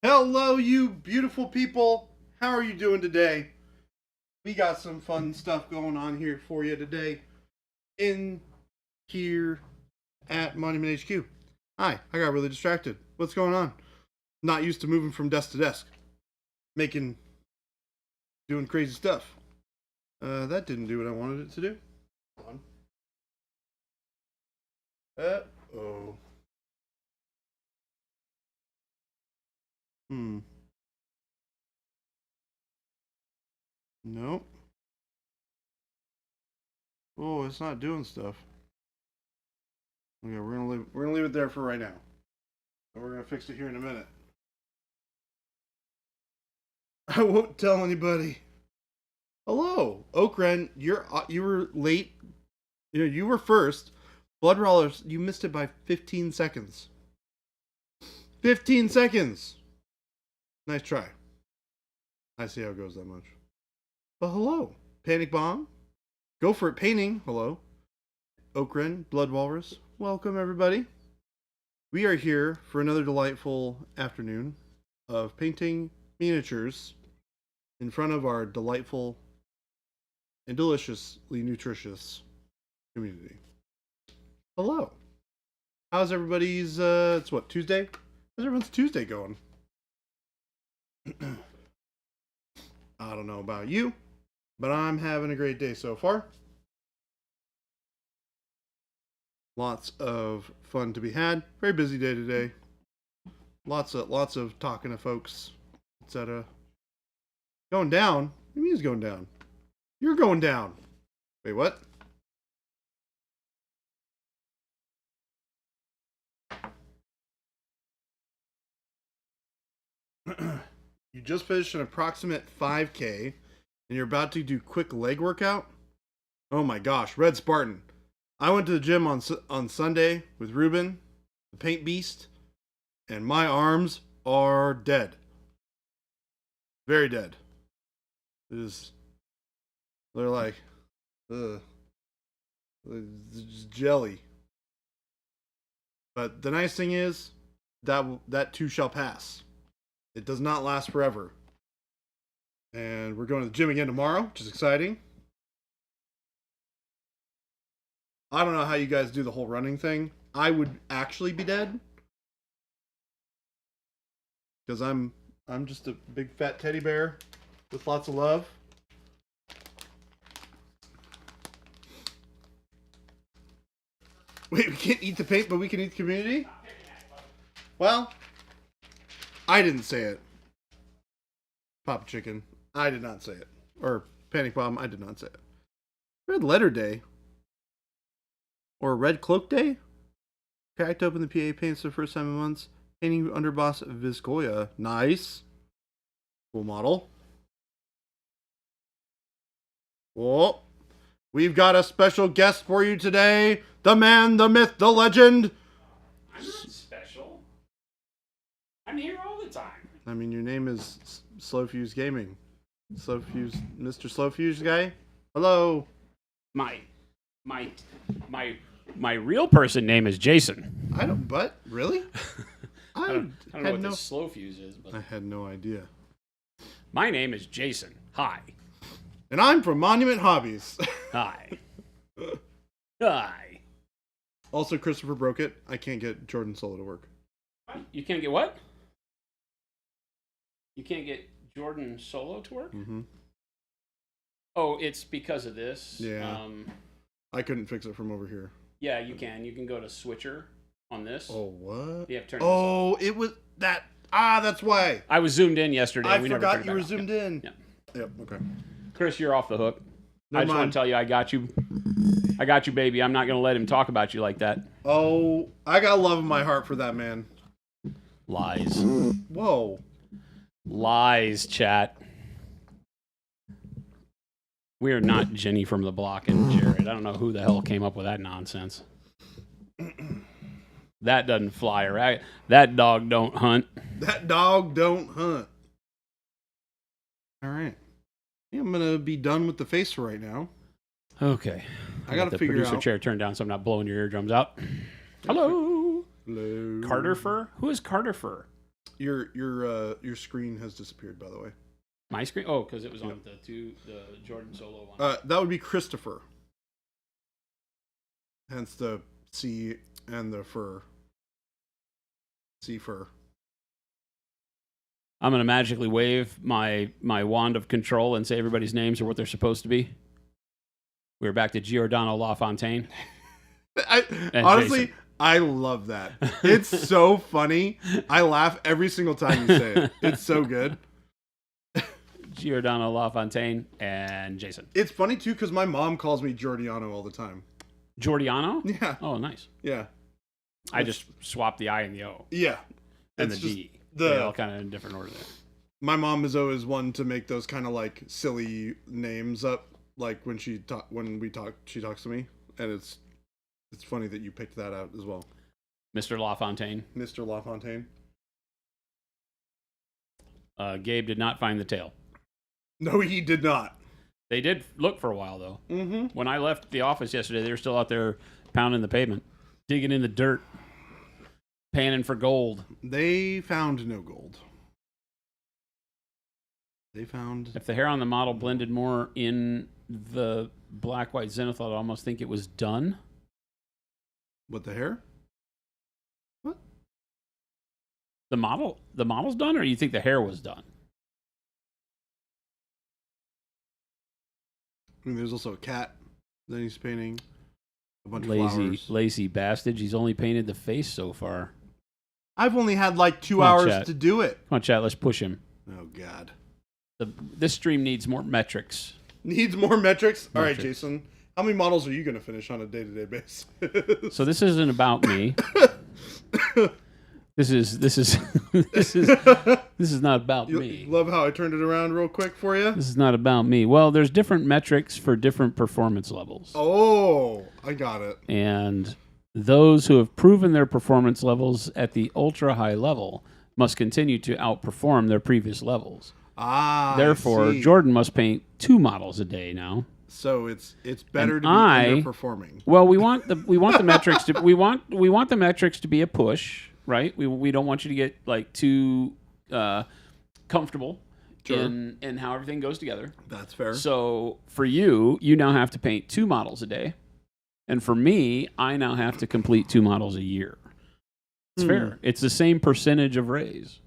Hello, you beautiful people. How are you doing today? We got some fun stuff going on here for you today in here at Monument HQ. Hi, I got really distracted. What's going on? Not used to moving from desk to desk. Doing crazy stuff. That didn't do what I wanted it to do. Hold on. Oh. Nope. Oh, it's not doing stuff. Okay, we're gonna leave it there for right now. And we're gonna fix it here in a minute. I won't tell anybody. Hello, Okren. You were late. You were first. Blood Rollers, you missed it by 15 seconds. 15 seconds. Nice try. I see how it goes that much. But hello, Panic Bomb. Go for it, painting. Hello, Okren, Blood Walrus. Welcome everybody. We are here for another delightful afternoon of painting miniatures in front of our delightful and deliciously nutritious community. Hello. How's everybody's, it's what, Tuesday? How's everyone's Tuesday going? I don't know about you, but I'm having a great day so far. Lots of fun to be had. Very busy day today. Lots of talking to folks, etc. Going down? What do you mean it's going down? You're going down. Wait, what? You just finished an approximate 5K and you're about to do quick leg workout? Oh my gosh, Red Spartan. I went to the gym on Sunday with Ruben, the paint beast, and my arms are dead. Very dead. They're like, it's jelly. But the nice thing is that too shall pass. It does not last forever. And we're going to the gym again tomorrow, which is exciting. I don't know how you guys do the whole running thing. I would actually be dead. Because I'm just a big fat teddy bear with lots of love. Wait, we can't eat the paint, but we can eat the community? Well, I didn't say it. Papa Chicken, I did not say it. Or Panic Bomb, I did not say it. Red Letter Day. Or Red Cloak Day. Cracked open the PA paints for the first time in months. Painting Underboss Viscoya. Nice. Cool model. Well, we've got a special guest for you today. The man, the myth, the legend. I'm not special. I'm here all the time. I mean, your name is Slowfuse Gaming. Slowfuse, Mr. Slowfuse guy. Hello. My real person name is Jason. I don't. But really, I don't know what this slow fuse is, but I had no idea. My name is Jason. Hi. And I'm from Monument Hobbies. Hi. Hi. Also, Christopher broke it. I can't get Jordan Solo to work. You can't get what? You can't get Jordan Solo to work? Mm-hmm. Oh, it's because of this. Yeah. I couldn't fix it from over here. Yeah, you can. You can go to Switcher on this. Oh, what? You have to turn this off. It was that. That's why. I was zoomed in yesterday. I forgot you were zoomed in. Yeah. Yep, okay. Chris, you're off the hook. Never I just want to tell you I got you. I got you, baby. I'm not going to let him talk about you like that. Oh, I got love in my heart for that man. Lies. Whoa. Lies, chat. We are not Jenny from the Block and Jared. I don't know who the hell came up with that nonsense. That doesn't fly, right? That dog don't hunt. That dog don't hunt. All right. I think I'm going to be done with the face for right now. Okay. I got to figure out. The producer chair turned down so I'm not blowing your eardrums out. Hello. Hello. Carter Fur? Who is Carter Fur? your screen has disappeared, by the way. My screen? Oh, because it was on the Jordan Solo one. That would be Christopher. Hence the C and the fur. C fur. I'm gonna magically wave my wand of control and say everybody's names are what they're supposed to be. We're back to Giordano LaFontaine. Honestly, Jason. I love that. It's so funny. I laugh every single time you say it. It's so good. Giordano LaFontaine and Jason. It's funny too because my mom calls me Giordano all the time. Giordano? Yeah. Oh, nice. Yeah. I just swapped the I and the O. Yeah. And the D. They all kind of in different order there. My mom is always one to make those kind of like silly names up, like when she talks to me, and it's funny that you picked that out as well. Mr. LaFontaine. Mr. LaFontaine. Gabe did not find the tail. No, he did not. They did look for a while though. Mm-hmm. When I left the office yesterday, they were still out there pounding the pavement, digging in the dirt, panning for gold. They found no gold. If the hair on the model blended more in the black-white zenith, I'd almost think it was done. What, the hair? What? The model's done, or you think the hair was done? I mean, there's also a cat that he's painting. A bunch of Lazy, flowers. lazy bastard. He's only painted the face so far. I've only had like 2 Come on, hours chat. to do it. Come on, chat. Let's push him. Oh, God. This stream needs more metrics. Needs more metrics? All right, Metrics. Jason. How many models are you going to finish on a day-to-day basis? So this isn't about me. This is this is not about me. Love how I turned it around real quick for you. This is not about me. Well, there's different metrics for different performance levels. Oh, I got it. And those who have proven their performance levels at the ultra high level must continue to outperform their previous levels. Therefore, I see. Jordan must paint 2 models a day now. So it's better And to be underperforming. Well, we want the metrics to we want the metrics to be a push, right? We don't want you to get like too comfortable in how everything goes together. That's fair. So for you now have to paint 2 models a day, and for me, I now have to complete 2 models a year. It's fair. It's the same percentage of raise.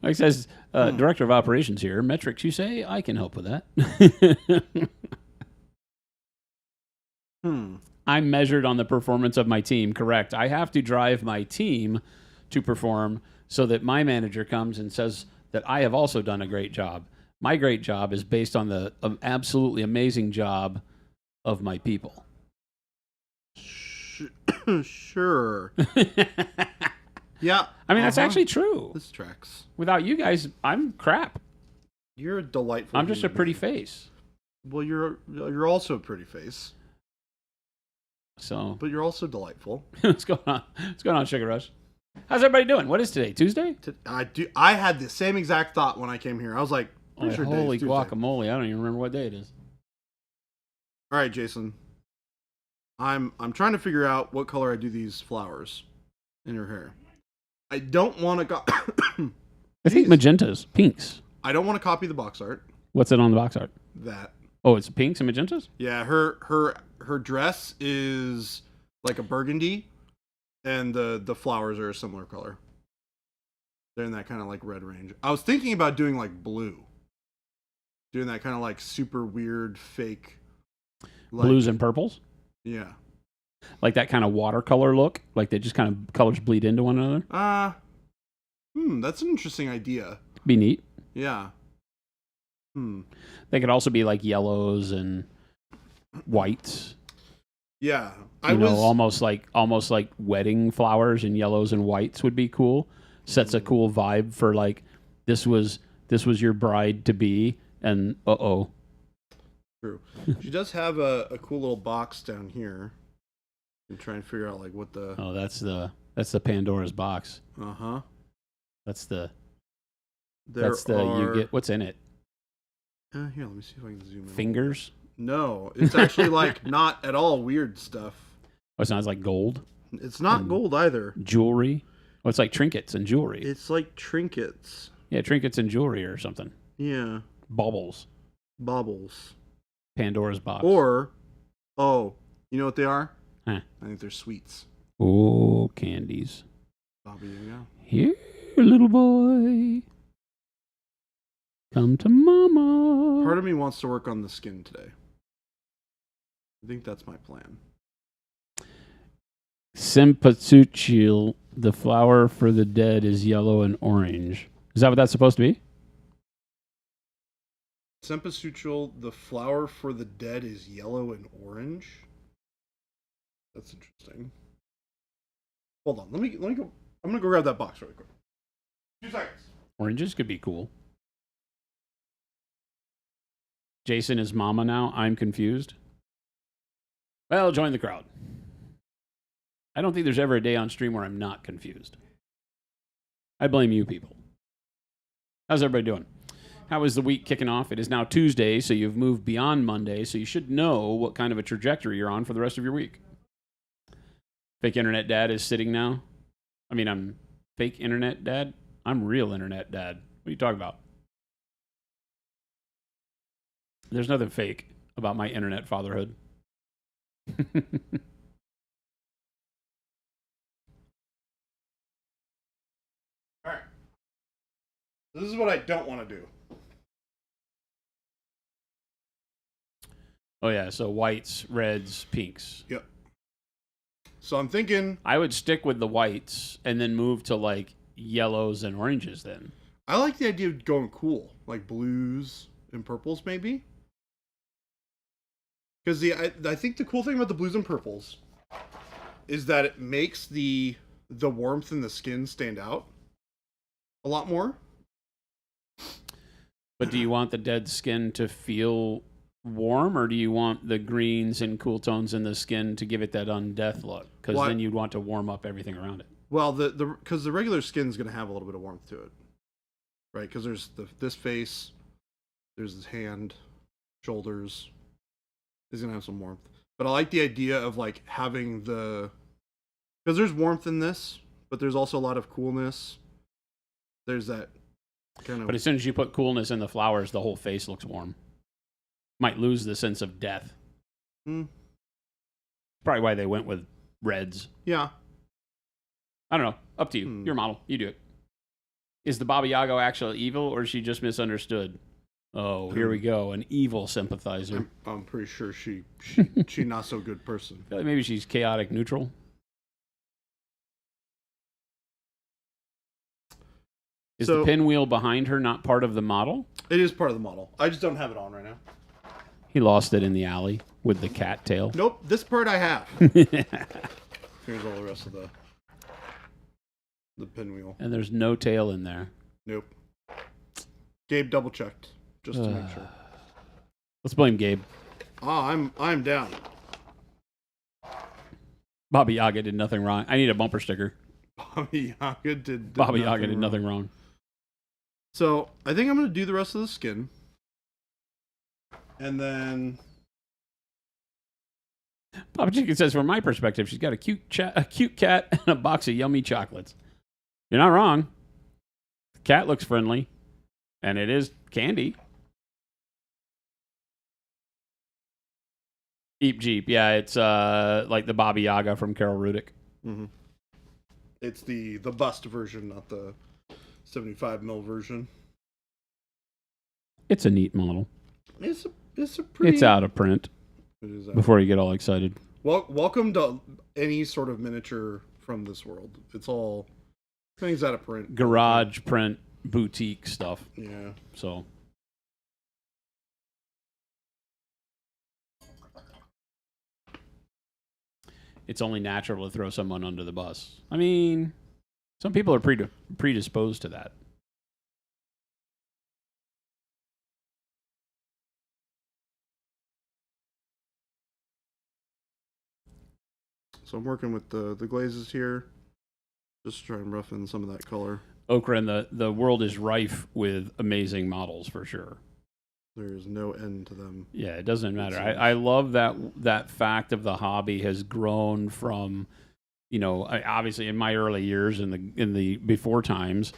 Like says, Director of Operations here. Metrics, you say? I can help with that. I'm measured on the performance of my team, correct. I have to drive my team to perform so that my manager comes and says that I have also done a great job. My great job is based on the absolutely amazing job of my people. Sure. Yeah. I mean, that's actually true. This tracks. Without you guys, I'm crap. You're a delightful. I'm just a human pretty being. face. Well, you're also a pretty face. So, But you're also delightful. what's going on? What's going on, Sugar Rush? How's everybody doing? What is today? Tuesday? I had the same exact thought when I came here. I was like, pretty sure Holy today's Tuesday. guacamole! I don't even remember what day it is. All right, Jason. I'm trying to figure out what color I do these flowers in your hair. I don't want to go. I think magentas, pinks. I don't want to copy the box art. What's it on the box art? That. Oh, it's pinks and magentas? Yeah, her dress is like a burgundy, and the flowers are a similar color. They're in that kind of like red range. I was thinking about doing like blue. Doing that kind of like super weird fake. Like, Blues and purples? Yeah. Like that kind of watercolor look? Like they just kind of colors bleed into one another? That's an interesting idea. Be neat. Yeah. They could also be like yellows and whites. Yeah. Almost like wedding flowers and yellows and whites would be cool. Sets a cool vibe for like this was your bride to be, and True. She does have a cool little box down here. I'm trying to figure out like what the. Oh, that's the Pandora's box. That's the. You get what's in it. Here, let me see if I can zoom in. Fingers. No, it's actually like not at all weird stuff. Oh, it sounds like gold. It's not gold either. Jewelry. Oh, it's like trinkets and jewelry. It's like trinkets. Yeah, trinkets and jewelry or something. Yeah. Baubles. Baubles. Pandora's box. Or, oh, you know what they are? Huh. I think they're sweets. Oh, candies. Bobby, you know. Here, little boy. Come to mama. Part of me wants to work on the skin today. I think that's my plan. Cempasúchil, the flower for the dead, is yellow and orange. Is that what that's supposed to be? Cempasúchil, the flower for the dead, is yellow and orange. That's interesting. Hold on, let me go. I'm gonna go grab that box really quick. 2 seconds. Oranges could be cool. Jason is mama now. I'm confused. Well, join the crowd. I don't think there's ever a day on stream where I'm not confused. I blame you people. How's everybody doing? How is the week kicking off? It is now Tuesday, so you've moved beyond Monday, so you should know what kind of a trajectory you're on for the rest of your week. Fake internet dad is sitting now. I mean, I'm fake internet dad. I'm real internet dad. What are you talking about? There's nothing fake about my internet fatherhood. Alright. This is what I don't want to do. Oh, yeah. So whites, reds, pinks. Yep. So I'm thinking I would stick with the whites and then move to like yellows and oranges then. I like the idea of going cool, like blues and purples maybe. Because I think the cool thing about the blues and purples is that it makes the warmth in the skin stand out a lot more. But do you want the dead skin to feel warm, or do you want the greens and cool tones in the skin to give it that undeath look? Because then you'd want to warm up everything around it. Well, because the regular skin is going to have a little bit of warmth to it, right? Because there's this face, there's this hand, shoulders. Is going to have some warmth. But I like the idea of like having because there's warmth in this, but there's also a lot of coolness. There's that kind of. But as soon as you put coolness in the flowers, the whole face looks warm. Might lose the sense of death. Probably why they went with reds. Yeah. I don't know. Up to you. Your model. You do it. Is the Baba Yaga actually evil, or is she just misunderstood? Oh, here we go. An evil sympathizer. I'm pretty sure she not so good person. I feel like maybe she's chaotic neutral. Is the pinwheel behind her not part of the model? It is part of the model. I just don't have it on right now. He lost it in the alley with the cat tail. Nope, this part I have. Here's all the rest of the pinwheel. And there's no tail in there. Nope. Gabe double checked just to make sure. Let's blame Gabe. I'm down. Baba Yaga did nothing wrong. I need a bumper sticker. Baba Yaga did nothing wrong. So I think I'm going to do the rest of the skin. And then Papa Chicken says, from my perspective, she's got a cute cat and a box of yummy chocolates. You're not wrong. The cat looks friendly. And it is candy. Eep Jeep. Yeah, it's like the Baba Yaga from Carol Rudick. Mm-hmm. It's the bust version, not the 75 mil version. It's a neat model. It's a pretty. It's out of print. It is out. Before you get all excited. Well, welcome to any sort of miniature from this world. It's all things out of print. Garage print, boutique stuff. Yeah. So. It's only natural to throw someone under the bus. I mean, some people are predisposed to that. So I'm working with the glazes here. Just to try and roughen some of that color. Okra, and the world is rife with amazing models for sure. There's no end to them. Yeah, it doesn't matter. I love that fact of the hobby has grown from, obviously in my early years in the before times,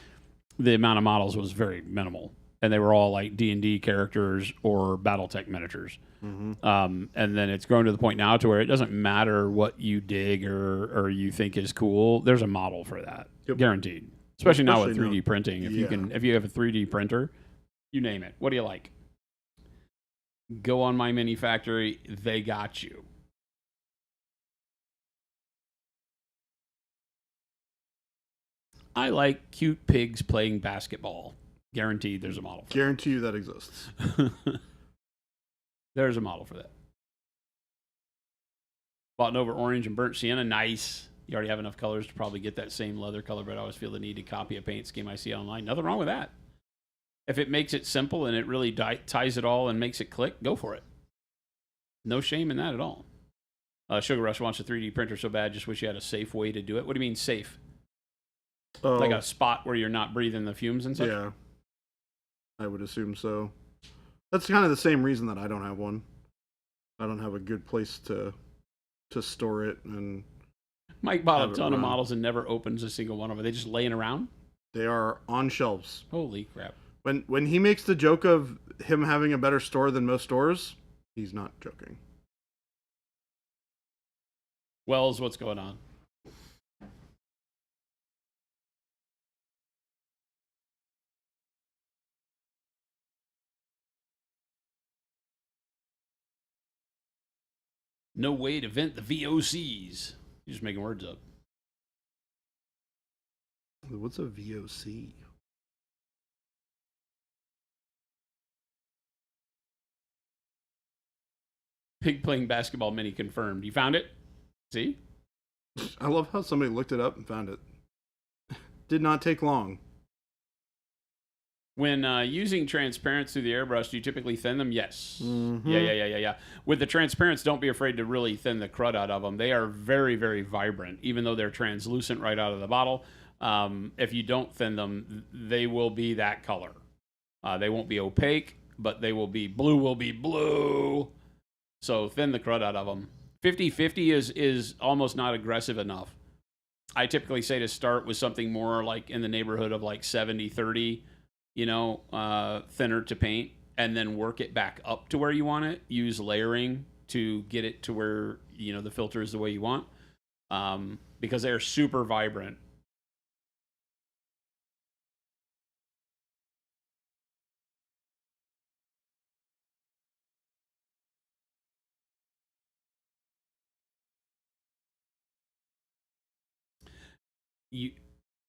the amount of models was very minimal, and they were all like D&D characters or BattleTech miniatures. And then it's grown to the point now to where it doesn't matter what you dig or you think is cool. There's a model for that, guaranteed. Especially now with 3D printing. If you have a 3D printer, you name it. What do you like? Go on My Mini Factory. They got you. I like cute pigs playing basketball. Guaranteed there's a model for Guarantee you that exists. There's a model for that. Bought an over orange and burnt sienna. Nice. You already have enough colors to probably get that same leather color, but I always feel the need to copy a paint scheme I see online. Nothing wrong with that. If it makes it simple and it really ties it all and makes it click, go for it. No shame in that at all. Sugar Rush wants a 3D printer so bad, just wish you had a safe way to do it. What do you mean safe? Oh, like a spot where you're not breathing the fumes and such? Yeah. I would assume so. That's kind of the same reason that I don't have one. I don't have a good place to store it. And Mike bought a ton of models and never opens a single one of them. Are they just laying around? They are on shelves. Holy crap. When he makes the joke of him having a better store than most stores, he's not joking. Wells, what's going on? No way to vent the VOCs. You're just making words up. What's a VOC? Pig playing basketball mini confirmed. You found it? See? I love how somebody looked it up and found it. Did not take long. When using transparents through the airbrush, do you typically thin them? Yes. Mm-hmm. Yeah. With the transparents, don't be afraid to really thin the crud out of them. They are very, very vibrant, even though they're translucent right out of the bottle. If you don't thin them, they will be that color. They won't be opaque, but they will be blue. So thin the crud out of them. 50-50 is almost not aggressive enough. I typically say to start with something more like in the neighborhood of like 70-30, thinner to paint, and then work it back up to where you want it. Use layering to get it to where, the filter is the way you want, because they're super vibrant.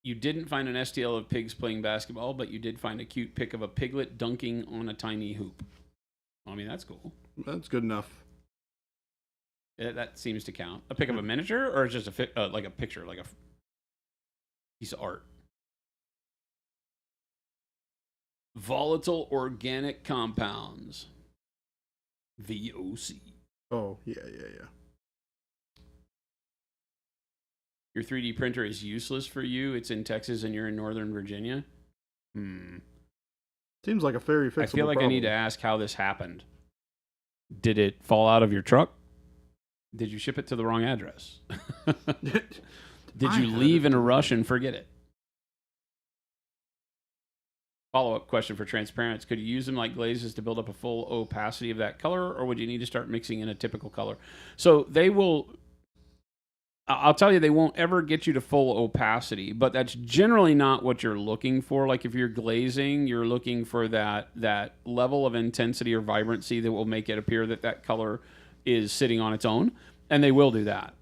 You didn't find an STL of pigs playing basketball, but you did find a cute pic of a piglet dunking on a tiny hoop. I mean, that's cool. That's good enough. That seems to count. A pic of a miniature, or just like a picture, like a piece of art. Volatile organic compounds. VOC. Oh, yeah. Your 3D printer is useless for you. It's in Texas and you're in Northern Virginia. Seems like a very fixable I feel like problem. I need to ask how this happened. Did it fall out of your truck? Did you ship it to the wrong address? Did you leave in a rush and forget it? Follow-up question for transparents. Could you use them like glazes to build up a full opacity of that color, or would you need to start mixing in a typical color? So they will... I'll tell you, they won't ever get you to full opacity, but that's generally not what you're looking for. Like if you're glazing, you're looking for that level of intensity or vibrancy that will make it appear that color is sitting on its own, and they will do that.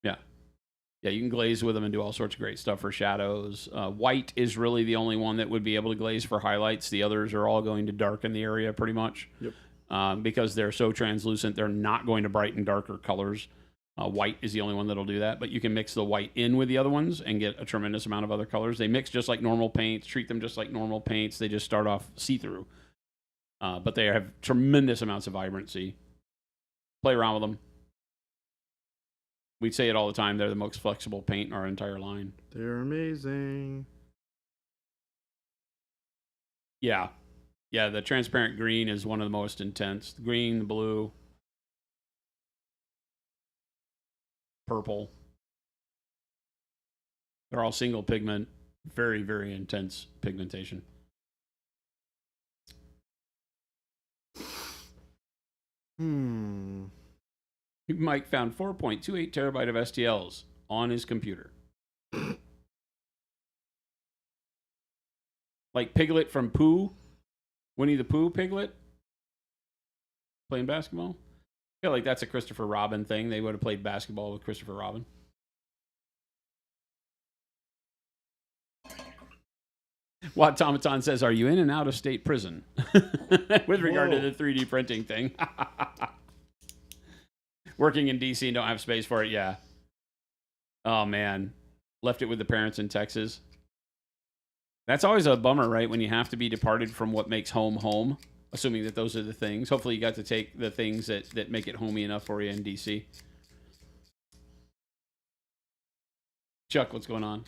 Yeah, you can glaze with them and do all sorts of great stuff for shadows. White is really the only one that would be able to glaze for highlights. The others are all going to darken the area pretty much. Yep. Because they're so translucent, they're not going to brighten darker colors. White is the only one that'll do that, but you can mix the white in with the other ones and get a tremendous amount of other colors. They mix just like normal paints, treat them just like normal paints. They just start off see-through, but they have tremendous amounts of vibrancy. Play around with them. We say it all the time. They're the most flexible paint in our entire line. They're amazing. Yeah. Yeah, the transparent green is one of the most intense. The green, the blue, purple. They're all single pigment, very, very intense pigmentation. Mike found 4.28 terabyte of STLs on his computer. Like Piglet from Pooh, Winnie the Pooh Piglet, playing basketball. I feel like that's a Christopher Robin thing. They would have played basketball with Christopher Robin. Wattomaton says, "Are you in and out of state prison?" With regard to the 3D printing thing. Working in DC and don't have space for it, yeah. Oh, man. Left it with the parents in Texas. That's always a bummer, right? When you have to be departed from what makes home home, assuming that those are the things. Hopefully you got to take the things that make it homey enough for you in DC. Chuck, what's going on?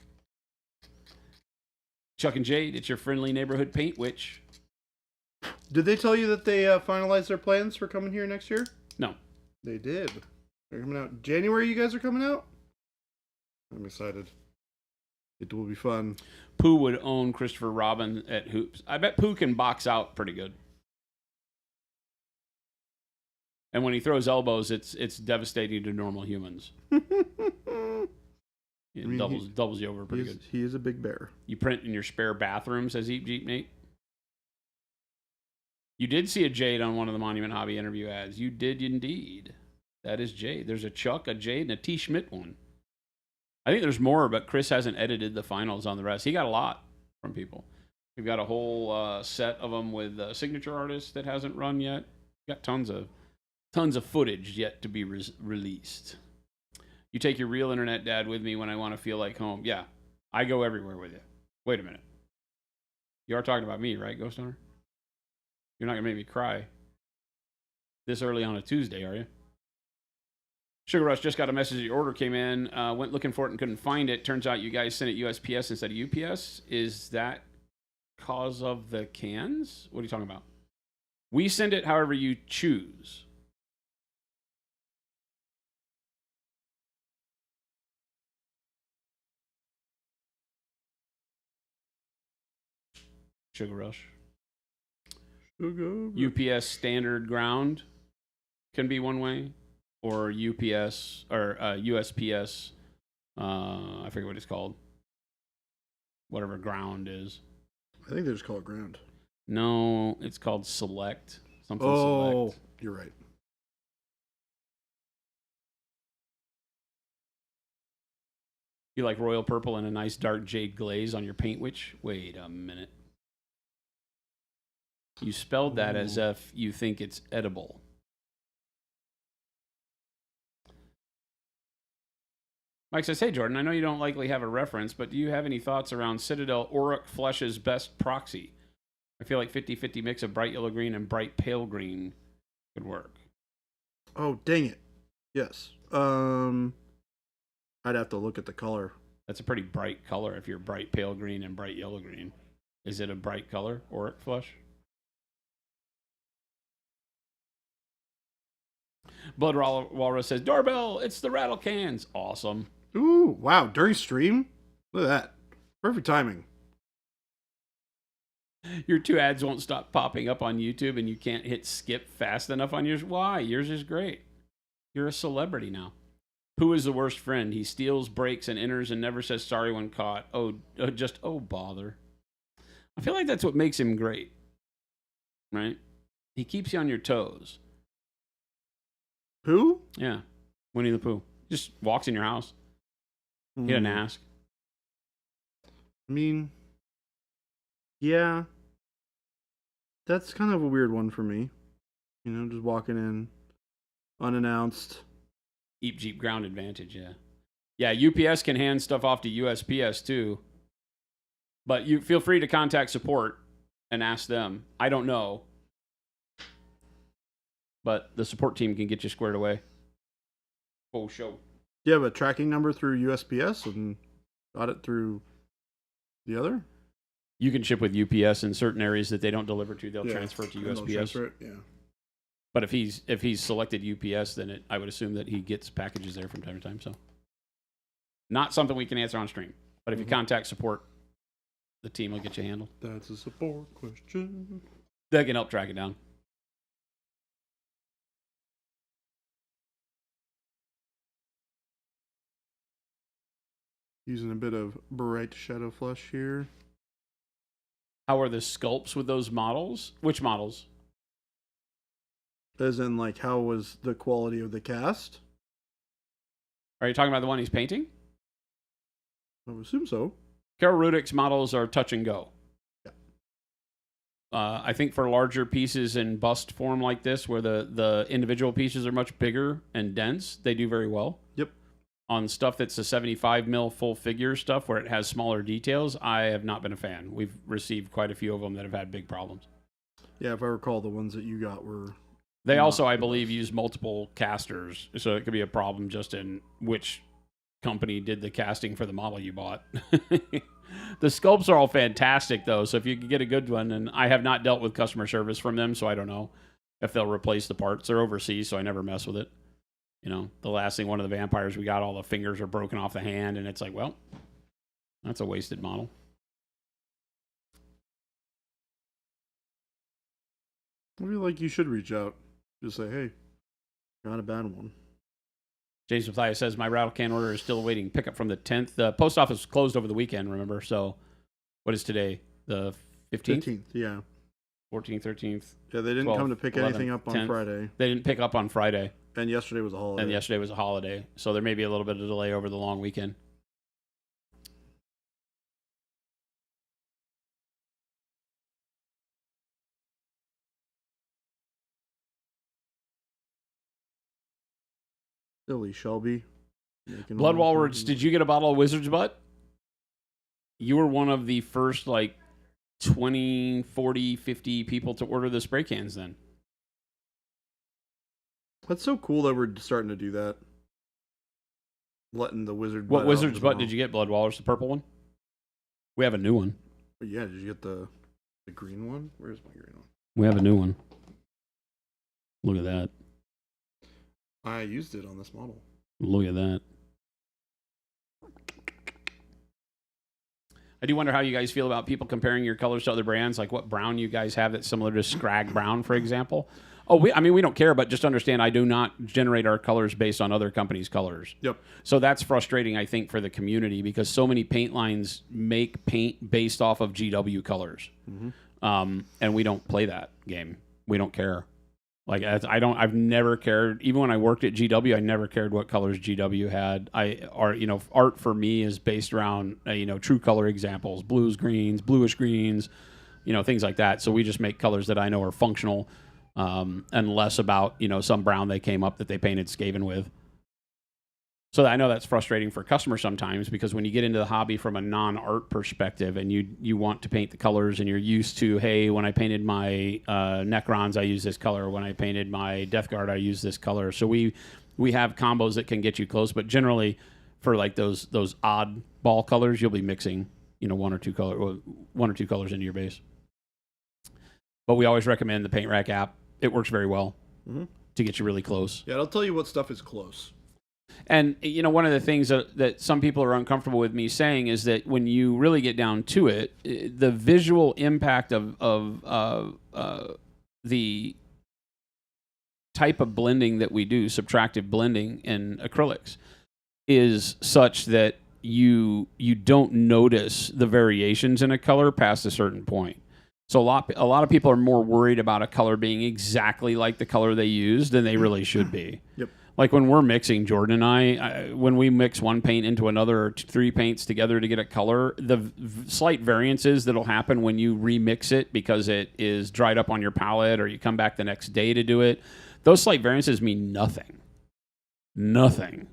Chuck and Jade, it's your friendly neighborhood paint witch. Did they tell you that they finalized their plans for coming here next year? No. They did. They're coming out January. You guys are coming out? I'm excited. It will be fun. Pooh would own Christopher Robin at Hoops. I bet Pooh can box out pretty good. And when he throws elbows, it's devastating to normal humans. It doubles you over pretty good. He is a big bear. You print in your spare bathroom, says Eat Jeep Nate. You did see a Jade on one of the Monument Hobby interview ads. You did indeed. That is Jade. There's a Chuck, a Jade, and a T. Schmidt one. I think there's more, but Chris hasn't edited the finals on the rest. He got a lot from people. We've got a whole set of them with signature artists that hasn't run yet. Got tons of footage yet to be released. You take your real internet dad with me when I want to feel like home. Yeah, I go everywhere with you. Wait a minute. You are talking about me, right, Ghost Owner? You're not going to make me cry this early on a Tuesday, are you? Sugar Rush just got a message that your order came in. Went looking for it and couldn't find it. Turns out you guys sent it USPS instead of UPS. Is that cause of the cans? What are you talking about? We send it however you choose. Sugar Rush. UPS standard ground can be one way, or UPS or USPS. I forget what it's called. Whatever ground is. I think they just call it ground. No, it's called select. Something select. Select. You're right. You like royal purple and a nice dark jade glaze on your paint witch? Wait a minute. You spelled that as if you think it's edible. Mike says, "Hey, Jordan, I know you don't likely have a reference, but do you have any thoughts around Citadel Auric Flesh's best proxy? I feel like 50-50 mix of bright yellow green and bright pale green could work." Oh, dang it. Yes. I'd have to look at the color. That's a pretty bright color if you're bright pale green and bright yellow green. Is it a bright color, Auric Flesh? Blood Walrus says, "Doorbell, it's the rattle cans." Awesome. Ooh, wow. During stream? Look at that. Perfect timing. Your two ads won't stop popping up on YouTube and you can't hit skip fast enough on yours. Why? Yours is great. You're a celebrity now. Who is the worst friend? He steals, breaks, and enters and never says sorry when caught. Oh, bother. I feel like that's what makes him great. Right? He keeps you on your toes. Who? Yeah. Winnie the Pooh. Just walks in your house. He doesn't ask. I mean, yeah. That's kind of a weird one for me. You know, just walking in unannounced. Eep Jeep ground advantage, yeah. Yeah, UPS can hand stuff off to USPS too. But you feel free to contact support and ask them. I don't know. But the support team can get you squared away. Oh, show. Do you have a tracking number through USPS and got it through the other? You can ship with UPS in certain areas that they don't deliver to. They'll transfer it to and they'll USPS. transfer it, yeah. But if he's selected UPS, then I would assume that he gets packages there from time to time. So, not something we can answer on stream. But if you contact support, the team will get you handled. That's a support question. They can help track it down. Using a bit of bright shadow flush here. How are the sculpts with those models? Which models? As in, like, how was the quality of the cast? Are you talking about the one he's painting? I would assume so. Carol Rudick's models are touch and go. Yeah. I think for larger pieces in bust form like this, where the individual pieces are much bigger and dense, they do very well. Yep. On stuff that's a 75 mil full figure stuff where it has smaller details, I have not been a fan. We've received quite a few of them that have had big problems. Yeah, if I recall, the ones that you got were... They also, I believe, use multiple casters, so it could be a problem just in which company did the casting for the model you bought. The sculpts are all fantastic, though, so if you could get a good one, and I have not dealt with customer service from them, so I don't know if they'll replace the parts. They're overseas, so I never mess with it. You know, the last thing, one of the vampires we got, all the fingers are broken off the hand, and it's like, well, that's a wasted model. I feel like you should reach out. Just say, hey, got a bad one. James Mathias says, my rattle can order is still awaiting pickup from the 10th. The post office closed over the weekend, remember? So what is today? The 15th? 15th, yeah. 14th, 13th. Yeah, they didn't 12th, come to pick 11th, anything up on 10th. Friday. They didn't pick up on Friday. And yesterday was a holiday. And yesterday was a holiday. So there may be a little bit of delay over the long weekend. Silly Shelby. Blood Walrus, did you get a bottle of Wizard's Butt? You were one of the first, 20, 40, 50 people to order the spray cans then. That's so cool that we're starting to do that. Letting the Wizard Butt What Wizard's Butt did you get, Blood Walrus? The purple one? We have a new one. Yeah, did you get the green one? Where's my green one? We have a new one. Look at that. I used it on this model. Look at that. I do wonder how you guys feel about people comparing your colors to other brands, like what brown you guys have that's similar to Scrag Brown, for example. Oh, we don't care, but just understand I do not generate our colors based on other companies' colors. Yep. So that's frustrating, I think, for the community because so many paint lines make paint based off of GW colors. Mm-hmm. And we don't play that game. We don't care. I've never cared. Even when I worked at GW, I never cared what colors GW had. Art for me is based around, true color examples, blues, greens, bluish greens, things like that. So we just make colors that I know are functional, and less about, some brown they came up that they painted Skaven with. So I know that's frustrating for customers sometimes because when you get into the hobby from a non-art perspective and you want to paint the colors and you're used to, hey, when I painted my Necrons, I use this color. When I painted my Death Guard, I use this color. So we have combos that can get you close, but generally for those odd ball colors, you'll be mixing, one or two colors into your base. But we always recommend the Paint Rack app. It works very well to get you really close. Yeah, I'll tell you what stuff is close. And, one of the things that some people are uncomfortable with me saying is that when you really get down to it, the visual impact of the type of blending that we do, subtractive blending in acrylics, is such that you don't notice the variations in a color past a certain point. So a lot of people are more worried about a color being exactly like the color they used than they really should be. Yep. Like when we're mixing, Jordan and I, when we mix one paint into another or three paints together to get a color, the slight variances that'll happen when you remix it because it is dried up on your palette or you come back the next day to do it, those slight variances mean nothing. Nothing.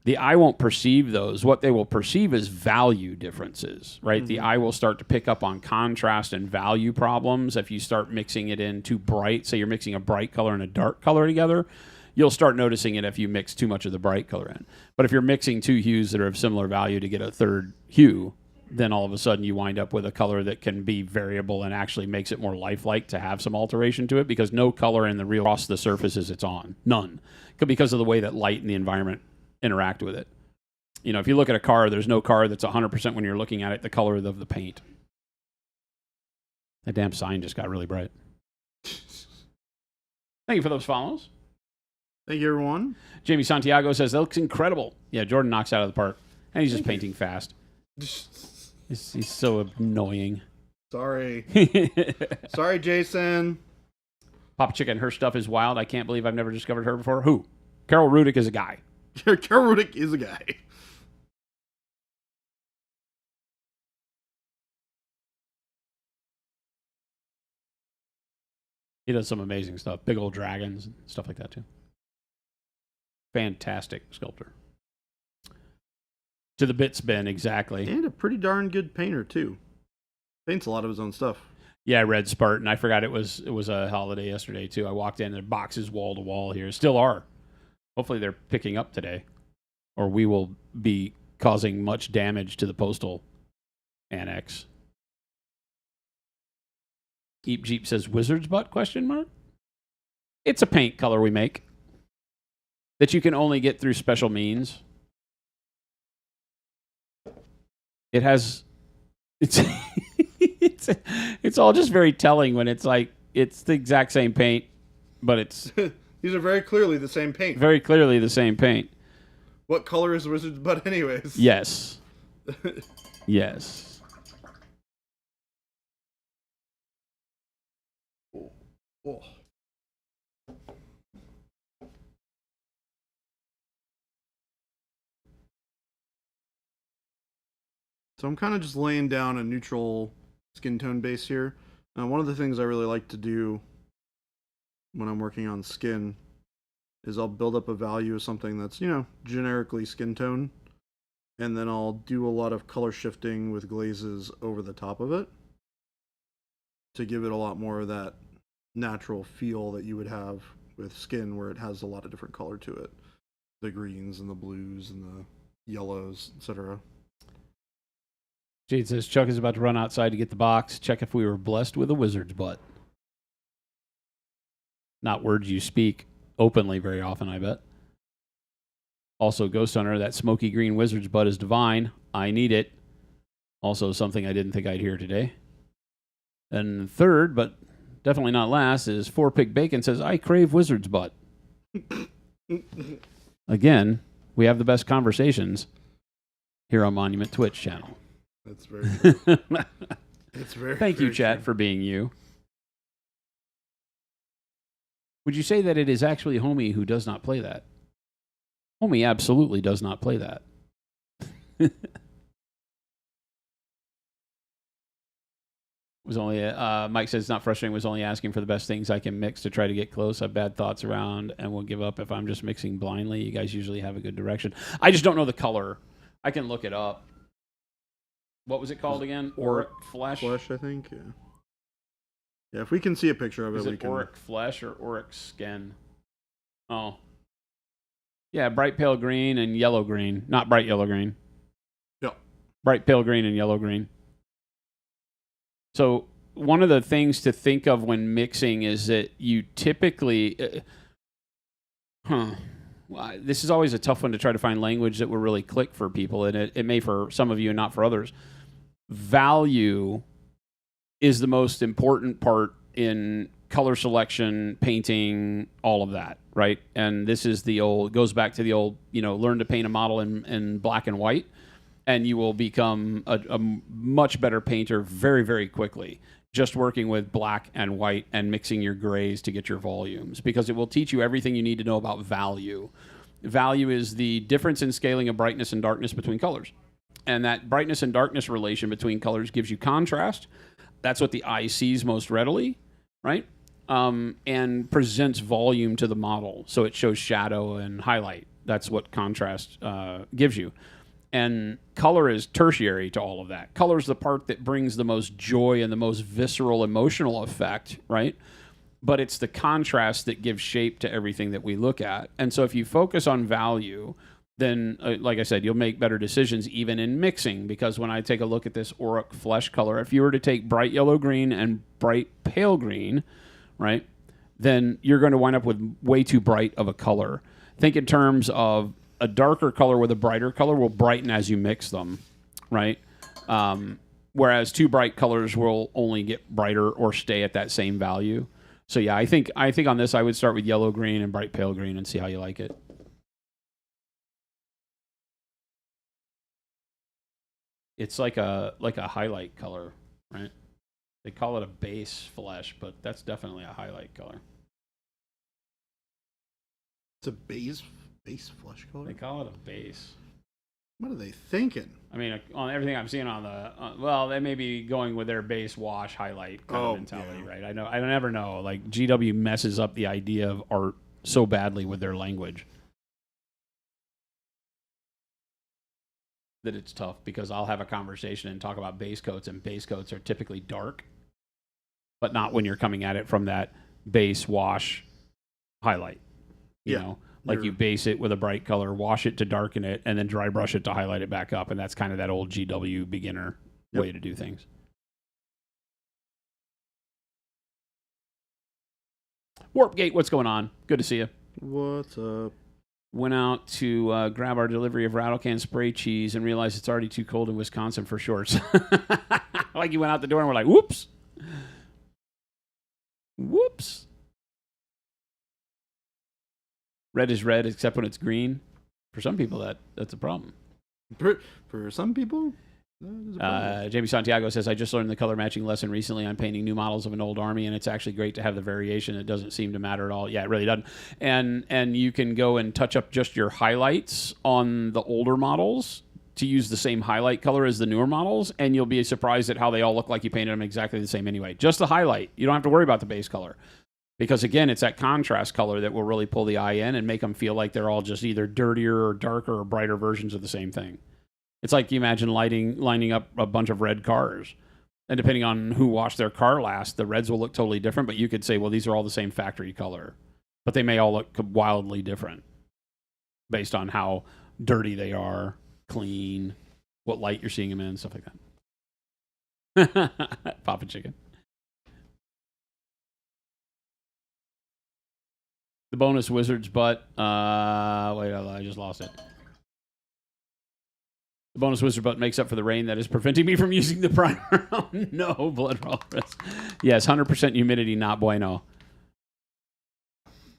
The eye won't perceive those. What they will perceive is value differences, right? Mm-hmm. The eye will start to pick up on contrast and value problems if you start mixing it in too bright. Say you're mixing a bright color and a dark color together. You'll start noticing it if you mix too much of the bright color in. But if you're mixing two hues that are of similar value to get a third hue, then all of a sudden you wind up with a color that can be variable and actually makes it more lifelike to have some alteration to it, because no color in the real across the surfaces it's on. None. Because of the way that light and the environment interact with it. You know, if you look at a car, there's no car that's 100% when you're looking at it the color of the paint. That damn sign just got really bright. Thank you for those follows. Thank you, everyone. Jamie Santiago says, that looks incredible. Yeah, Jordan knocks out of the park. And he's just painting fast. He's so annoying. Sorry. Sorry, Jason. Papa Chicken, her stuff is wild. I can't believe I've never discovered her before. Who? Carol Rudick is a guy. Carol Rudick is a guy. He does some amazing stuff. Big old dragons and stuff like that, too. Fantastic sculptor. To the bits, Ben, exactly. And a pretty darn good painter, too. Paints a lot of his own stuff. Yeah, I read Spartan. I forgot it was a holiday yesterday, too. I walked in, and boxes wall to wall here. Still are. Hopefully they're picking up today, or we will be causing much damage to the postal annex. Eep Jeep says, wizard's butt, question mark? It's a paint color we make that you can only get through special means. It has, it's all just very telling when it's like, it's the exact same paint, but it's... These are very clearly the same paint. Very clearly the same paint. What color is the wizard's butt anyways? Yes. Yes. Oh. So I'm kind of just laying down a neutral skin tone base here. One of the things I really like to do when I'm working on skin is I'll build up a value of something that's, you know, generically skin tone, and then I'll do a lot of color shifting with glazes over the top of it to give it a lot more of that natural feel that you would have with skin, where it has a lot of different color to it. The greens and the blues and the yellows, etc. Jade says, Chuck is about to run outside to get the box. Check if we were blessed with a wizard's butt. Not words you speak openly very often, I bet. Also, Ghost Hunter, that smoky green wizard's butt is divine. I need it. Also, something I didn't think I'd hear today. And third, but definitely not last, is 4-Pig Bacon says, I crave wizard's butt. Again, we have the best conversations here on Monument Twitch channel. That's very true. It's very Thank you, very chat, true. for being you. Would you say that it is actually Homie who does not play that? Homie absolutely does not play that. Was only Mike says it's not frustrating. Was only asking for the best things I can mix to try to get close. I have bad thoughts around and will give up if I'm just mixing blindly. You guys usually have a good direction. I just don't know the color. I can look it up. What was it called again? Auric Flesh? Flesh, I think. Yeah. Yeah, if we can see a picture of it, Is we it can. Auric Flesh or Auric Skin? Oh. Yeah, bright pale green and yellow green. Not bright yellow green. Yeah. Bright pale green and yellow green. So one of the things to think of when mixing is that you typically... This is always a tough one to try to find language that will really click for people, and it may for some of you and not for others. Value is the most important part in color selection, painting, all of that, right? And this is goes back to the old, learn to paint a model in black and white, and you will become a much better painter very, very quickly, just working with black and white and mixing your grays to get your volumes, because it will teach you everything you need to know about value. Value is the difference in scaling of brightness and darkness between colors. And that brightness and darkness relation between colors gives you contrast. That's what the eye sees most readily, right? And presents volume to the model. So it shows shadow and highlight. That's what contrast gives you. And color is tertiary to all of that. Color is the part that brings the most joy and the most visceral emotional effect, right? But it's the contrast that gives shape to everything that we look at. And so if you focus on value, then, like I said, you'll make better decisions even in mixing, because when I take a look at this Auric flesh color, if you were to take bright yellow green and bright pale green, right, then you're going to wind up with way too bright of a color. Think in terms of a darker color with a brighter color will brighten as you mix them, right? Whereas two bright colors will only get brighter or stay at that same value. So yeah, I think on this I would start with yellow green and bright pale green and see how you like it. It's like a highlight color, right? They call it a base flesh, but that's definitely a highlight color. It's a base flesh color. They call it a base. What are they thinking? I mean, on everything I'm seeing on the well, they may be going with their base wash highlight kind of mentality, right? I never know. Like GW messes up the idea of art so badly with their language that it's tough, because I'll have a conversation and talk about base coats, and base coats are typically dark, but not when you're coming at it from that base wash highlight. You know, like you base it with a bright color, wash it to darken it, and then dry brush it to highlight it back up. And that's kind of that old GW beginner way to do things. Warpgate, what's going on? Good to see you. What's up? Went out to grab our delivery of rattle can spray cheese and realized it's already too cold in Wisconsin for shorts. Like you went out the door and we're like, whoops. Whoops. Red is red except when it's green. For some people, that's a problem. For some people, Jamie Santiago says, I just learned the color matching lesson recently. I'm painting new models of an old Army, and it's actually great to have the variation. It doesn't seem to matter at all. Yeah, it really doesn't. And you can go and touch up just your highlights on the older models to use the same highlight color as the newer models, and you'll be surprised at how they all look like you painted them exactly the same anyway. Just the highlight. You don't have to worry about the base color. Because, again, it's that contrast color that will really pull the eye in and make them feel like they're all just either dirtier or darker or brighter versions of the same thing. It's like you imagine lining up a bunch of red cars. And depending on who washed their car last, the reds will look totally different. But you could say, well, these are all the same factory color. But they may all look wildly different based on how dirty they are, clean, what light you're seeing them in, stuff like that. Papa Chicken. The bonus wizard's butt. Wait, I just lost it. The bonus wizard butt makes up for the rain that is preventing me from using the primer. Oh, no, blood walrus. Yes, 100% humidity, not bueno.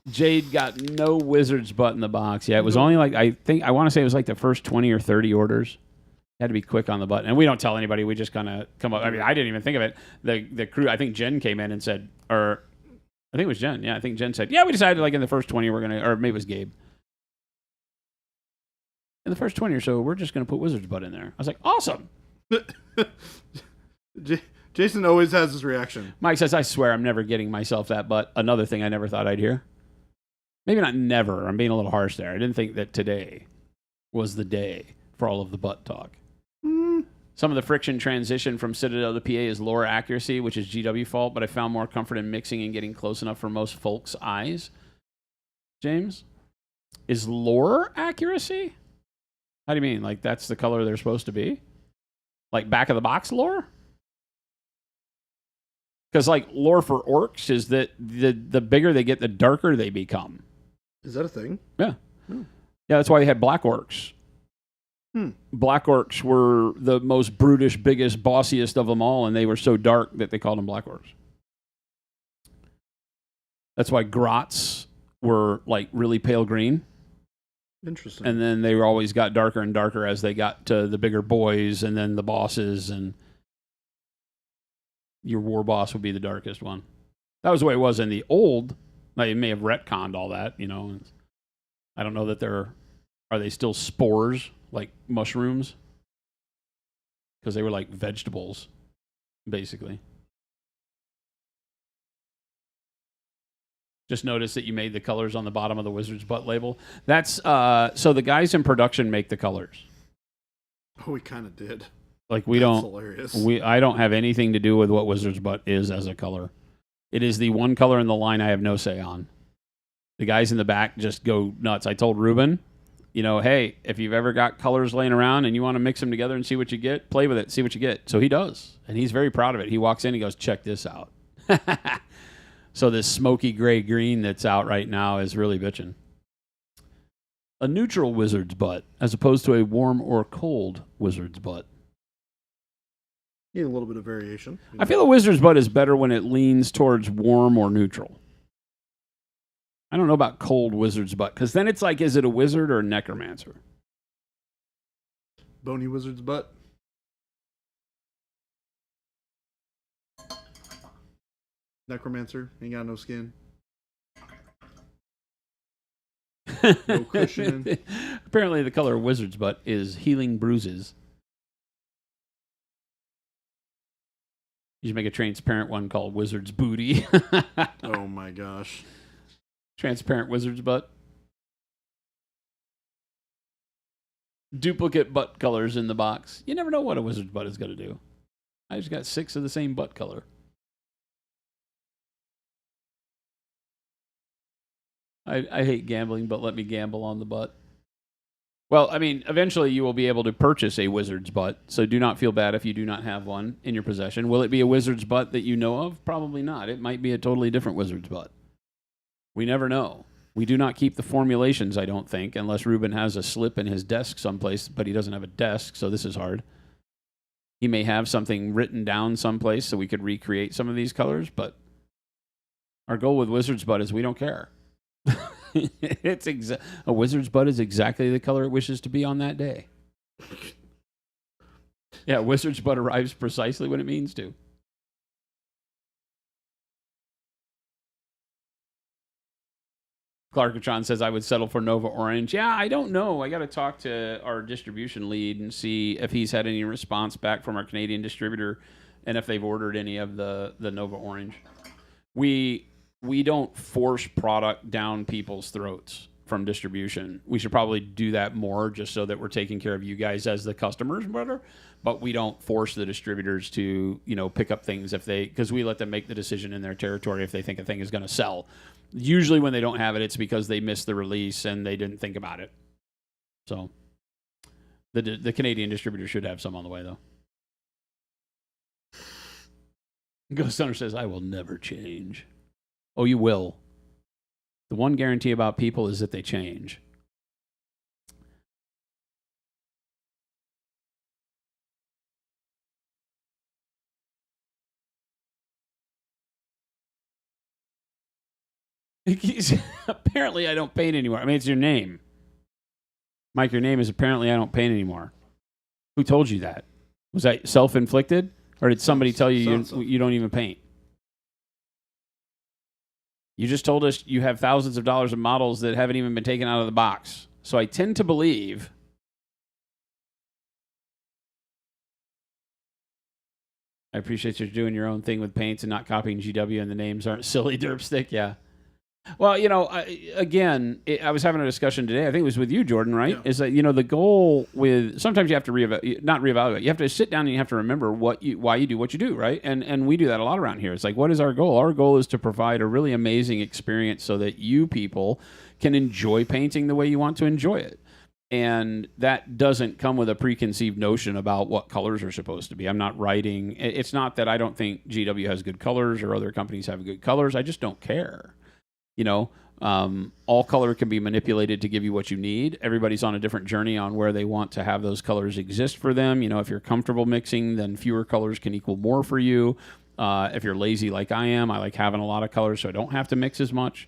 Jade got no wizard's butt in the box. Yeah, it was only like, I want to say it was like the first 20 or 30 orders. Had to be quick on the button. And we don't tell anybody. We just kind of come up. I mean, I didn't even think of it. The crew, I think Jen came in and said, or I think it was Jen. Yeah, I think Jen said, yeah, we decided like in the first 20 we're going to, or maybe it was Gabe. In the first 20 or so, we're just going to put wizard's butt in there. I was like, awesome. Jason always has this reaction. Mike says, I swear I'm never getting myself that butt. Another thing I never thought I'd hear. Maybe not never. I'm being a little harsh there. I didn't think that today was the day for all of the butt talk. Some of the friction transition from Citadel to PA is lower accuracy, which is GW fault, but I found more comfort in mixing and getting close enough for most folks' eyes. James? Is lower accuracy? How do you mean? Like that's the color they're supposed to be? Like back of the box lore? Because like lore for orcs is that the bigger they get, the darker they become. Is that a thing? Yeah. Yeah, that's why they had black orcs. Black orcs were the most brutish, biggest, bossiest of them all, and they were so dark that they called them black orcs. That's why grots were like really pale green. Interesting. And then they always got darker and darker as they got to the bigger boys and then the bosses, and your war boss would be the darkest one. That was the way it was in the old. They may have retconned all that, you know. I don't know that are they still spores like mushrooms? Because they were like vegetables, basically. Just notice that you made the colors on the bottom of the wizard's butt label. That's so the guys in production make the colors. Oh, we kind of did. Like That's hilarious. I don't have anything to do with what wizard's butt is as a color. It is the one color in the line I have no say on. The guys in the back just go nuts. I told Ruben, hey, if you've ever got colors laying around and you want to mix them together and see what you get, play with it, see what you get. So he does, and he's very proud of it. He walks in, he goes, check this out. So this smoky gray green that's out right now is really bitching. A neutral wizard's butt as opposed to a warm or cold wizard's butt. Need a little bit of variation. I feel a wizard's butt is better when it leans towards warm or neutral. I don't know about cold wizard's butt, because then it's like, is it a wizard or a necromancer? Bony wizard's butt. Necromancer. Ain't got no skin. No cushioning. Apparently the color of wizard's butt is healing bruises. You should make a transparent one called wizard's booty. Oh my gosh. Transparent wizard's butt. Duplicate butt colors in the box. You never know what a wizard's butt is going to do. I just got 6 of the same butt color. I hate gambling, but let me gamble on the butt. Well, I mean, eventually you will be able to purchase a wizard's butt, so do not feel bad if you do not have one in your possession. Will it be a wizard's butt that you know of? Probably not. It might be a totally different wizard's butt. We never know. We do not keep the formulations, I don't think, unless Ruben has a slip in his desk someplace, but he doesn't have a desk, so this is hard. He may have something written down someplace so we could recreate some of these colors, but our goal with wizard's butt is we don't care. A wizard's butt is exactly the color it wishes to be on that day. Yeah, wizard's butt arrives precisely when it means to. Clarkatron says I would settle for Nova Orange. Yeah, I don't know. I got to talk to our distribution lead and see if he's had any response back from our Canadian distributor and if they've ordered any of the Nova Orange. We don't force product down people's throats from distribution. We should probably do that more just so that we're taking care of you guys as the customers better. But we don't force the distributors to, pick up things because we let them make the decision in their territory if they think a thing is going to sell. Usually when they don't have it, it's because they missed the release and they didn't think about it. So the Canadian distributor should have some on the way, though. Ghost Hunter says, I will never change. Oh, you will. The one guarantee about people is that they change. Apparently, I don't paint anymore. I mean, it's your name. Mike, your name is apparently I don't paint anymore. Who told you that? Was that self-inflicted? Or did somebody tell you you don't even paint? You just told us you have thousands of dollars of models that haven't even been taken out of the box. So I tend to believe... I appreciate you doing your own thing with paints and not copying GW and the names aren't silly derpstick. Yeah. Well, I was having a discussion today. I think it was with you, Jordan, right? Yeah. Is that, the goal with... Sometimes you have to not reevaluate. You have to sit down and you have to remember why you do what you do, right? And we do that a lot around here. It's like, what is our goal? Our goal is to provide a really amazing experience so that you people can enjoy painting the way you want to enjoy it. And that doesn't come with a preconceived notion about what colors are supposed to be. I'm not writing... It's not that I don't think GW has good colors or other companies have good colors. I just don't care. All color can be manipulated to give you what you need. Everybody's on a different journey on where they want to have those colors exist for them. If you're comfortable mixing, then fewer colors can equal more for you. If you're lazy like I am, I like having a lot of colors so I don't have to mix as much.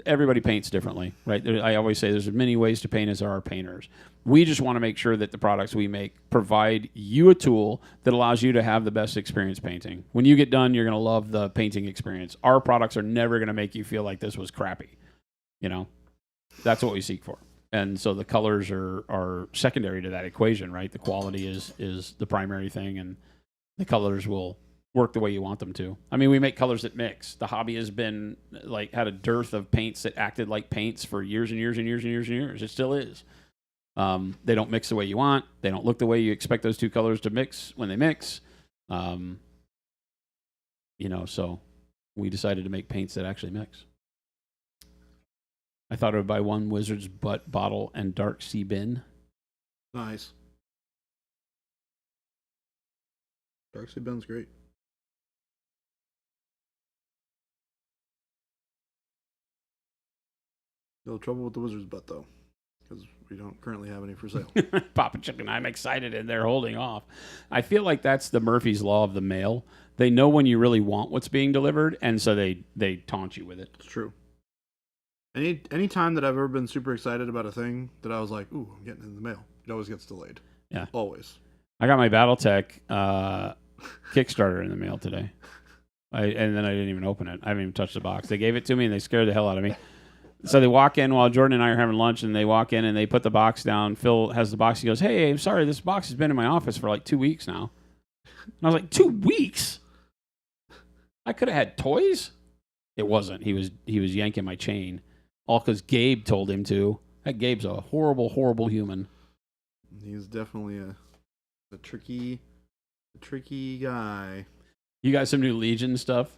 Everybody paints differently, right? I always say there's as many ways to paint as there are painters. We just want to make sure that the products we make provide you a tool that allows you to have the best experience painting. When you get done, you're going to love the painting experience. Our products are never going to make you feel like this was crappy. That's what we seek for. And so the colors are secondary to that equation, right? The quality is the primary thing, and the colors will work the way you want them to. I mean, we make colors that mix. The hobby has been had a dearth of paints that acted like paints for years and years and years and years and years. It still is. They don't mix the way you want. They don't look the way you expect those two colors to mix when they mix. So we decided to make paints that actually mix. I thought I would buy one Wizard's Butt bottle and Dark Sea bin. Nice. Dark Sea Ben's great. No trouble with the Wizard's Butt, though, because we don't currently have any for sale. Papa Chicken, I'm excited, and they're holding off. I feel like that's the Murphy's Law of the mail. They know when you really want what's being delivered, and so they taunt you with it. It's true. Any time that I've ever been super excited about a thing that I was like, ooh, I'm getting it in the mail, it always gets delayed. Yeah. Always. I got my BattleTech Kickstarter in the mail today. And then I didn't even open it. I haven't even touched the box. They gave it to me, and they scared the hell out of me. So they walk in while Jordan and I are having lunch, and they walk in, and they put the box down. Phil has the box. He goes, hey, I'm sorry, this box has been in my office for like 2 weeks now. And I was like, 2 weeks? I could have had toys? It wasn't. He was yanking my chain. All because Gabe told him to. That Gabe's a horrible, horrible human. He's definitely a tricky guy. You got some new Legion stuff?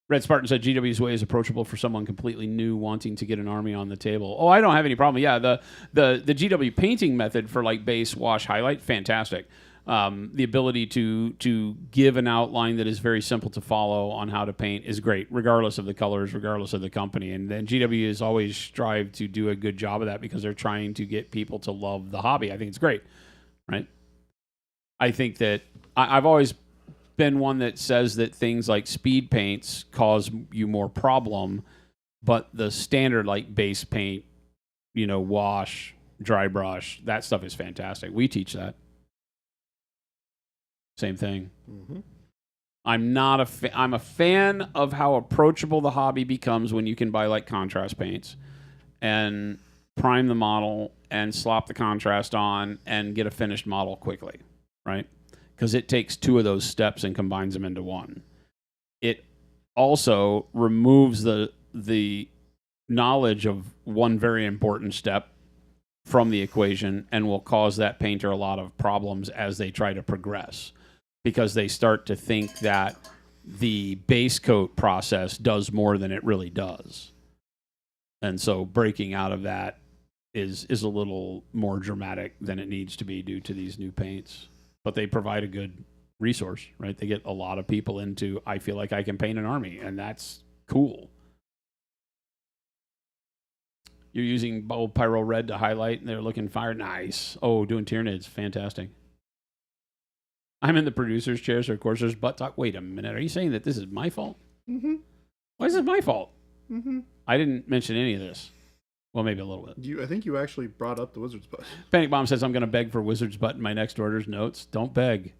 Red Spartan said GW's way is approachable for someone completely new wanting to get an army on the table. Oh, I don't have any problem. Yeah, the GW painting method for like base, wash, highlight, fantastic. The ability to give an outline that is very simple to follow on how to paint is great, regardless of the colors, regardless of the company. And then GW has always strived to do a good job of that because they're trying to get people to love the hobby. I think it's great, right? I think that I've always been one that says that things like speed paints cause you more problem, but the standard like base paint, wash, dry brush, that stuff is fantastic. We teach that. Same thing. Mm-hmm. I'm a fan of how approachable the hobby becomes when you can buy like contrast paints and prime the model and slop the contrast on and get a finished model quickly, right? Because it takes 2 of those steps and combines them into one. It also removes the knowledge of one very important step from the equation and will cause that painter a lot of problems as they try to progress, because they start to think that the base coat process does more than it really does. And so breaking out of that is a little more dramatic than it needs to be due to these new paints. But they provide a good resource, right? They get a lot of people into, I feel like I can paint an army, and that's cool. You're using bold Pyro Red to highlight, and they're looking fire. Nice. Oh, doing Tyranids. Fantastic. I'm in the producer's chair, so of course there's butt talk. Wait a minute. Are you saying that this is my fault? Mm-hmm. Why is this my fault? Mm-hmm. I didn't mention any of this. Well, maybe a little bit. I think you actually brought up the Wizard's Butt. Panic Bomb says, I'm going to beg for Wizard's Butt in my next order's notes. Don't beg.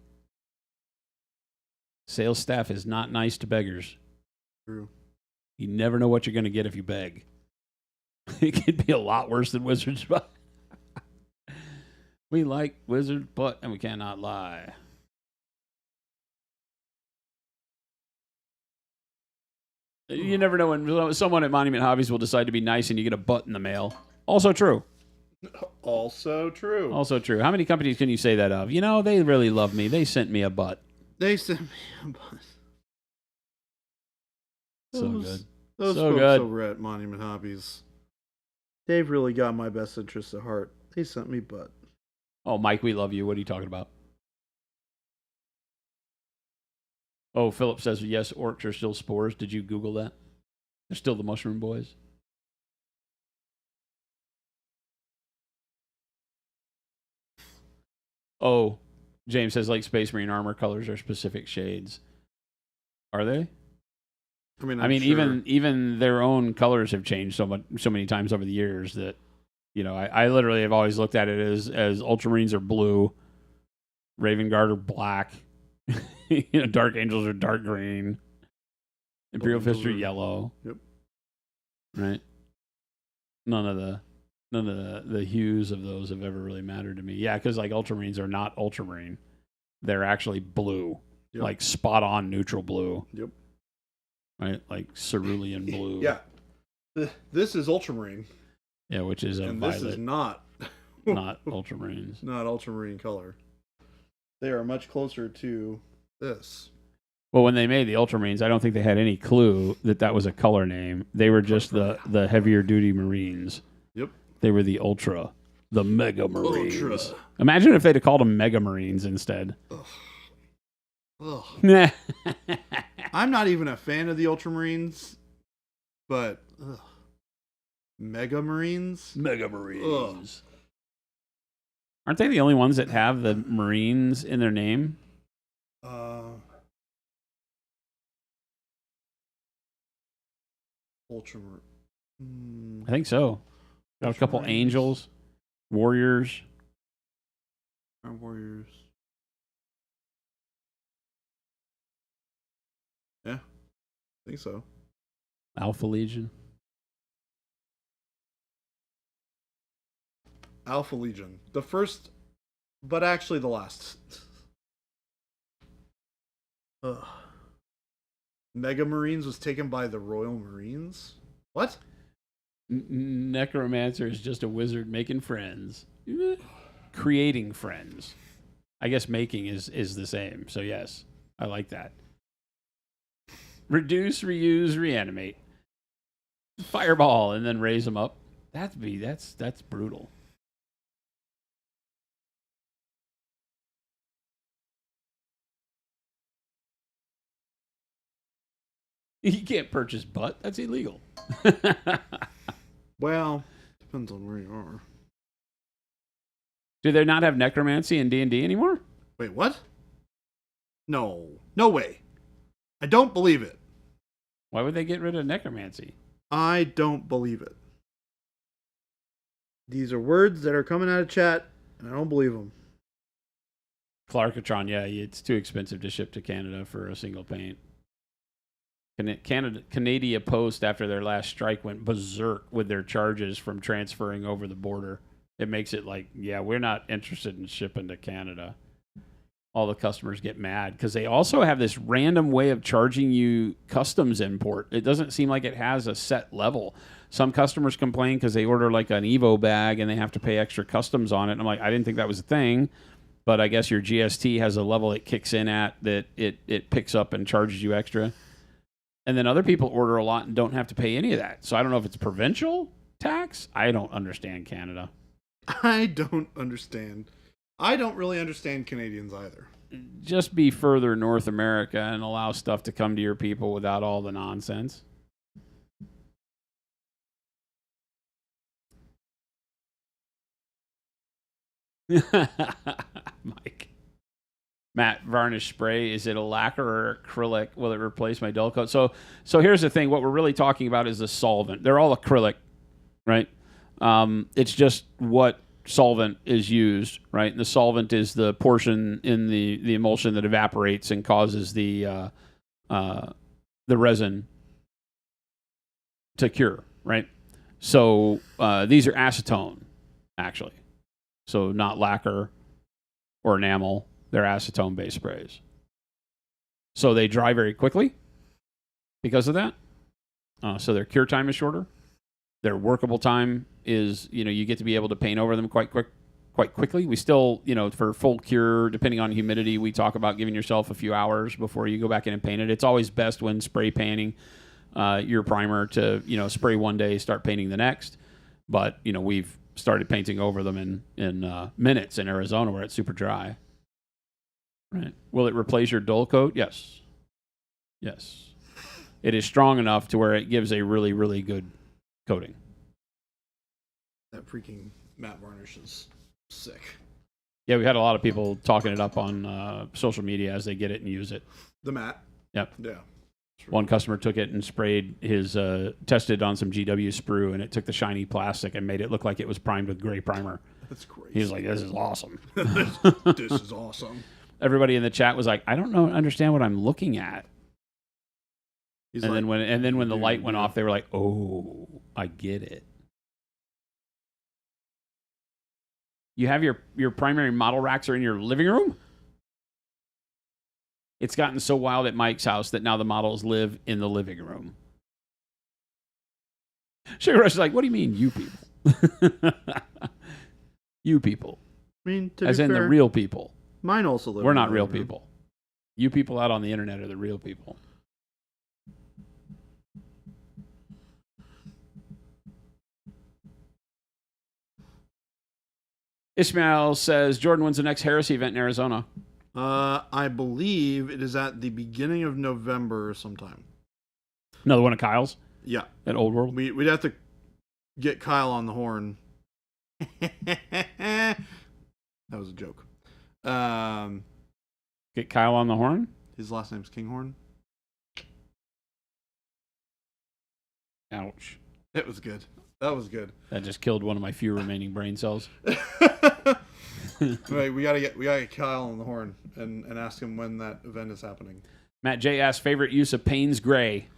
Sales staff is not nice to beggars. True. You never know what you're going to get if you beg. It could be a lot worse than Wizard's Butt. We like Wizard's Butt, and we cannot lie. You never know when someone at Monument Hobbies will decide to be nice and you get a butt in the mail. Also true. Also true. Also true. How many companies can you say that of? They really love me. They sent me a butt. They sent me a butt. So good. Those so folks good. over at Monument Hobbies, they've really got my best interests at heart. They sent me butt. Oh, Mike, we love you. What are you talking about? Oh, Philip says, yes, orcs are still spores. Did you Google that? They're still the Mushroom Boys. Oh, James says, like Space Marine armor colors are specific shades. Are they? I mean, sure. even their own colors have changed so many times over the years that, I literally have always looked at it as Ultramarines are blue, Raven Guard are black. Dark Angels are dark green. Imperial Fist are yellow. Yep. Right. None of the hues of those have ever really mattered to me. Yeah, because like Ultramarines are not Ultramarine. They're actually blue. Yep. Like spot on neutral blue. Yep. Right? Like cerulean blue. Yeah. This is Ultramarine. Yeah, which is a and violet. This is not not Ultramarines. Not Ultramarine color. They are much closer to this. Well, when they made the Ultramarines, I don't think they had any clue that that was a color name. They were just the heavier duty Marines. Yep. They were the Ultra, the Mega Marines. Ultra. Imagine if they'd have called them Mega Marines instead. Ugh. Nah. I'm not even a fan of the Ultramarines, but Mega Marines? Mega Marines. Aren't they the only ones that have the Marines in their name? Ultramarine. I think so. Got a couple angels, warriors. Warriors. Yeah, I think so. Alpha Legion. Alpha Legion. The first, but actually the last. Ugh. Mega Marines was taken by the Royal Marines? What? Necromancer is just a wizard making friends. Creating friends. I guess making is the same. So yes, I like that. Reduce, reuse, reanimate. Fireball and then raise them up. That's brutal. You can't purchase butt. That's illegal. Well, depends on where you are. Do they not have necromancy in D&D anymore? Wait, what? No. No way. I don't believe it. Why would they get rid of necromancy? I don't believe it. These are words that are coming out of chat, and I don't believe them. Clarkatron, yeah, it's too expensive to ship to Canada for a single paint. Canada Post, after their last strike, went berserk with their charges from transferring over the border. It makes it like, yeah, we're not interested in shipping to Canada. All the customers get mad because they also have this random way of charging you customs import. It doesn't seem like it has a set level. Some customers complain because they order like an Evo bag and they have to pay extra customs on it. And I'm like, I didn't think that was a thing. But I guess your GST has a level it kicks in at that it picks up and charges you extra. And then other people order a lot and don't have to pay any of that. So I don't know if it's provincial tax. I don't understand Canada. I don't understand. I don't really understand Canadians either. Just be further North America and allow stuff to come to your people without all the nonsense. Mike. Matt, varnish spray, is it a lacquer or acrylic? Will it replace my dull coat? So here's the thing. What we're really talking about is the solvent. They're all acrylic, right? It's just what solvent is used, right? And the solvent is the portion in the emulsion that evaporates and causes the resin to cure, right? So these are acetone, actually. So not lacquer or enamel. They're acetone-based sprays. So they dry very quickly because of that. So their cure time is shorter. Their workable time is, you get to be able to paint over them quite quickly. We still, for full cure, depending on humidity, we talk about giving yourself a few hours before you go back in and paint it. It's always best when spray painting your primer to, spray one day, start painting the next. But, we've started painting over them in minutes in Arizona where it's super dry. Right. Will it replace your dull coat? Yes. Yes. It is strong enough to where it gives a really, really good coating. That freaking matte varnish is sick. Yeah, we had a lot of people talking it up on social media as they get it and use it. The matte? Yep. Yeah. One customer took it and sprayed tested on some GW sprue, and it took the shiny plastic and made it look like it was primed with gray primer. That's crazy. He was like, this is awesome. This is awesome. Everybody in the chat was like, I don't understand what I'm looking at. Then when the light went off, they were like, oh, I get it. You have your primary model racks are in your living room? It's gotten so wild at Mike's house that now the models live in the living room. Sugar Rush is like, what do you mean, you people? You people. I mean, as in the real people. Mine also live. We're in the not real living room. people. You people out on the internet are the real people. Ishmael says, Jordan, when's the next Heresy event in Arizona? I believe it is at the beginning of November sometime. Another one of Kyle's? Yeah. At Old World? We'd have to get Kyle on the horn. That was a joke. Get Kyle on the horn? His last name's Kinghorn. Ouch. It was good. That was good. That just killed one of my few remaining brain cells. Right, we gotta get Kyle on the horn and ask him when that event is happening. Matt J asks, favorite use of Payne's Gray?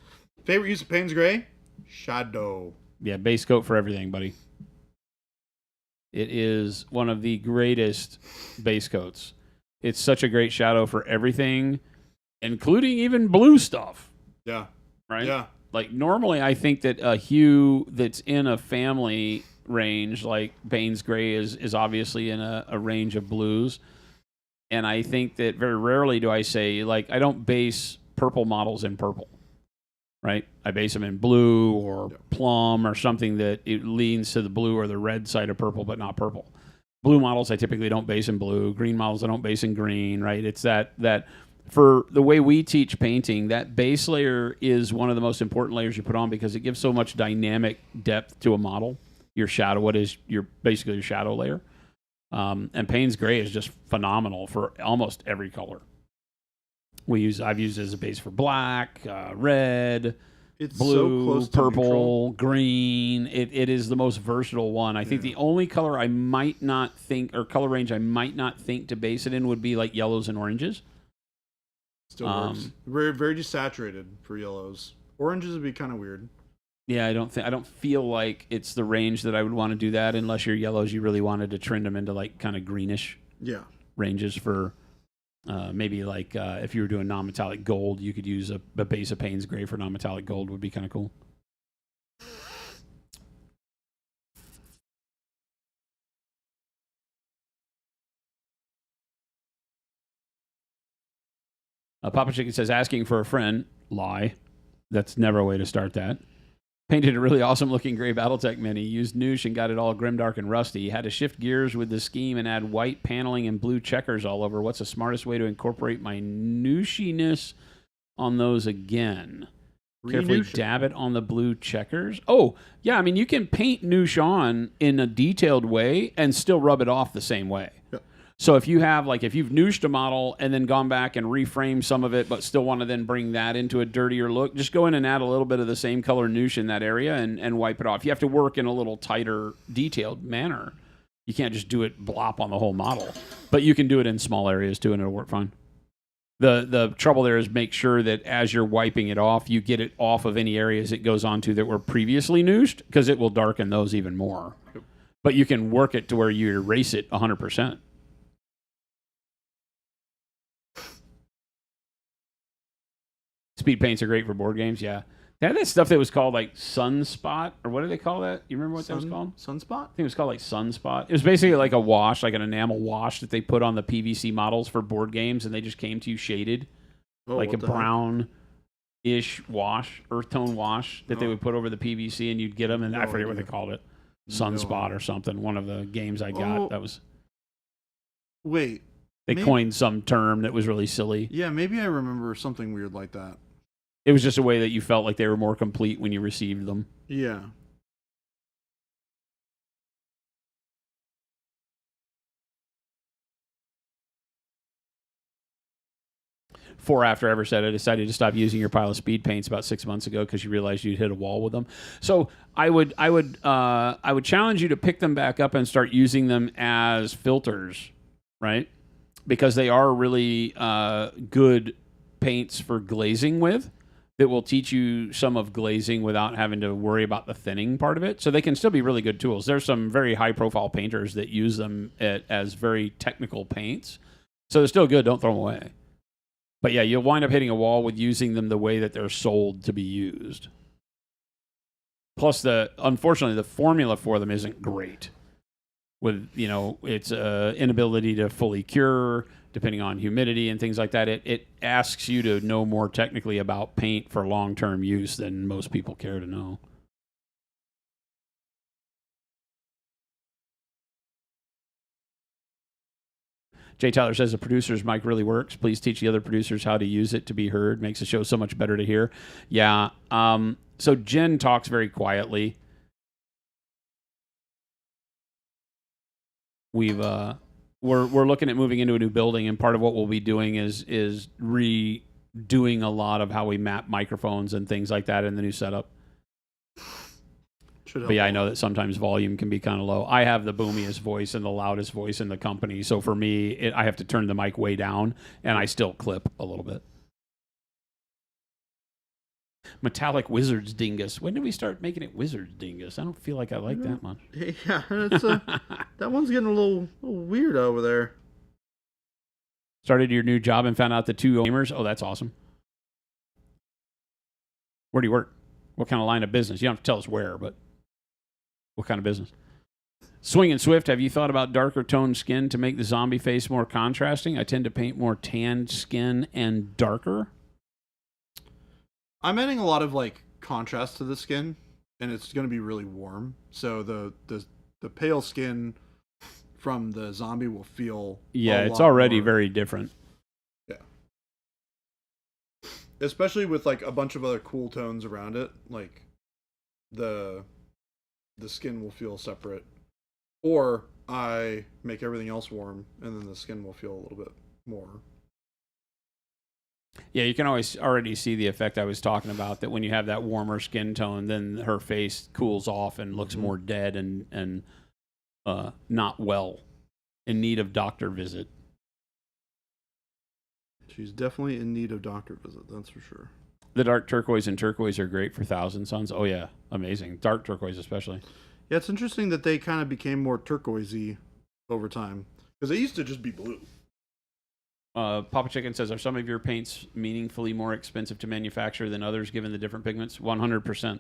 Favorite use of Payne's Gray? Shadow. Yeah, base coat for everything, buddy. It is one of the greatest base coats. It's such a great shadow for everything, including even blue stuff. Yeah. Right? Yeah. Like, normally I think that a hue that's in a family range, like Payne's Gray is obviously in a range of blues. And I think that very rarely do I say, like, I don't base purple models in purple. Right? I base them in blue or plum or something that it leans to the blue or the red side of purple, but not purple. Blue models I typically don't base in blue. Green models I don't base in green, right? It's that for the way we teach painting, that base layer is one of the most important layers you put on because it gives so much dynamic depth to a model. Your shadow, what is basically your shadow layer. And Payne's Gray is just phenomenal for almost every color. I've used it as a base for black, red, It's blue, so close to purple, neutral. green. It is the most versatile one. I think the only color I might not think, or color range I might not think to base it in would be like yellows and oranges. Still works. Very, very desaturated for yellows. Oranges would be kind of weird. Yeah, I don't feel like it's the range that I would want to do that unless your yellows you really wanted to trend them into like kind of greenish ranges for maybe like if you were doing non-metallic gold, you could use a base of Payne's Gray for non-metallic gold would be kind of cool. Papa Chicken says, asking for a friend. Lie. That's never a way to start that. Painted a really awesome looking gray Battletech Mini. Used Noosh and got it all grimdark and rusty. Had to shift gears with the scheme and add white paneling and blue checkers all over. What's the smartest way to incorporate my Nooshiness on those again? Carefully dab it on the blue checkers. Oh, yeah. I mean, you can paint Noosh on in a detailed way and still rub it off the same way. Yep. So if you have, like, if you've nooshed a model and then gone back and reframed some of it, but still want to then bring that into a dirtier look, just go in and add a little bit of the same color noosh in that area and wipe it off. You have to work in a little tighter, detailed manner. You can't just do it blop on the whole model. But you can do it in small areas too, and it'll work fine. The trouble there is make sure that as you're wiping it off, you get it off of any areas it goes onto that were previously nooshed, because it will darken those even more. But you can work it to where you erase it 100%. Speed paints are great for board games, yeah. They had that stuff that was called like Sunspot, or what do they call that? You remember what that was called? Sunspot? I think it was called like Sunspot. It was basically like a wash, like an enamel wash that they put on the PVC models for board games, and they just came to you shaded. Like a brown-ish wash, earth tone wash that they would put over the PVC, and you'd get them, and I forget what they called it. Sunspot or something. One of the games I got, that was... Wait. They coined some term that was really silly. Yeah, maybe I remember something weird like that. It was just a way that you felt like they were more complete when you received them. Yeah. Before after I ever said I decided to stop using your pile of speed paints about 6 months ago because you realized you'd hit a wall with them. So I would challenge you to pick them back up and start using them as filters, right? Because they are really good paints for glazing with. That will teach you some of glazing without having to worry about the thinning part of it. So they can still be really good tools. There's some very high-profile painters that use them as very technical paints. So they're still good. Don't throw them away. But yeah, you'll wind up hitting a wall with using them the way that they're sold to be used. Plus, unfortunately, the formula for them isn't great. With, its inability to fully cure, depending on humidity and things like that. It asks you to know more technically about paint for long-term use than most people care to know. Jay Tyler says the producer's mic really works. Please teach the other producers how to use it to be heard. Makes the show so much better to hear. Yeah. So Jen talks very quietly. We're looking at moving into a new building, and part of what we'll be doing is redoing a lot of how we map microphones and things like that in the new setup. But yeah, I know that sometimes volume can be kind of low. I have the boomiest voice and the loudest voice in the company, so for me, I have to turn the mic way down, and I still clip a little bit. Metallic Wizards Dingus. When did we start making it Wizards Dingus? I don't feel like I like that much. Yeah, it's that one's getting a little weird over there. Started your new job and found out the 2 gamers. Oh, that's awesome. Where do you work? What kind of line of business? You don't have to tell us where, but what kind of business? Swing and Swift, have you thought about darker toned skin to make the zombie face more contrasting? I tend to paint more tanned skin and darker. I'm adding a lot of like contrast to the skin, and it's going to be really warm. So the pale skin from the zombie will feel it's already very different. Yeah, especially with like a bunch of other cool tones around it. Like the skin will feel separate, or I make everything else warm, and then the skin will feel a little bit more. Yeah, you can always already see the effect I was talking about, that when you have that warmer skin tone, then her face cools off and looks more dead and not well, in need of doctor visit. She's definitely in need of doctor visit, that's for sure. The dark turquoise and turquoise are great for Thousand Suns. Oh, yeah, amazing. Dark turquoise especially. Yeah, it's interesting that they kind of became more turquoisey over time, because they used to just be blue. Papa Chicken says, are some of your paints meaningfully more expensive to manufacture than others given the different pigments? 100%.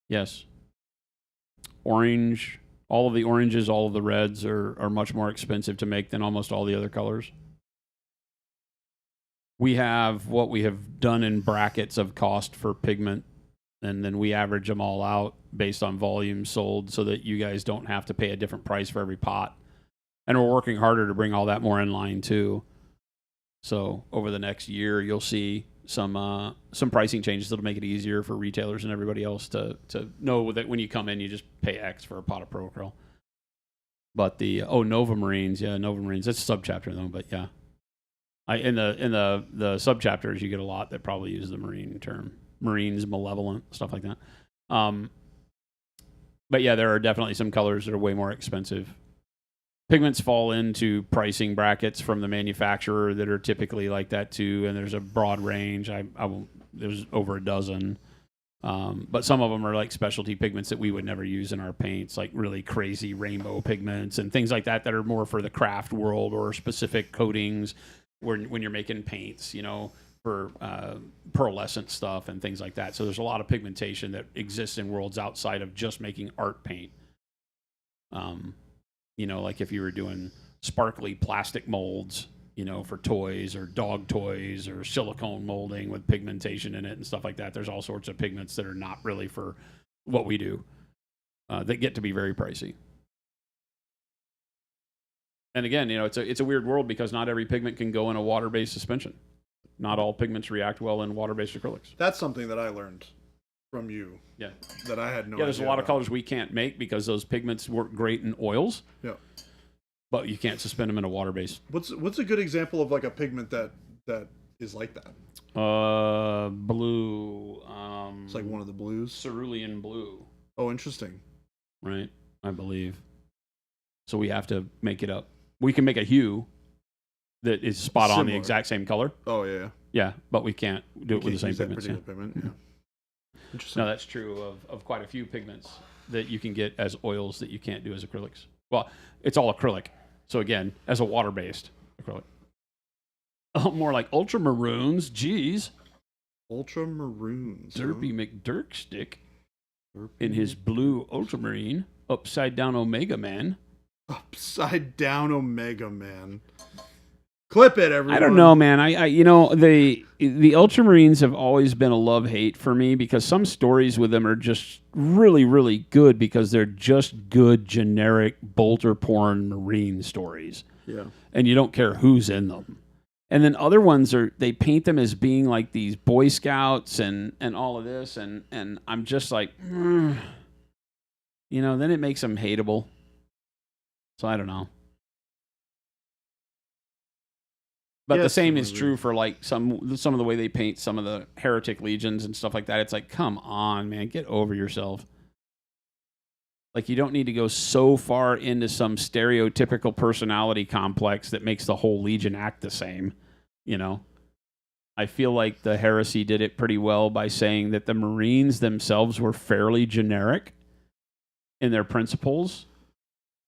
Yes. Orange, all of the oranges, all of the reds are much more expensive to make than almost all the other colors. We have what we have done in brackets of cost for pigment, and then we average them all out based on volume sold so that you guys don't have to pay a different price for every pot. And we're working harder to bring all that more in line too. So over the next year, you'll see some pricing changes that'll make it easier for retailers and everybody else to know that when you come in, you just pay X for a pot of Pro-Acryl. But the Nova Marines, Nova Marines, that's a subchapter though. But yeah, in the subchapters, you get a lot that probably use the Marine term, Marines, malevolent, stuff like that. But yeah, there are definitely some colors that are way more expensive. Pigments fall into pricing brackets from the manufacturer that are typically like that too, and there's a broad range. There's over a dozen, but some of them are like specialty pigments that we would never use in our paints, like really crazy rainbow pigments and things like that are more for the craft world or specific coatings when you're making paints, for pearlescent stuff and things like that. So there's a lot of pigmentation that exists in worlds outside of just making art paint. Like if you were doing sparkly plastic molds, for toys or dog toys or silicone molding with pigmentation in it and stuff like that. There's all sorts of pigments that are not really for what we do that get to be very pricey. And again, it's a weird world because not every pigment can go in a water-based suspension. Not all pigments react well in water-based acrylics. That's something that I learned from you. Yeah. That I had no idea. Yeah, there's a lot of colors we can't make because those pigments work great in oils. Yeah. But you can't suspend them in a water-based. What's a good example of like a pigment that is like that? Blue. It's like one of the blues. Cerulean blue. Oh, interesting. Right, I believe. So we have to make it up. We can make a hue that is spot on the exact same color. Oh yeah. Yeah, but we can't do it with the same pigments. Pigment. Yeah. Interesting. No, that's true of quite a few pigments that you can get as oils that you can't do as acrylics. Well, it's all acrylic. So again, as a water-based acrylic. More like ultramaroons. Geez. Ultramaroons. Derpy McDirkstick in his blue ultramarine. Upside down Omega Man. Upside down Omega Man. Clip it, everyone. I don't know, man. I you know, the Ultramarines have always been a love-hate for me because some stories with them are just really, really good because they're just good generic bolter porn Marine stories. Yeah. And you don't care who's in them. And then other ones they paint them as being like these Boy Scouts and all of this, and I'm just like, you know, then it makes them hateable. So I don't know. But the same is true for like some of the way they paint some of the heretic legions and stuff like that. It's like, come on, man, get over yourself. Like, you don't need to go so far into some stereotypical personality complex that makes the whole legion act the same, you know? I feel like the heresy did it pretty well by saying that the Marines themselves were fairly generic in their principles,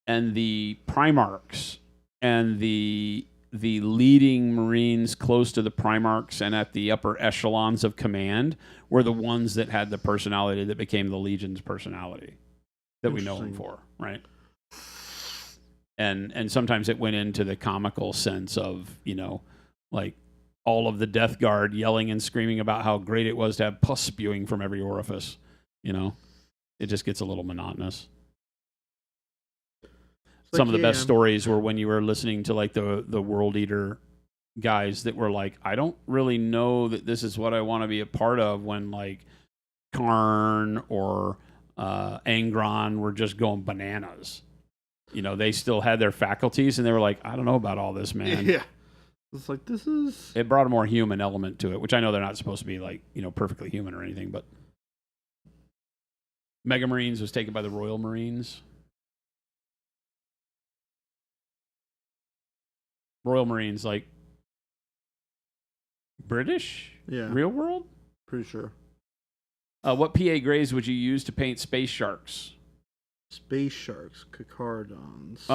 and the Primarchs and the leading Marines close to the Primarchs and at the upper echelons of command were the ones that had the personality that became the Legion's personality that we know them for, right? And sometimes it went into the comical sense of, you know, like all of the Death Guard yelling and screaming about how great it was to have pus spewing from every orifice, you know? It just gets a little monotonous. Some of the best stories were when you were listening to like the World Eater guys that were like, I don't really know that this is what I want to be a part of, when like Karn or Angron were just going bananas. You know, they still had their faculties and they were like, I don't know about all this, man. Yeah. It's like, this is... It brought a more human element to it, which I know they're not supposed to be like, you know, perfectly human or anything, but Mega Marines was taken by the Royal Marines. Royal Marines, like British? Yeah. Real world? Pretty sure. What PA grays would you use to paint space sharks? Space sharks, Carcharodons.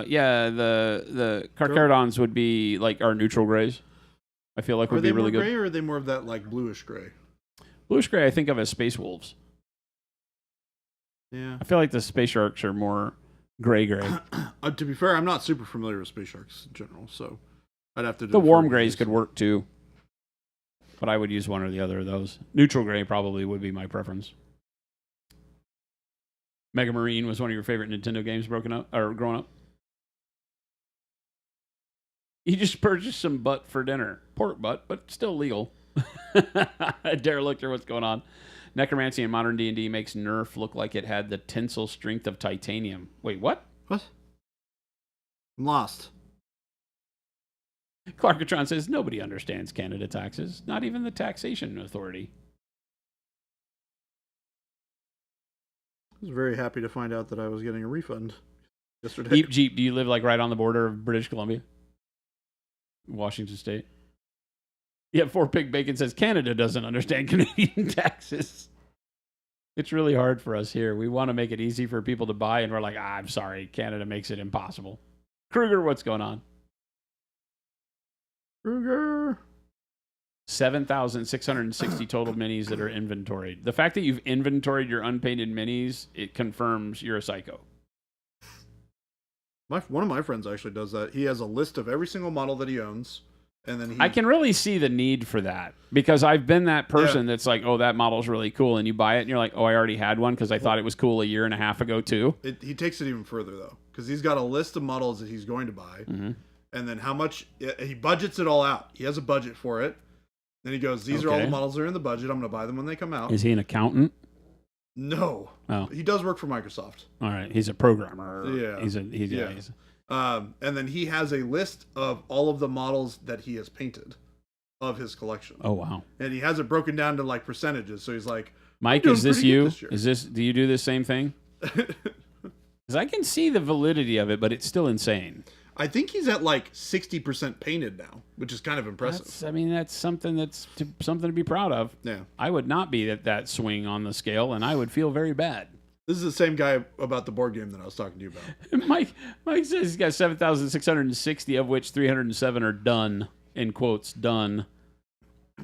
Yeah, the Carcharodons would be like our neutral grays. I feel like would be really good. Are they more gray, or are they more of that like bluish gray? Bluish gray, I think of as space wolves. Yeah. I feel like the space sharks are more gray. To be fair, I'm not super familiar with space sharks in general, so I'd have to. The warm grays could work too, but I would use one or the other of those. Neutral gray probably would be my preference. Mega Marine was one of your favorite Nintendo games growing up? You just purchased some butt for dinner. Pork butt, but still legal. Derelict, what's going on? Necromancy in modern D&D makes Nerf look like it had the tensile strength of titanium. Wait, what? What? I'm lost. Clarkatron says, nobody understands Canada taxes, not even the taxation authority. I was very happy to find out that I was getting a refund yesterday. Eep Jeep, do you live like right on the border of British Columbia? Washington State? Yeah, 4Pig Bacon says, Canada doesn't understand Canadian taxes. It's really hard for us here. We want to make it easy for people to buy, and we're like, I'm sorry, Canada makes it impossible. Kruger, what's going on? Kruger. 7,660 total minis that are inventoried. The fact that you've inventoried your unpainted minis, it confirms you're a psycho. One of my friends actually does that. He has a list of every single model that he owns, and then I can really see the need for that, because I've been that person that's like, oh, that model's really cool, and you buy it, and you're like, oh, I already had one because I thought it was cool a year and a half ago too. He takes it even further though, because he's got a list of models that he's going to buy, and then how much he budgets it all out. He has a budget for it. Then he goes, these are all the models that are in the budget. I'm going to buy them when they come out. Is he an accountant? No. Oh. He does work for Microsoft. All right. He's a programmer. Yeah. He's and then he has a list of all of the models that he has painted of his collection. Oh, wow. And he has it broken down to like percentages. So he's like, Mike, is this you? Do you do this same thing? Because I can see the validity of it, but it's still insane. I think he's at like 60% painted now, which is kind of impressive. That's something something to be proud of. Yeah. I would not be at that swing on the scale, and I would feel very bad. This is the same guy about the board game that I was talking to you about. Mike says he's got 7,660, of which 307 are done, in quotes, done.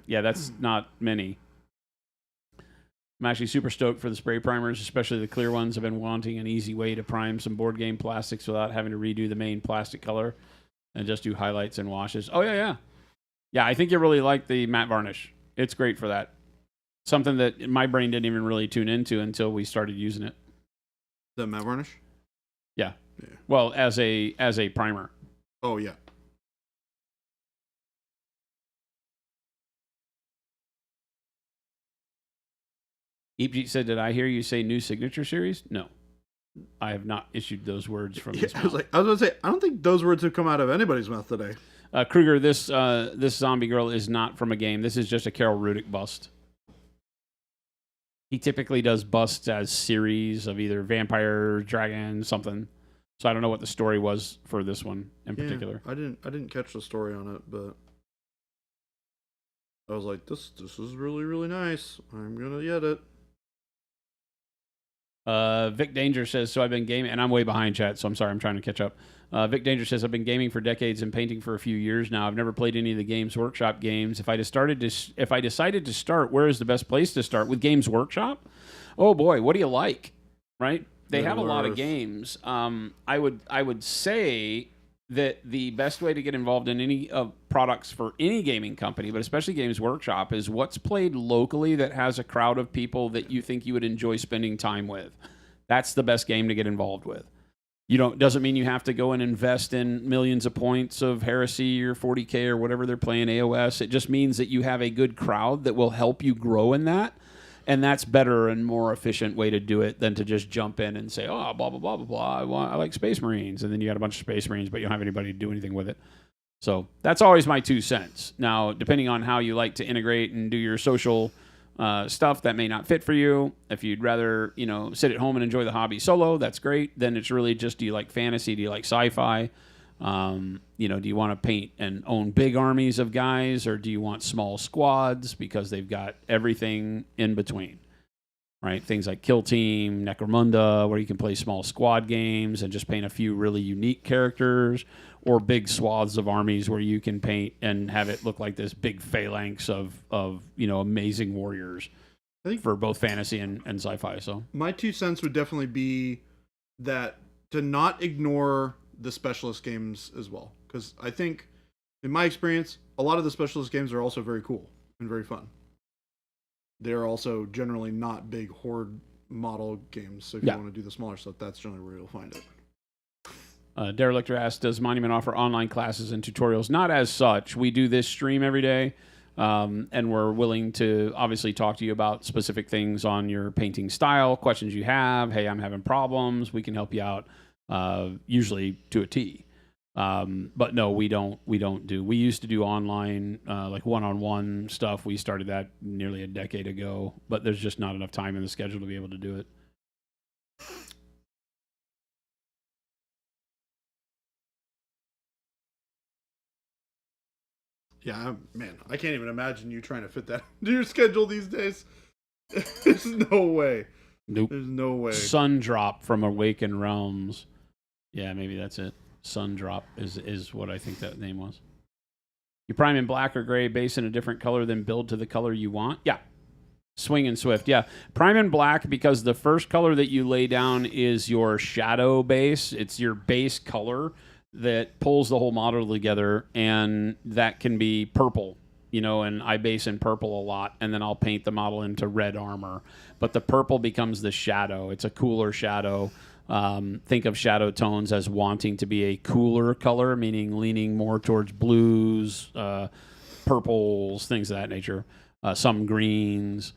Yeah, that's not many. I'm actually super stoked for the spray primers, especially the clear ones. I've been wanting an easy way to prime some board game plastics without having to redo the main plastic color. and just do highlights and washes. Oh, yeah. Yeah, I think you really like the matte varnish. It's great for that. Something that my brain didn't even really tune into until we started using it. The matte varnish? Yeah. Well, as a primer. Oh, yeah. Eepjeet said, "Did I hear you say new signature series?" No, I have not issued those words from his mouth. I was going to say, I don't think those words have come out of anybody's mouth today. Kruger, this zombie girl is not from a game. This is just a Carol Rudick bust. He typically does busts as series of either vampire, dragon, something. So I don't know what the story was for this one in particular. I didn't catch the story on it, but I was like, this is really, really nice. I'm gonna get it. Vic Danger says, so I've been gaming, and I'm way behind, chat, so I'm sorry, I'm trying to catch up. Vic Danger says, I've been gaming for decades and painting for a few years now. I've never played any of the Games Workshop games. If I decided to start, where is the best place to start? With Games Workshop? Oh boy, what do you like? Right? They have a lot of games. I would say that the best way to get involved in any products for any gaming company, but especially Games Workshop, is what's played locally that has a crowd of people that you think you would enjoy spending time with. That's the best game to get involved with. Doesn't mean you have to go and invest in millions of points of Heresy or 40K or whatever they're playing AOS. It just means that you have a good crowd that will help you grow in that. And that's better and more efficient way to do it than to just jump in and say, oh, blah, blah, blah, blah, blah. I like Space Marines. And then you got a bunch of Space Marines, but you don't have anybody to do anything with it. So that's always my 2 cents. Now, depending on how you like to integrate and do your social stuff, that may not fit for you. If you'd rather, sit at home and enjoy the hobby solo, that's great. Then it's really just, do you like fantasy? Do you like sci-fi? Do you want to paint and own big armies of guys, or do you want small squads because they've got everything in between, right? Things like Kill Team, Necromunda, where you can play small squad games and just paint a few really unique characters, or big swaths of armies where you can paint and have it look like this big phalanx of amazing warriors. I think for both fantasy and sci-fi. So my 2 cents would definitely be that to not ignore the specialist games as well, because I think, in my experience, a lot of the specialist games are also very cool and very fun. They're also generally not big horde model games, so if you want to do the smaller stuff, that's generally where you'll find it. Derelictor asks, does Monument offer online classes and tutorials? Not as such. We do this stream every day, and we're willing to obviously talk to you about specific things on your painting style, questions you have. Hey, I'm having problems. We can help you out. Usually to a T. But no, we don't do. We used to do online, like one-on-one stuff. We started that nearly a decade ago, but there's just not enough time in the schedule to be able to do it. Yeah, man, I can't even imagine you trying to fit that into your schedule these days. There's no way. Nope. There's no way. Sundrop from Awakened Realms. Yeah, maybe that's it. Sundrop is what I think that name was. You prime in black or gray, base in a different color, then build to the color you want? Yeah. Swing and Swift, yeah. Prime in black because the first color that you lay down is your shadow base. It's your base color that pulls the whole model together, and that can be purple, and I base in purple a lot, and then I'll paint the model into red armor. But the purple becomes the shadow. It's a cooler shadow. Think of shadow tones as wanting to be a cooler color, meaning leaning more towards blues, purples, things of that nature, some greens,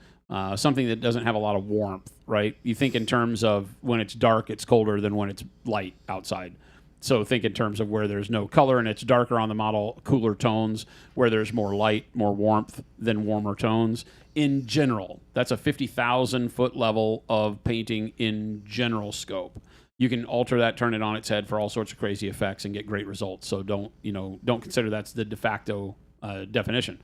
something that doesn't have a lot of warmth, right? You think in terms of when it's dark, it's colder than when it's light outside. So think in terms of where there's no color and it's darker on the model, cooler tones, where there's more light, more warmth than warmer tones. In general, that's a 50,000 foot level of painting in general scope. You can alter that, turn it on its head for all sorts of crazy effects and get great results. So don't consider that's the de facto definition.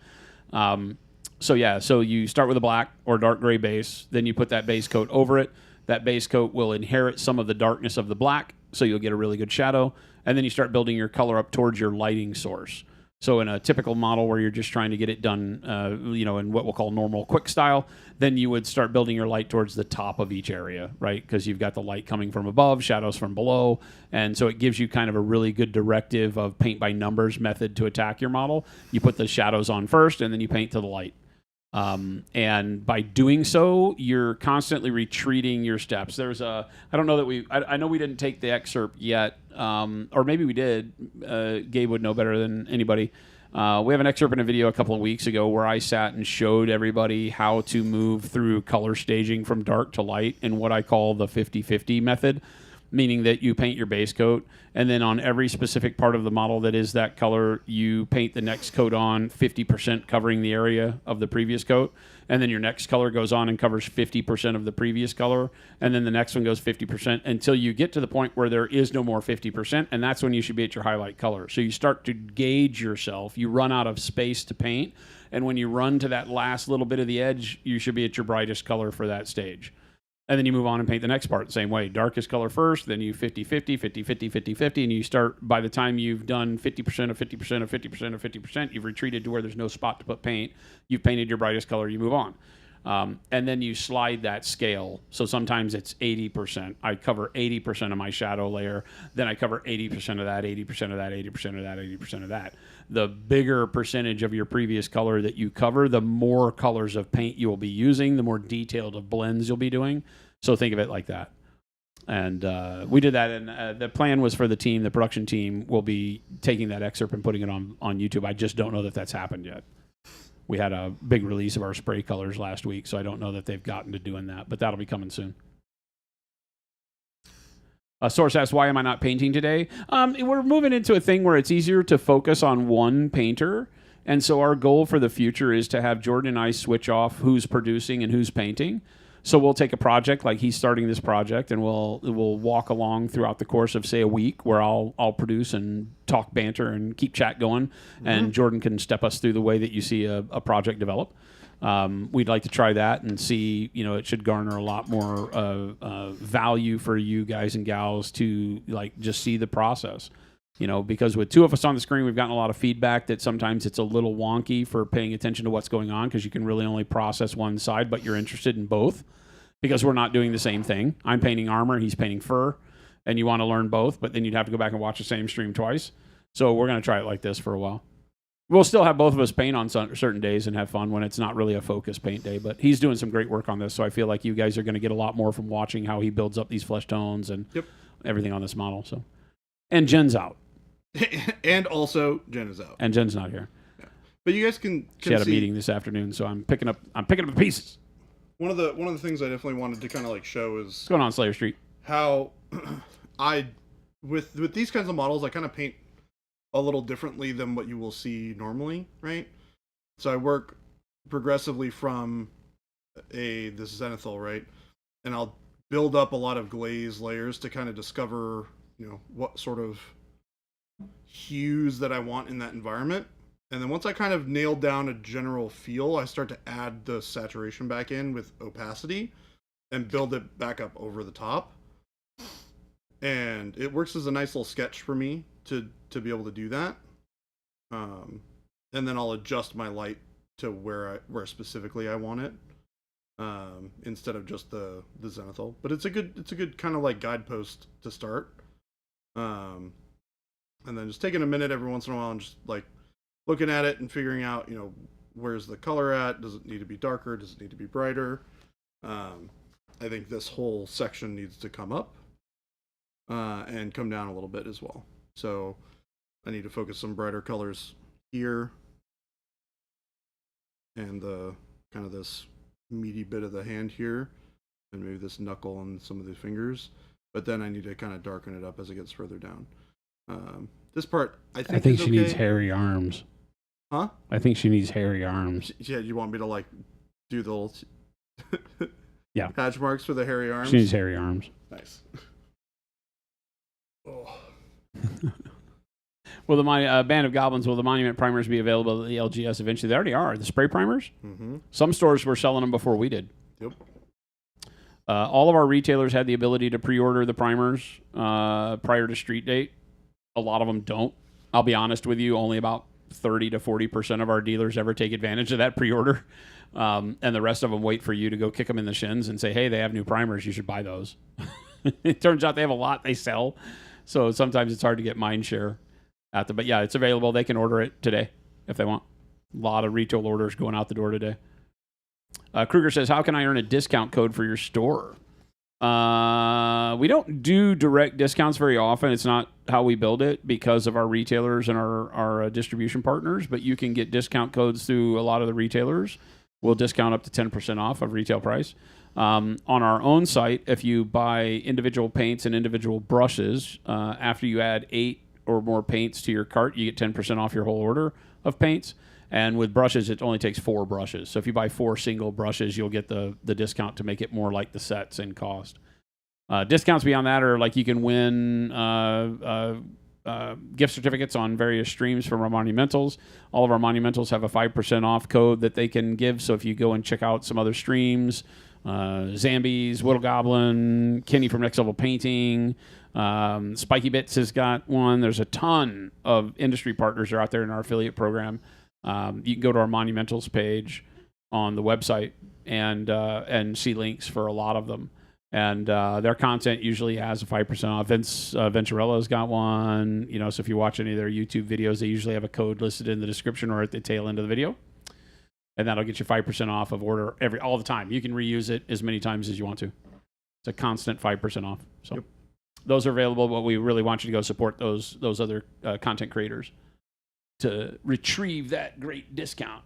So you start with a black or dark gray base, then you put that base coat over it. That base coat will inherit some of the darkness of the black, so you'll get a really good shadow. And then you start building your color up towards your lighting source. So in a typical model where you're just trying to get it done, in what we'll call normal quick style, then you would start building your light towards the top of each area, right? Because you've got the light coming from above, shadows from below, and so it gives you kind of a really good directive of paint by numbers method to attack your model. You put the shadows on first, and then you paint to the light. And by doing so, you're constantly retreating your steps. I don't know that I know we didn't take the excerpt yet, or maybe we did. Gabe would know better than anybody. We have an excerpt in a video a couple of weeks ago where I sat and showed everybody how to move through color staging from dark to light in what I call the 50-50 method, meaning that you paint your base coat, and then on every specific part of the model that is that color, you paint the next coat on 50% covering the area of the previous coat, and then your next color goes on and covers 50% of the previous color, and then the next one goes 50% until you get to the point where there is no more 50%, and that's when you should be at your highlight color. So you start to gauge yourself. You run out of space to paint, and when you run to that last little bit of the edge, you should be at your brightest color for that stage. And then you move on and paint the next part the same way. Darkest color first, then you 50-50, 50-50, 50-50, and you start, by the time you've done 50% of 50% of 50% of 50%, you've retreated to where there's no spot to put paint. You've painted your brightest color, you move on. And then you slide that scale. So sometimes it's 80%. I cover 80% of my shadow layer. Then I cover 80% of that, 80% of that, 80% of that, 80% of that. The bigger percentage of your previous color that you cover, the more colors of paint you will be using, the more detailed of blends you'll be doing. So think of it like that. And we did that, and the plan was for the team, the production team, will be taking that excerpt and putting it on YouTube. I just don't know that that's happened yet. We had a big release of our spray colors last week, so I don't know that they've gotten to doing that, but that'll be coming soon. Source asks, why am I not painting today? We're moving into a thing where it's easier to focus on one painter, and so our goal for the future is to have Jordan and I switch off who's producing and who's painting. So we'll take a project, like he's starting this project, and we'll walk along throughout the course of, say, a week where I'll produce and talk banter and keep chat going, and Jordan can step us through the way that you see a project develop. We'd like to try that and see, it should garner a lot more value for you guys and gals to just see the process. Because with two of us on the screen, we've gotten a lot of feedback that sometimes it's a little wonky for paying attention to what's going on because you can really only process one side, but you're interested in both because we're not doing the same thing. I'm painting armor, he's painting fur, and you want to learn both, but then you'd have to go back and watch the same stream twice. So we're going to try it like this for a while. We'll still have both of us paint on certain days and have fun when it's not really a focus paint day, but he's doing some great work on this, so I feel like you guys are going to get a lot more from watching how he builds up these flesh tones and everything on this model. So, and Jen's out. And also, Jen is out. And Jen's not here. Yeah. But you guys can she had a see meeting this afternoon, so I'm picking up the pieces. One of the things I definitely wanted to kind of show is what's going on, Slayer Street. How with these kinds of models, I kind of paint a little differently than what you will see normally, right? So I work progressively from this zenithal, right? And I'll build up a lot of glaze layers to kind of discover, what sort of hues that I want in that environment. And then once I kind of nailed down a general feel, I start to add the saturation back in with opacity and build it back up over the top. And it works as a nice little sketch for me to be able to do that. And then I'll adjust my light to where specifically I want it, instead of just the zenithal. But it's a good kind of guidepost to start. And then just taking a minute every once in a while and just looking at it and figuring out, where's the color at? Does it need to be darker? Does it need to be brighter? I think this whole section needs to come up and come down a little bit as well. So I need to focus some brighter colors here and the kind of this meaty bit of the hand here, and maybe this knuckle and some of the fingers. But then I need to kind of darken it up as it gets further down. This part, I think she needs hairy arms. Huh? I think she needs hairy arms. Yeah, you want me to do the little yeah hatch marks for the hairy arms? She needs hairy arms. Nice. Oh. Will the Band of Goblins, will the Monument primers be available at the LGS eventually? They already are. The spray primers? Mm-hmm. Some stores were selling them before we did. Yep. All of our retailers had the ability to pre-order the primers prior to street date. A lot of them don't. I'll be honest with you, only about 30 to 40% of our dealers ever take advantage of that pre-order. And the rest of them wait for you to go kick them in the shins and say, hey, they have new primers. You should buy those. It turns out they have a lot they sell. So sometimes it's hard to get mind share at them. But yeah, it's available. They can order it today if they want. A lot of retail orders going out the door today. Kruger says, how can I earn a discount code for your store? We don't do direct discounts very often. It's not how we build it because of our retailers and our distribution partners, but you can get discount codes through a lot of the retailers. We'll discount up to 10% off of retail price. On our own site, if you buy individual paints and individual brushes, after you add 8 or more paints to your cart, you get 10% off your whole order of paints. And with brushes, it only takes 4 brushes. So if you buy 4 single brushes, you'll get the discount to make it more like the sets in cost. Discounts beyond that are like you can win gift certificates on various streams from our monumentals. All of our monumentals have a 5% off code that they can give. So if you go and check out some other streams, Zambies, Whittle Goblin, Kenny from Next Level Painting, Spiky Bits has got one. There's a ton of industry partners that are out there in our affiliate program. You can go to our monumentals page on the website and see links for a lot of them. And their content usually has a 5% off. Vince Venturella's got one. You know, so if you watch any of their YouTube videos, they usually have a code listed in the description or at the tail end of the video. And that'll get you 5% off of order all the time. You can reuse it as many times as you want to. It's a constant 5% off. So yep. Those are available, but we really want you to go support those other content creators to retrieve that great discount.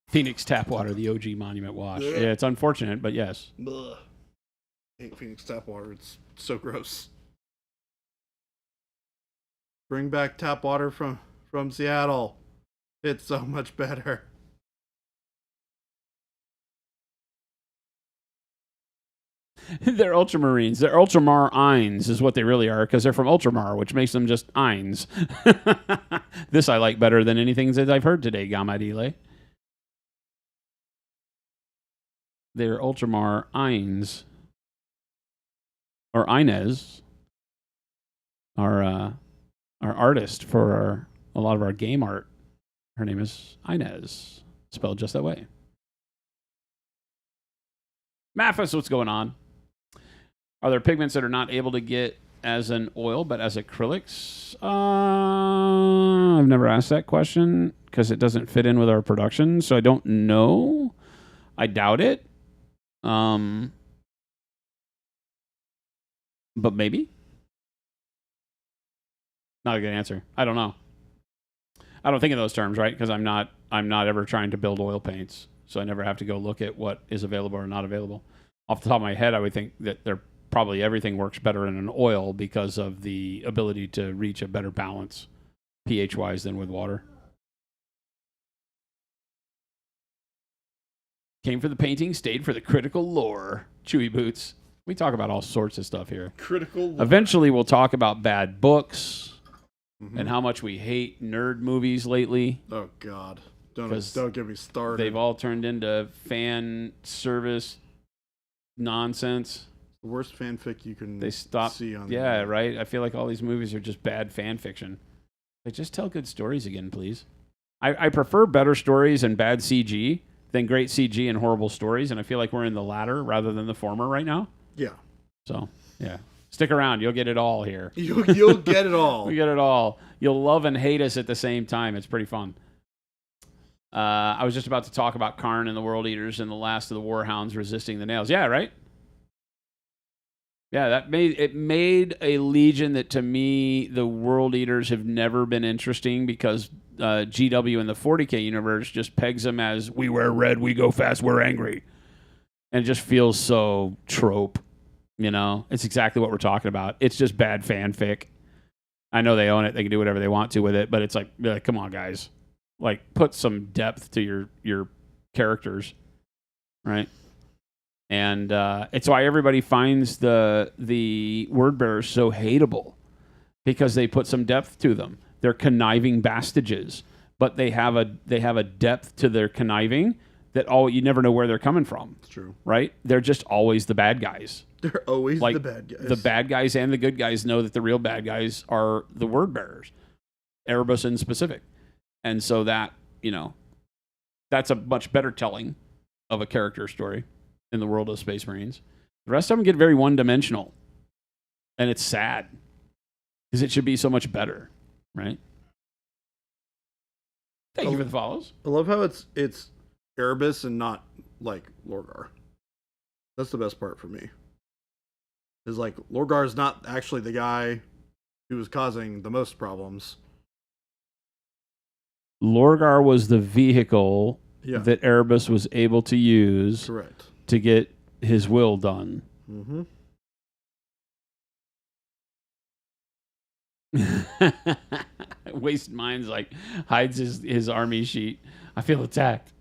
Phoenix tap water, the OG monument wash. Yeah, it's unfortunate, but yes. I hate Phoenix tap water. It's so gross. Bring back tap water from Seattle. It's so much better. They're ultramarines. They're ultramarines is what they really are because they're from ultramar, which makes them just ines. This I like better than anything that I've heard today, Gamadile. They're ultramar ines. Or Inez. Our artist for a lot of our game art. Her name is Inez. Spelled just that way. Mathis, what's going on? Are there pigments that are not able to get as an oil but as acrylics? I've never asked that question because it doesn't fit in with our production, so I don't know. I doubt it. But maybe. Not a good answer. I don't know. I don't think in those terms, right? Because I'm not ever trying to build oil paints, so I never have to go look at what is available or not available. Off the top of my head, I would think that probably everything works better in an oil because of the ability to reach a better balance pH-wise than with water. Came for the painting, stayed for the critical lore. Chewy boots. We talk about all sorts of stuff here. Critical lore. Eventually, we'll talk about bad books and how much we hate nerd movies lately. Oh, God. Don't get me started. They've all turned into fan service nonsense. The worst fanfic you can see on Yeah, right? I feel like all these movies are just bad fan fiction. Like, just tell good stories again, please. I prefer better stories and bad CG than great CG and horrible stories, and I feel like we're in the latter rather than the former right now. Yeah. So, yeah. Stick around. You'll get it all here. You'll get it all. We get it all. You'll love and hate us at the same time. It's pretty fun. I was just about to talk about Karn and the World Eaters and the last of the Warhounds resisting the nails. Yeah, right? Yeah, it made a legion that to me the World Eaters have never been interesting because GW in the 40K universe just pegs them as we wear red, we go fast, we're angry. And it just feels so trope, you know? It's exactly what we're talking about. It's just bad fanfic. I know they own it. They can do whatever they want to with it, but it's like come on, guys. Like, put some depth to your characters, right? And it's why everybody finds the word bearers so hateable because they put some depth to them. They're conniving bastages, but they have a depth to their conniving that you never know where they're coming from. It's true. Right? They're just always the bad guys. They're always Like, the bad guys. The bad guys and the good guys know that the real bad guys are the word bearers, Erebus in specific. And so that, that's a much better telling of a character story in the world of Space Marines. The rest of them get very one-dimensional. And it's sad because it should be so much better, right? Thank you for the follows. I love how it's Erebus and not like Lorgar. That's the best part for me. Is like Lorgar is not actually the guy who was causing the most problems. Lorgar was the vehicle that Erebus was able to use to get his will done. Mm-hmm. Wasted Minds hides his army sheet. I feel attacked.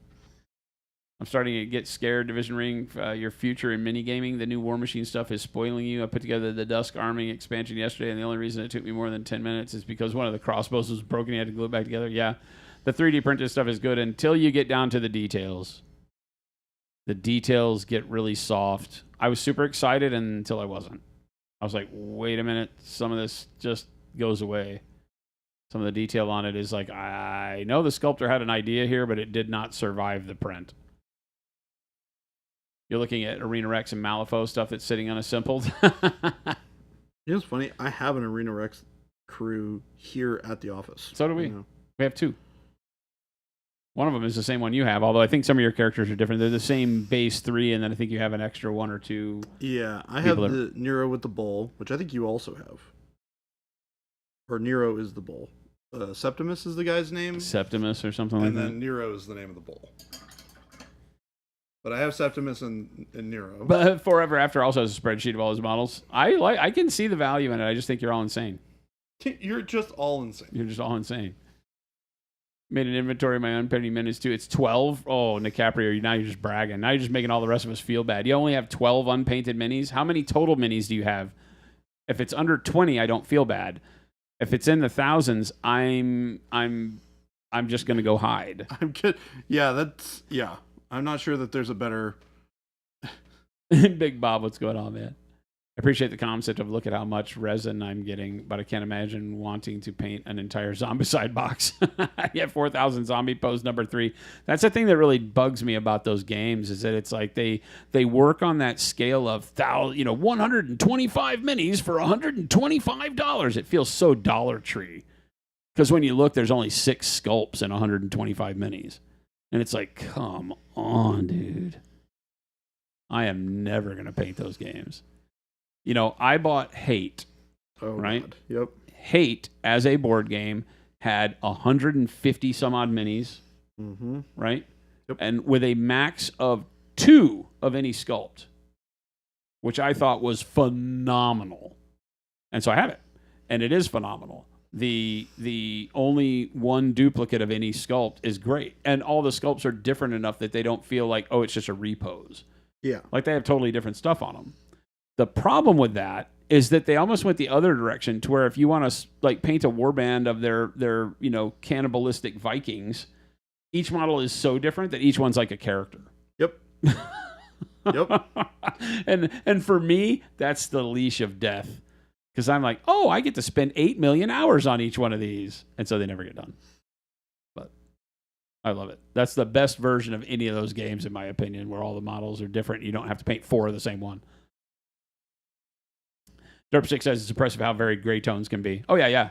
I'm starting to get scared. Division Ring, your future in minigaming. The new War Machine stuff is spoiling you. I put together the Dusk Arming expansion yesterday, and the only reason it took me more than 10 minutes is because one of the crossbows was broken. You had to glue it back together. Yeah, the 3D printed stuff is good until you get down to the details. The details get really soft. I was super excited until I wasn't. I was like, wait a minute. Some of this just goes away. Some of the detail on it is like, I know the sculptor had an idea here, but it did not survive the print. You're looking at Arena Rex and Malifaux stuff that's sitting unassembled. It's funny. I have an Arena Rex crew here at the office. So do we. We have two. One of them is the same one you have, although I think some of your characters are different. They're the same base 3, and then I think you have an extra 1 or 2. Yeah, I have the Nero with the bull, which I think you also have. Or Nero is the bull. Septimus is the guy's name. Septimus or something like that. And then Nero is the name of the bull. But I have Septimus and Nero. But Forever After also has a spreadsheet of all his models. I can see the value in it. I just think you're all insane. You're just all insane. You're just all insane. Made an inventory of my unpainted minis too. It's 12. Oh, DiCaprio, now you're just bragging. Now you're just making all the rest of us feel bad. You only have 12 unpainted minis. How many total minis do you have? If it's under 20, I don't feel bad. If it's in the thousands, I'm just gonna go hide. I'm good. Yeah, I'm not sure that there's a better. Big Bob, what's going on, man? I appreciate the concept of look at how much resin I'm getting, but I can't imagine wanting to paint an entire zombicide box. You have 4,000 zombie pose number 3. That's the thing that really bugs me about those games is that it's like they work on that scale of 125 minis for $125. It feels so Dollar Tree because when you look, there's only 6 sculpts and 125 minis, and it's like, come on, dude. I am never gonna paint those games. I bought Hate, right? God. Yep. Hate, as a board game, had 150 some odd minis, right? Yep. And with a max of 2 of any sculpt, which I thought was phenomenal. And so I have it, and it is phenomenal. The only one duplicate of any sculpt is great, and all the sculpts are different enough that they don't feel like, oh, it's just a repose. Yeah. Like they have totally different stuff on them. The problem with that is that they almost went the other direction to where if you want to paint a warband of their cannibalistic Vikings, each model is so different that each one's like a character. Yep. Yep. And for me, that's the leash of death. Because I'm like, oh, I get to spend 8 million hours on each one of these. And so they never get done. But I love it. That's the best version of any of those games, in my opinion, where all the models are different. You don't have to paint 4 of the same one. Derp6 says it's impressive how varied gray tones can be. Oh, yeah.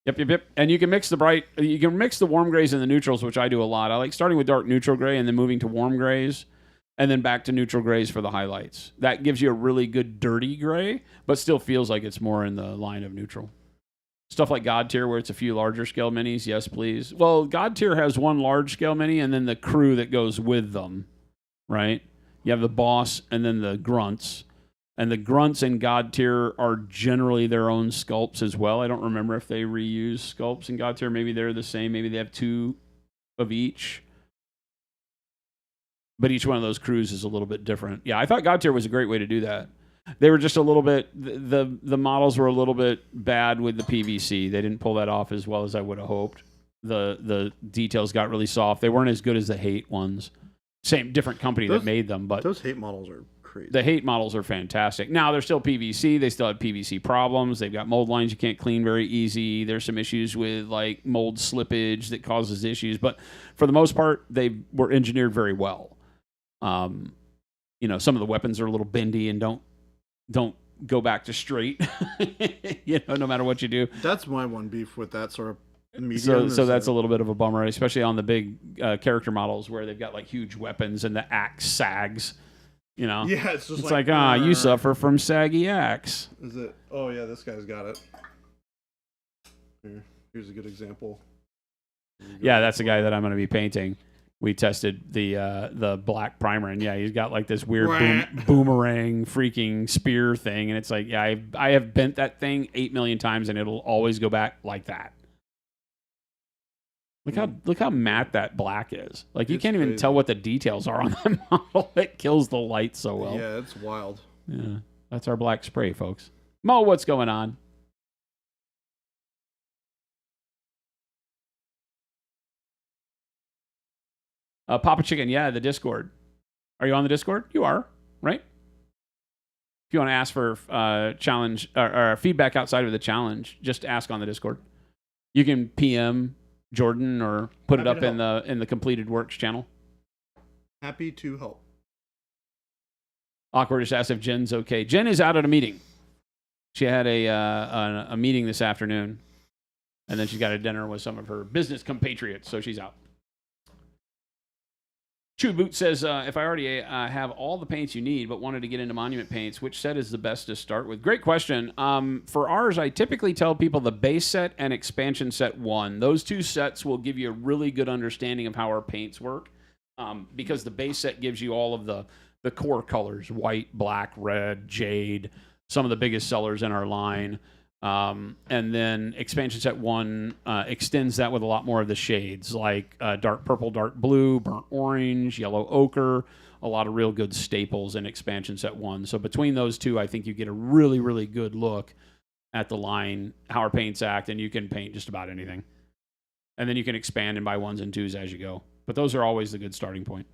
Yep. And you can mix the warm grays and the neutrals, which I do a lot. I like starting with dark neutral gray and then moving to warm grays and then back to neutral grays for the highlights. That gives you a really good dirty gray, but still feels like it's more in the line of neutral. Stuff like God Tier, where it's a few larger scale minis, yes, please. Well, God Tier has one large scale mini and then the crew that goes with them, right? You have the boss and then the grunts. And the grunts in God Tier are generally their own sculpts as well. I don't remember if they reuse sculpts in God Tier. Maybe they're the same. Maybe they have 2 of each. But each one of those crews is a little bit different. Yeah, I thought God Tier was a great way to do that. They were just a little bit, the models were a little bit bad with the PVC. They didn't pull that off as well as I would have hoped. the details got really soft. They weren't as good as the Hate ones. Different company that made them, but those Hate models are crazy. The Hate models are fantastic. Now they're still PVC. They still have PVC problems. They've got mold lines you can't clean very easy. There's some issues with like mold slippage that causes issues, but for the most part, they were engineered very well. Some of the weapons are a little bendy and don't go back to straight. No matter what you do. That's my one beef with that sort of medium. So that's a little bit of a bummer, especially on the big character models where they've got like huge weapons and the axe sags. Yeah, it's just like you suffer from saggy axe. Is it? Oh yeah, this guy's got it. Here's a good example. Yeah, that's the guy that I'm going to be painting. We tested the black primer, and yeah, he's got like this weird boomerang freaking spear thing, and it's like, yeah, I have bent that thing 8 million times, and it'll always go back like that. Look how matte that black is. Like you can't even tell what the details are on that model. It kills the light so well. Yeah, it's wild. Yeah, that's our black spray, folks. Mo, what's going on? Papa Chicken, yeah, the Discord. Are you on the Discord? You are, right? If you want to ask for challenge or feedback outside of the challenge, just ask on the Discord. You can PM Jordan or put it up in the completed works channel. Happy to help. Awkward just asked if Jen's okay. Jen is out at a meeting. She had a meeting this afternoon, and then she's got a dinner with some of her business compatriots, so she's out. Chew Boot says, if I already have all the paints you need but wanted to get into monument paints, which set is the best to start with? Great question. For ours, I typically tell people the base set and expansion set 1. Those two sets will give you a really good understanding of how our paints work, because the base set gives you all of the core colors: white, black, red, jade, some of the biggest sellers in our line. And then expansion set 1 extends that with a lot more of the shades, like dark purple, dark blue, burnt orange, yellow ochre, a lot of real good staples in expansion set 1. So between those two, I think you get a really, really good look at the line, how our paints act, and you can paint just about anything. And then you can expand and buy 1s and 2s as you go. But those are always the good starting point.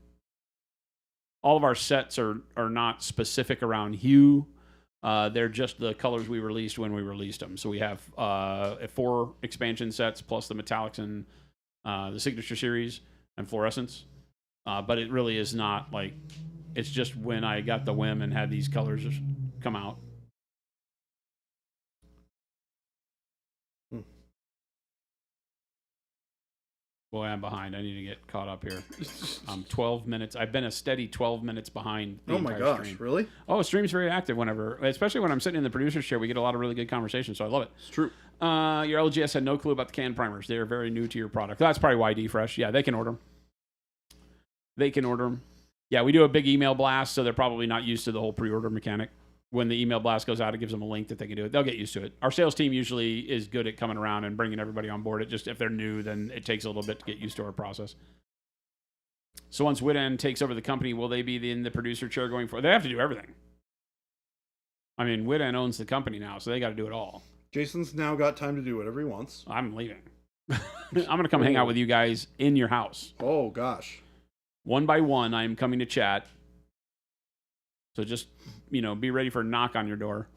All of our sets are not specific around hue. They're just the colors we released when we released them. So we have 4 expansion sets plus the metallics and the signature series and fluorescence. But it really is not like, it's just when I got the whim and had these colors come out. Boy, I'm behind. I need to get caught up here. 12 minutes. I've been a steady 12 minutes behind the entire gosh, stream. Really? Oh, stream's very active whenever, especially when I'm sitting in the producer's chair. We get a lot of really good conversation, so I love it. It's true. Your LGS had no clue about the canned primers. They are very new to your product. That's probably YD Fresh. Yeah, they can order them. Yeah, we do a big email blast, so they're probably not used to the whole pre-order mechanic. When the email blast goes out, it gives them a link that they can do it. They'll get used to it. Our sales team usually is good at coming around and bringing everybody on board. It just, if they're new, then it takes a little bit to get used to our process. So once Whitten takes over the company, will they be in the producer chair going forward? They have to do everything. I mean, Whitten owns the company now, so they got to do it all. Jason's now got time to do whatever he wants. I'm leaving. I'm going to come hang out with you guys in your house. Oh, gosh. One by one, I'm coming to chat. So just, be ready for a knock on your door.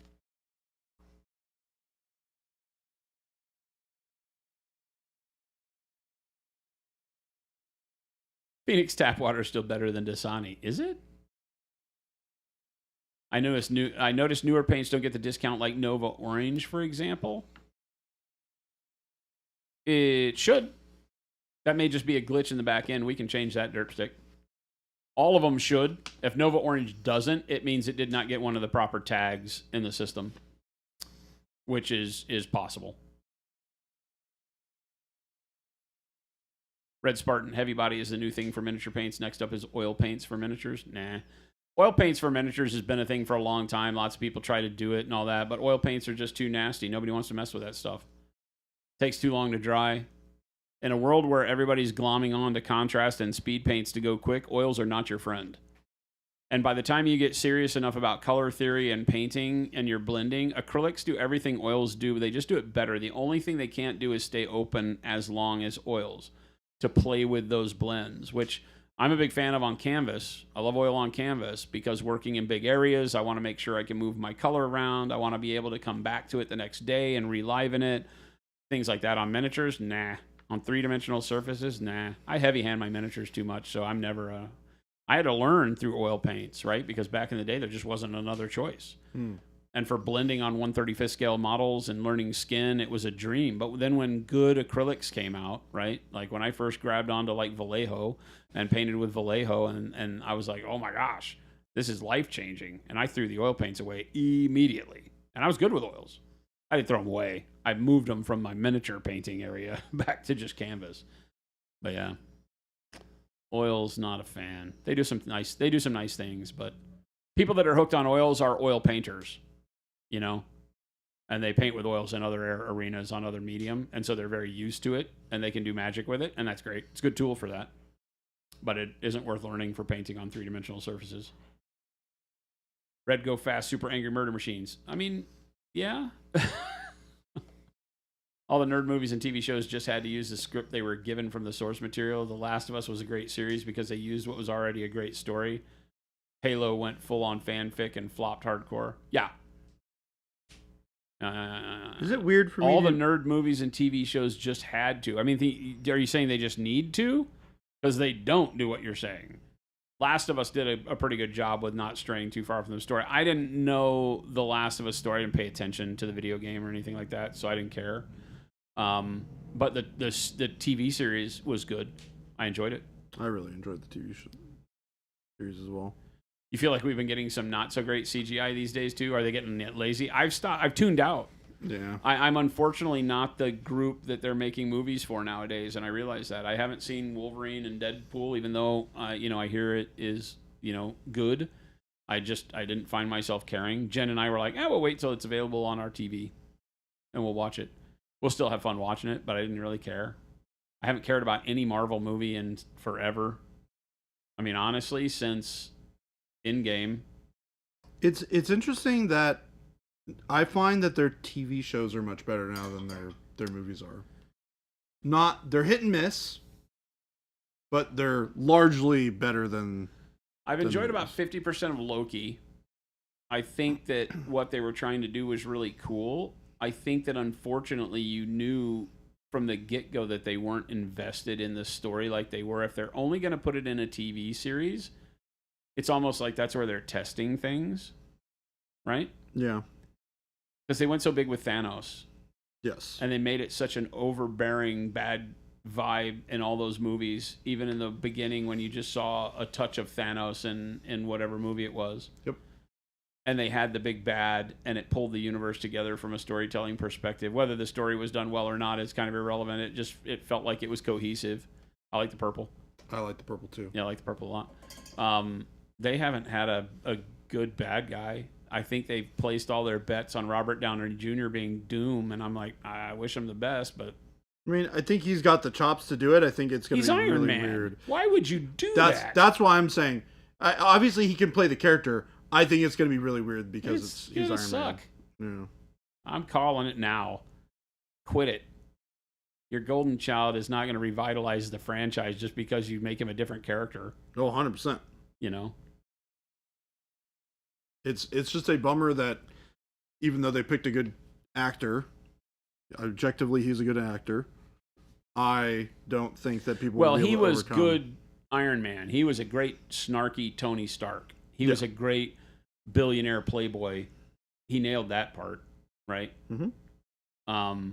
Phoenix tap water is still better than Dasani. Is it? I noticed newer paints don't get the discount like Nova Orange, for example. It should. That may just be a glitch in the back end. We can change that, Dirt Stick. All of them should. If Nova Orange doesn't, it means it did not get one of the proper tags in the system, which is possible. Red Spartan Heavy Body is the new thing for miniature paints. Next up is oil paints for miniatures. Nah. Oil paints for miniatures has been a thing for a long time. Lots of people try to do it and all that, but oil paints are just too nasty. Nobody wants to mess with that stuff. Takes too long to dry. In a world where everybody's glomming on to contrast and speed paints to go quick, oils are not your friend. And by the time you get serious enough about color theory and painting and you're blending, acrylics do everything oils do. They just do it better. The only thing they can't do is stay open as long as oils to play with those blends, which I'm a big fan of on canvas. I love oil on canvas because working in big areas, I want to make sure I can move my color around. I want to be able to come back to it the next day and reliven it. Things like that. On miniatures, nah. On three-dimensional surfaces, nah. I heavy hand my miniatures too much, so I'm never... I had to learn through oil paints, right? Because back in the day, there just wasn't another choice. And for blending on 1/35th scale models and learning skin, it was a dream. But then when good acrylics came out, right? Like when I first grabbed onto like Vallejo and painted with Vallejo, and I was like, oh my gosh, this is life-changing. And I threw the oil paints away immediately. And I was good with oils. I didn't throw them away. I moved them from my miniature painting area back to just canvas. But yeah. Oil's not a fan. They do some nice things, but people that are hooked on oils are oil painters, you know, and they paint with oils in other arenas on other medium, and so they're very used to it, and they can do magic with it, and that's great. It's a good tool for that, but it isn't worth learning for painting on three-dimensional surfaces. Red Go Fast, Super Angry Murder Machines. I mean, yeah. All the nerd movies and TV shows just had to use the script they were given from the source material. The Last of Us was a great series because they used what was already a great story. Halo went full-on fanfic and flopped hardcore. Yeah. Is it weird for me? All the nerd movies and TV shows just had to. I mean, are you saying they just need to? Because they don't do what you're saying. Last of Us did a pretty good job with not straying too far from the story. I didn't know the Last of Us story. I didn't pay attention to the video game or anything like that, so I didn't care. But the TV series was good. I enjoyed it. I really enjoyed the TV series as well. You feel like we've been getting some not so great CGI these days too? Are they getting lazy? I've tuned out. Yeah. I'm unfortunately not the group that they're making movies for nowadays, and I realize that. I haven't seen Wolverine and Deadpool, even though I hear it is good. I didn't find myself caring. Jen and I were like, we'll wait till it's available on our TV, and we'll watch it. We'll still have fun watching it, but I didn't really care. I haven't cared about any Marvel movie in forever. I mean, honestly, since Endgame. It's interesting that I find that their TV shows are much better now than their movies are. They're hit and miss, but they're largely better than. I've enjoyed about 50% of Loki. I think that what they were trying to do was really cool. I think that unfortunately you knew from the get-go that they weren't invested in the story like they were. If they're only going to put it in a TV series, it's almost like that's where they're testing things, right? Yeah. Because they went so big with Thanos. Yes. And they made it such an overbearing, bad vibe in all those movies, even in the beginning when you just saw a touch of Thanos in whatever movie it was. Yep. And they had the big bad, and it pulled the universe together from a storytelling perspective. Whether the story was done well or not is kind of irrelevant. It felt like it was cohesive. I like the purple. I like the purple too. Yeah, I like the purple a lot. They haven't had a good bad guy. I think they've placed all their bets on Robert Downey Jr. being Doom, and I'm like, I wish him the best, but... I mean, I think he's got the chops to do it. I think it's going to be Iron really Man. weird. Why would you do that? That's why I'm saying. Obviously, he can play the character. I think it's going to be really weird because he's Iron suck. Man. Yeah. I'm calling it now. Quit it. Your golden child is not going to revitalize the franchise just because you make him a different character. Oh, 100%. It's just a bummer that even though they picked a good actor, objectively he's a good actor, I don't think that people will be able to was overcome. Good Iron Man. He was a great snarky Tony Stark. He was a great billionaire playboy. He nailed that part, right? Mm-hmm.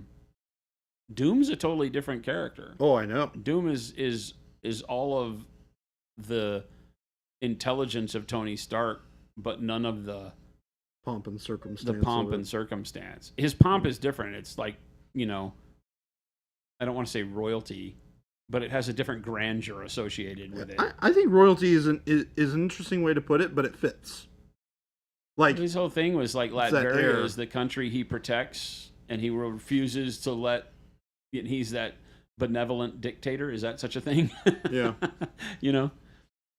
Doom's a totally different character. Oh, I know. Doom is all of the intelligence of Tony Stark, but none of the pomp and circumstance. The pomp and circumstance. His pomp is different. It's like, I don't want to say royalty, but it has a different grandeur associated with it. I think royalty is an interesting way to put it, but it fits. Like his whole thing was like Latveria is the country he protects, and he refuses to let. He's that benevolent dictator. Is that such a thing? Yeah. I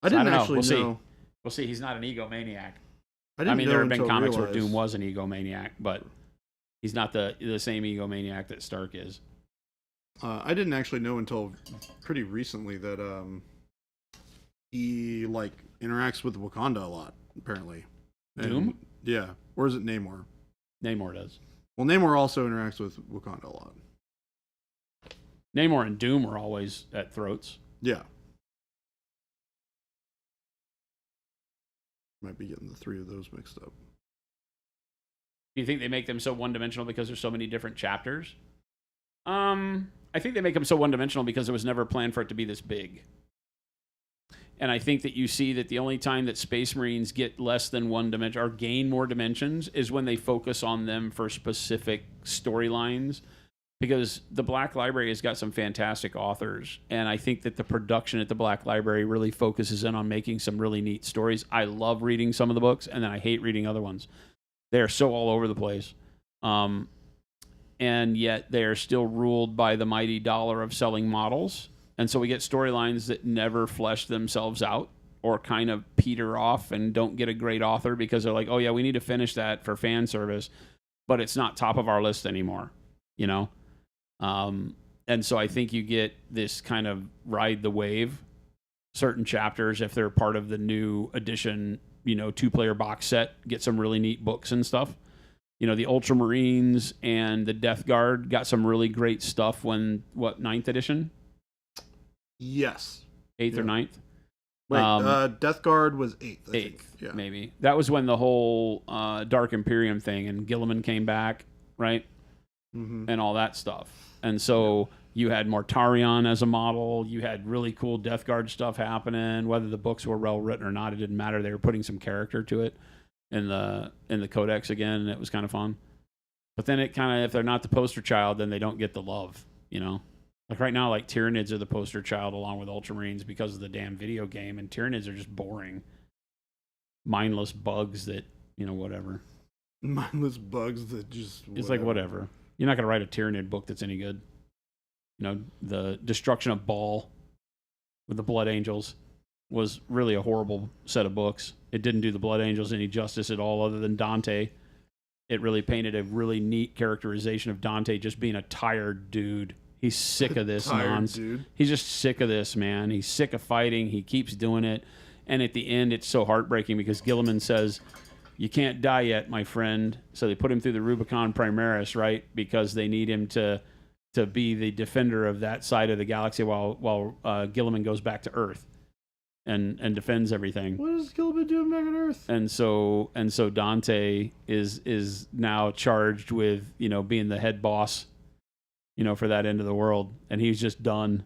didn't don't actually know. We'll know. See. Well, see, he's not an egomaniac. I didn't know there have been until comics where realized- Doom was an egomaniac, but he's not the same egomaniac that Stark is. I didn't actually know until pretty recently that he like interacts with Wakanda a lot. Apparently, Doom? Yeah, or is it Namor? Namor does. Well, Namor also interacts with Wakanda a lot. Namor and Doom are always at throats. Yeah. Might be getting the three of those mixed up. Do you think they make them so one-dimensional because there's so many different chapters? I think they make them so one-dimensional because it was never planned for it to be this big. And I think that you see that the only time that Space Marines get less than one dimension or gain more dimensions is when they focus on them for specific storylines. Because the Black Library has got some fantastic authors, and I think that the production at the Black Library really focuses in on making some really neat stories. I love reading some of the books, and then I hate reading other ones. They're so all over the place. And yet they are still ruled by the mighty dollar of selling models. And so we get storylines that never flesh themselves out or kind of peter off and don't get a great author because they're like, oh, yeah, we need to finish that for fan service, but it's not top of our list anymore, you know? And so I think you get this kind of ride the wave. Certain chapters, if they're part of the new edition, 2-player box set, get some really neat books and stuff. The Ultramarines and the Death Guard got some really great stuff when, 9th edition? Yes. 8th or 9th? Wait, Death Guard was 8th, I 8th, think. Yeah. Maybe. That was when the whole Dark Imperium thing and Gilliman came back, right? Mm-hmm. And all that stuff. And so you had Mortarion as a model. You had really cool Death Guard stuff happening. Whether the books were well written or not, it didn't matter. They were putting some character to it in the Codex again, and it was kind of fun. But then it kind of, if they're not the poster child, then they don't get the love, Like right now, like Tyranids are the poster child along with Ultramarines because of the damn video game, and Tyranids are just boring, mindless bugs that, whatever. Mindless bugs that just... It's like, whatever. You're not going to write a Tyranid book that's any good. The Destruction of Baal with the Blood Angels was really a horrible set of books. It didn't do the Blood Angels any justice at all other than Dante. It really painted a really neat characterization of Dante just being a tired dude. He's sick of this nonsense. He's just sick of this, man. He's sick of fighting. He keeps doing it. And at the end, it's so heartbreaking because Gilliman says, you can't die yet, my friend. So they put him through the Rubicon Primaris, right? Because they need him to be the defender of that side of the galaxy while Gilliman goes back to Earth and defends everything. What is Gilliman doing back on Earth? And so Dante is now charged with, being the head boss, for that end of the world. And he's just done.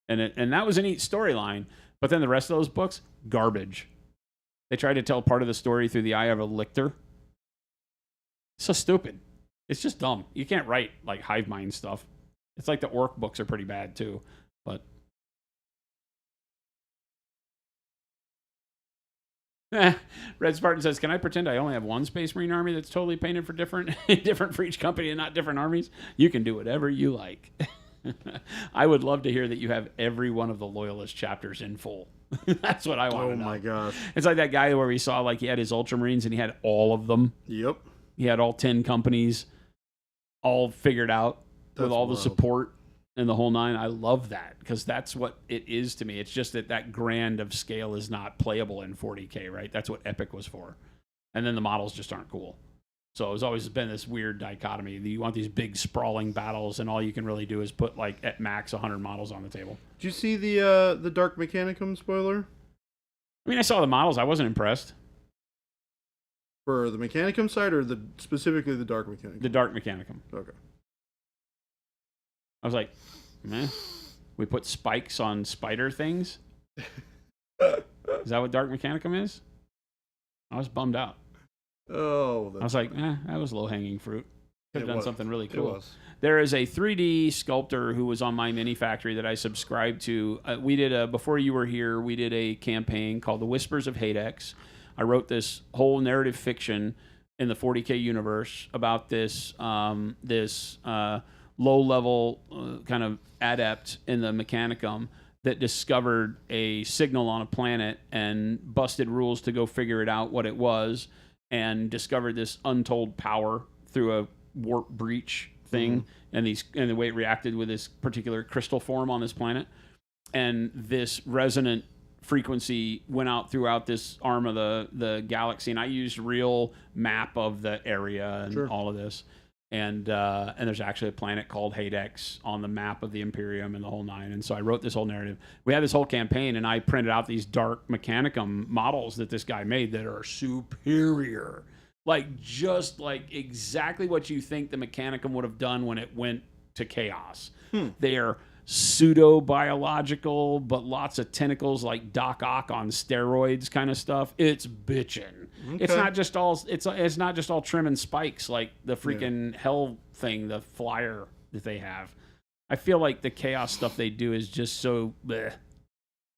And that was a neat storyline. But then the rest of those books, garbage. They tried to tell part of the story through the eye of a lictor. So stupid. It's just dumb. You can't write like hive mind stuff. It's like the orc books are pretty bad too. But Red Spartan says, "Can I pretend I only have one Space Marine army that's totally painted for different for each company and not different armies? You can do whatever you like." I would love to hear that you have every one of the Loyalist chapters in full. That's what I want to know. Oh my gosh. It's like that guy where we saw like he had his Ultramarines and he had all of them. Yep. He had all 10 companies all figured out with all the support and the whole nine. I love that because that's what it is to me. It's just that grand of scale is not playable in 40K, right? That's what Epic was for. And then the models just aren't cool. So it's always been this weird dichotomy. You want these big sprawling battles, and all you can really do is put like at max 100 models on the table. Did you see the Dark Mechanicum spoiler? I mean, I saw the models. I wasn't impressed. For the Mechanicum side, or specifically the Dark Mechanicum? The Dark Mechanicum. Okay. I was like, meh. We put spikes on spider things? Is that what Dark Mechanicum is? I was bummed out. Oh, I was like, that was low-hanging fruit. Could have done something really cool. It was. There is a 3D sculptor who was on my mini factory that I subscribed to. We did before you were here, we did a campaign called The Whispers of Hadex. I wrote this whole narrative fiction in the 40K universe about this low-level kind of adept in the Mechanicum that discovered a signal on a planet and busted rules to go figure it out what it was, and discovered this untold power through a warp breach thing, and the way it reacted with this particular crystal form on this planet, and this resonant frequency went out throughout this arm of the galaxy, and I used real map of the area and all of this, and there's actually a planet called Hadex on the map of the Imperium and the whole nine. And so I wrote this whole narrative. We had this whole campaign, and I printed out these dark Mechanicum models that this guy made that are superior, like just like exactly what you think the Mechanicum would have done when it went to chaos. They are pseudo-biological, but lots of tentacles, like Doc Ock on steroids kind of stuff. It's bitchin'. Okay. It's not just all trim and spikes like the freaking hell thing, the flyer that they have. I feel like the chaos stuff they do is just so bleh.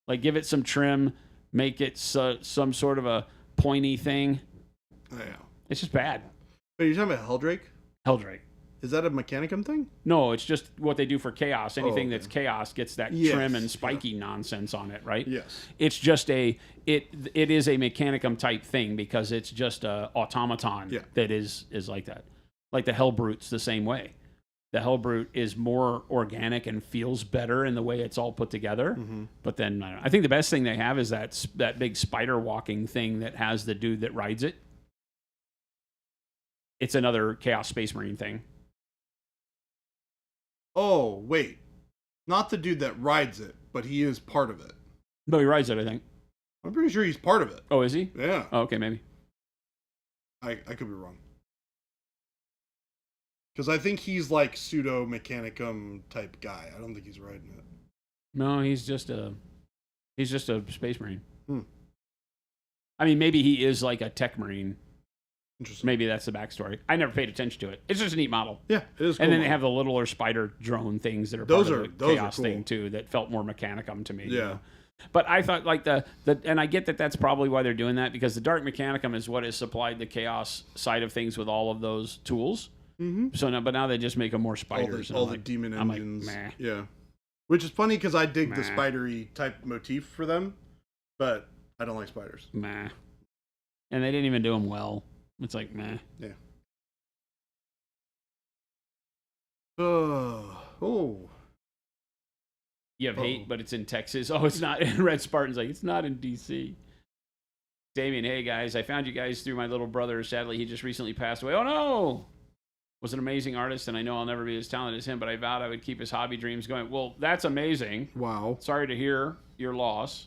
Like, give it some trim, make it some sort of a pointy thing. Oh, yeah. It's just bad. Wait, you're talking about Helldrake? Helldrake. Is that a Mechanicum thing? No, it's just what they do for chaos. Anything that's chaos gets that trim and spiky Yeah. nonsense on it, right? Yes. It's just it is a Mechanicum type thing because it's just a automaton that is like that. Like the Hellbrute's the same way. The Hellbrute is more organic and feels better in the way it's all put together. But then I think the best thing they have is that big spider walking thing that has the dude that rides it. It's another Chaos Space Marine thing. Oh, wait. Not the dude that rides it, but he is part of it. No, he rides it, I think. I'm pretty sure he's part of it. Oh, is he? Yeah. Oh, okay, maybe. I could be wrong. Because I think he's like pseudo-Mechanicum type guy. I don't think he's riding it. No, he's just a Space Marine. I mean, maybe he is like a Tech Marine. Interesting. Maybe that's the backstory. I never paid attention to it. It's just a neat model. Yeah, it is cool. And then they have the littler spider drone things that are part of the chaos cool. thing too that felt more Mechanicum to me. Yeah. You know? But I thought like and I get that that's probably why they're doing that, because the Dark Mechanicum is what has supplied the chaos side of things with all of those tools. So now they just make them more spiders. All the demon engines. Meh. Yeah. Which is funny because I dig the spidery type motif for them, but I don't like spiders. Meh. And they didn't even do them well. It's like, meh. Yeah. Oh. You have hate, but it's in Texas. Oh, it's not. Red Spartan's like, it's not in D.C. Damien, hey, guys. I found you guys through my little brother. Sadly, he just recently passed away. Oh, no. Was an amazing artist, and I know I'll never be as talented as him, but I vowed I would keep his hobby dreams going. Well, that's amazing. Wow. Sorry to hear your loss.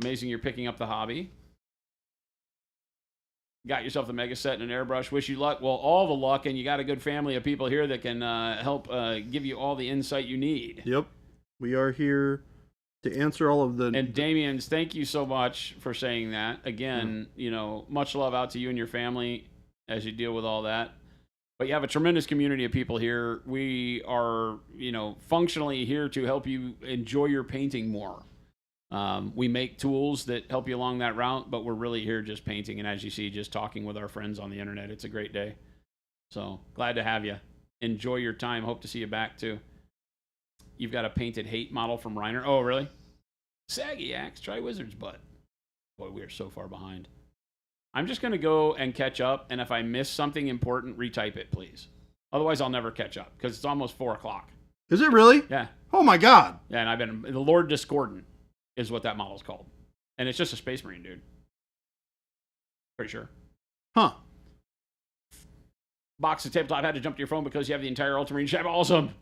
Amazing you're picking up the hobby. Got yourself the mega set and an airbrush. Wish you luck. Well, all the luck, and you got a good family of people here that can help give you all the insight you need. Yep. We are here to answer all of the... And Damien's, thank you so much for saying that. Again, much love out to you and your family as you deal with all that. But you have a tremendous community of people here. We are, functionally here to help you enjoy your painting more. We make tools that help you along that route, but we're really here just painting. And as you see, just talking with our friends on the internet. It's a great day. So glad to have you. Enjoy your time. Hope to see you back too. You've got a painted hate model from Reiner. Oh, really? Saggy axe. Try Wizard's butt. Boy, we are so far behind. I'm just going to go and catch up. And if I miss something important, retype it, please. Otherwise, I'll never catch up because it's almost 4 o'clock. Is it really? Yeah. Oh, my God. Yeah, and I've been... The Lord Discordant is what that model's called. And it's just a Space Marine, dude. Pretty sure. Huh. Box of Tabletop had to jump to your phone because you have the entire Ultramarine ship. Awesome.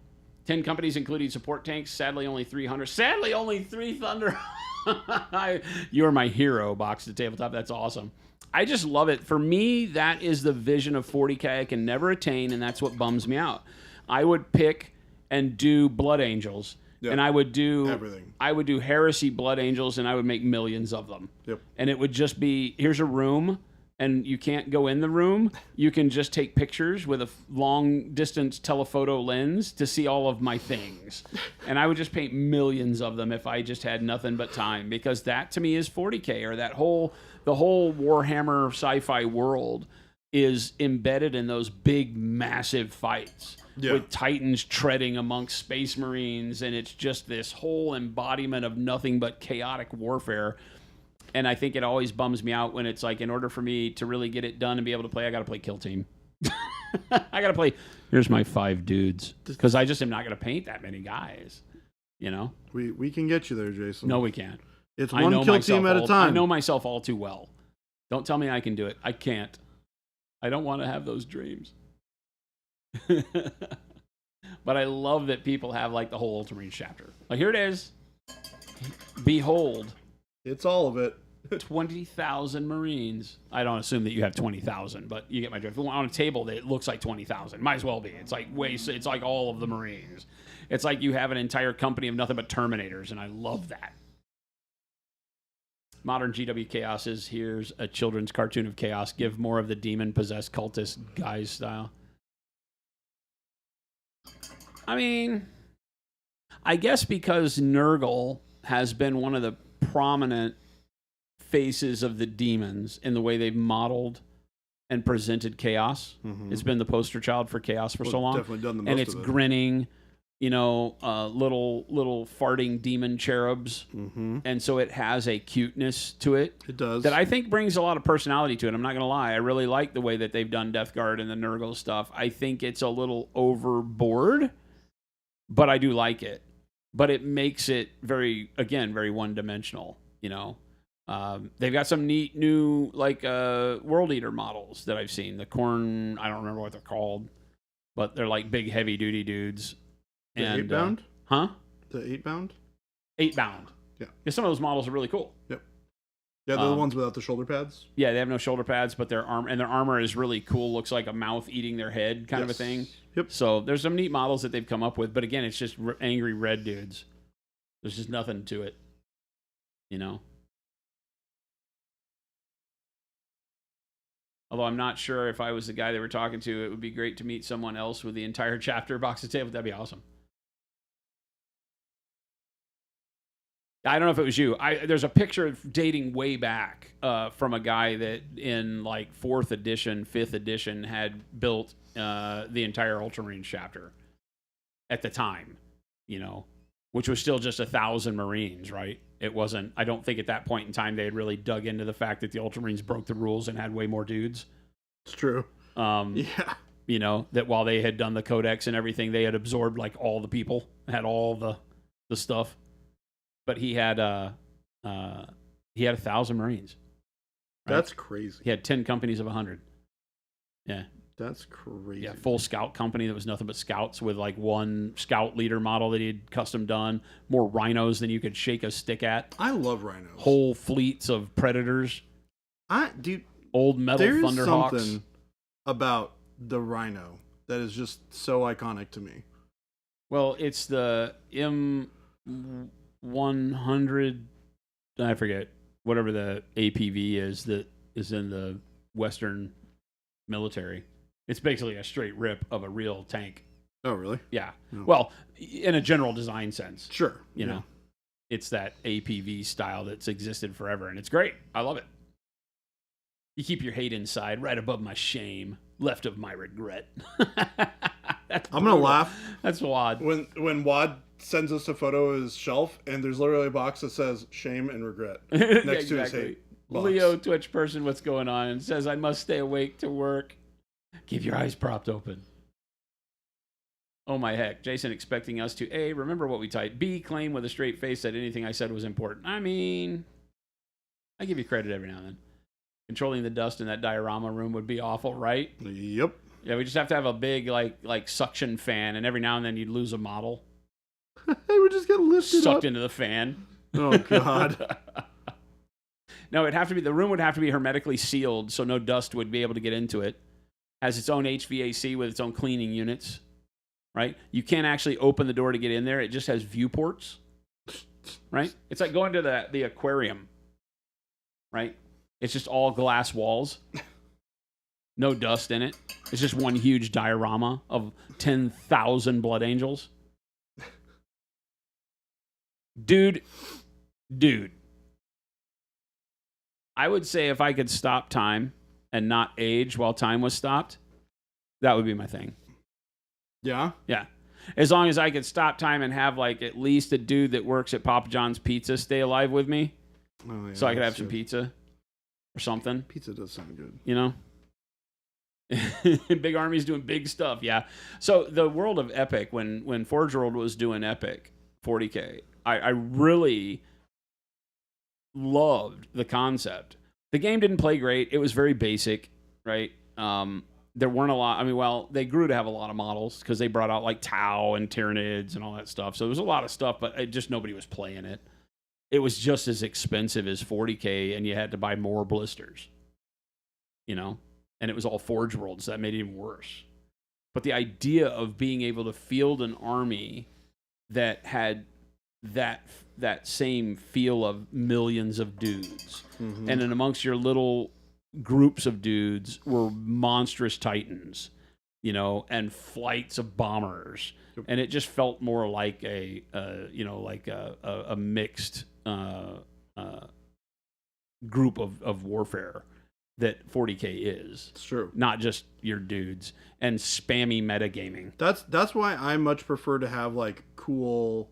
10 companies, including support tanks. Sadly, only 300. Sadly, only 3 Thunder. You are my hero, Box of Tabletop. That's awesome. I just love it. For me, that is the vision of 40K I can never attain, and that's what bums me out. I would pick and do Blood Angels. Yep. And I would do everything. I would do Heresy Blood Angels, and I would make millions of them. Yep. And it would just be, here's a room, and you can't go in the room. You can just take pictures with a long-distance telephoto lens to see all of my things. And I would just paint millions of them if I just had nothing but time, because that, to me, is 40K, or the whole Warhammer sci-fi world is embedded in those big, massive fights Yeah. with Titans treading amongst Space Marines, and it's just this whole embodiment of nothing but chaotic warfare. And I think it always bums me out when it's like, in order for me to really get it done and be able to play, I got to play Kill Team. I got to play, here's my 5 dudes. Because I just am not going to paint that many guys, you know? We can get you there, Jason. No, we can't. It's one kill team at a time. I know myself all too well. Don't tell me I can do it. I can't. I don't want to have those dreams. But I love that people have like the whole Ultramarines chapter. Like, here it is. Behold. It's all of it. 20,000 Marines. I don't assume that you have 20,000, but you get my drift. On a table that looks like 20,000. Might as well be. It's like it's like all of the Marines. It's like you have an entire company of nothing but Terminators, and I love that. Modern GW Chaos is, here's a children's cartoon of chaos. Give more of the demon-possessed cultist guys style. I mean, I guess because Nurgle has been one of the prominent faces of the demons in the way they've modeled and presented chaos. Mm-hmm. It's been the poster child for chaos for so long. Definitely done the most and it's of it. Grinning, little farting demon cherubs. Mm-hmm. And so it has a cuteness to it. It does. That I think brings a lot of personality to it. I'm not going to lie. I really like the way that they've done Death Guard and the Nurgle stuff. I think it's a little overboard, but I do like it. But it makes it very one-dimensional, you know. They've got some neat new World Eater models that I've seen. The Corn, I don't remember what they're called, but they're like big heavy duty dudes. The 8-bound? Huh? The 8-bound? 8-bound. Yeah. Because some of those models are really cool. Yep. Yeah, they're the ones without the shoulder pads. Yeah, they have no shoulder pads, but their armor is really cool. Looks like a mouth eating their head kind of a thing. Yep. So there's some neat models that they've come up with, but again, it's just angry red dudes. There's just nothing to it, you know. Although I'm not sure if I was the guy they were talking to, it would be great to meet someone else with the entire chapter box of table. That'd be awesome. I don't know if it was you. There's a picture dating way back from a guy that in like 4th edition, 5th edition had built the entire Ultramarines chapter at the time, you know, which was still just 1,000 Marines, right? It wasn't, I don't think at that point in time they had really dug into the fact that the Ultramarines broke the rules and had way more dudes. It's true. Yeah. You know, that while they had done the codex and everything, they had absorbed like all the people, had all the stuff. But he had 1,000 Marines. Right? That's crazy. He had 10 companies of 100. Yeah. That's crazy. Yeah, full scout company that was nothing but scouts with like one scout leader model that he'd custom done. More rhinos than you could shake a stick at. I love rhinos. Whole fleets of predators. Dude, old metal Thunderhawks. There's something about the rhino that is just so iconic to me. Well, it's the M100, I forget, whatever the APV is that is in the Western military. It's basically a straight rip of a real tank. Oh, really? Yeah. Oh. Well, in a general design sense. Sure. You know, it's that APV style that's existed forever, and it's great. I love it. You keep your hate inside, right above my shame, left of my regret. I'm going to laugh. That's Wad. When Wad sends us a photo of his shelf, and there's literally a box that says shame and regret next to his hate box. Leo, Twitch person, what's going on? And says, I must stay awake to work. Keep your eyes propped open. Oh my heck. Jason expecting us to A, remember what we typed. B, claim with a straight face that anything I said was important. I mean, I give you credit every now and then. Controlling the dust in that diorama room would be awful, right? Yep. Yeah, we just have to have a big like suction fan, and every now and then you'd lose a model. They would just get lifted sucked up into the fan. Oh God. No, the room would have to be hermetically sealed so no dust would be able to get into it. Has its own HVAC with its own cleaning units, right? You can't actually open the door to get in there. It just has viewports, right? It's like going to the aquarium, right? It's just all glass walls. No dust in it. It's just one huge diorama of 10,000 blood angels. Dude. I would say if I could stop time and not age while time was stopped, that would be my thing. Yeah. Yeah. As long as I could stop time and have like at least a dude that works at Papa John's Pizza stay alive with me, Oh, yeah, so I could have that's some good. pizza or something. Pizza does sound good. You know, Big Army's doing big stuff. Yeah. So the world of Epic, when Forge World was doing Epic 40K, I really loved the concept. The game didn't play great. It was very basic, right? There weren't a lot. I mean, well, they grew to have a lot of models because they brought out like Tau and Tyranids and all that stuff. So there was a lot of stuff, but just nobody was playing it. It was just as expensive as 40K, and you had to buy more blisters, you know? And it was all Forge World, so that made it even worse. But the idea of being able to field an army that had that same feel of millions of dudes, and then amongst your little groups of dudes were monstrous titans, you know, and flights of bombers, and it just felt more like a mixed group of warfare that 40K is. It's true. Not just your dudes and spammy metagaming. That's why I much prefer to have like cool,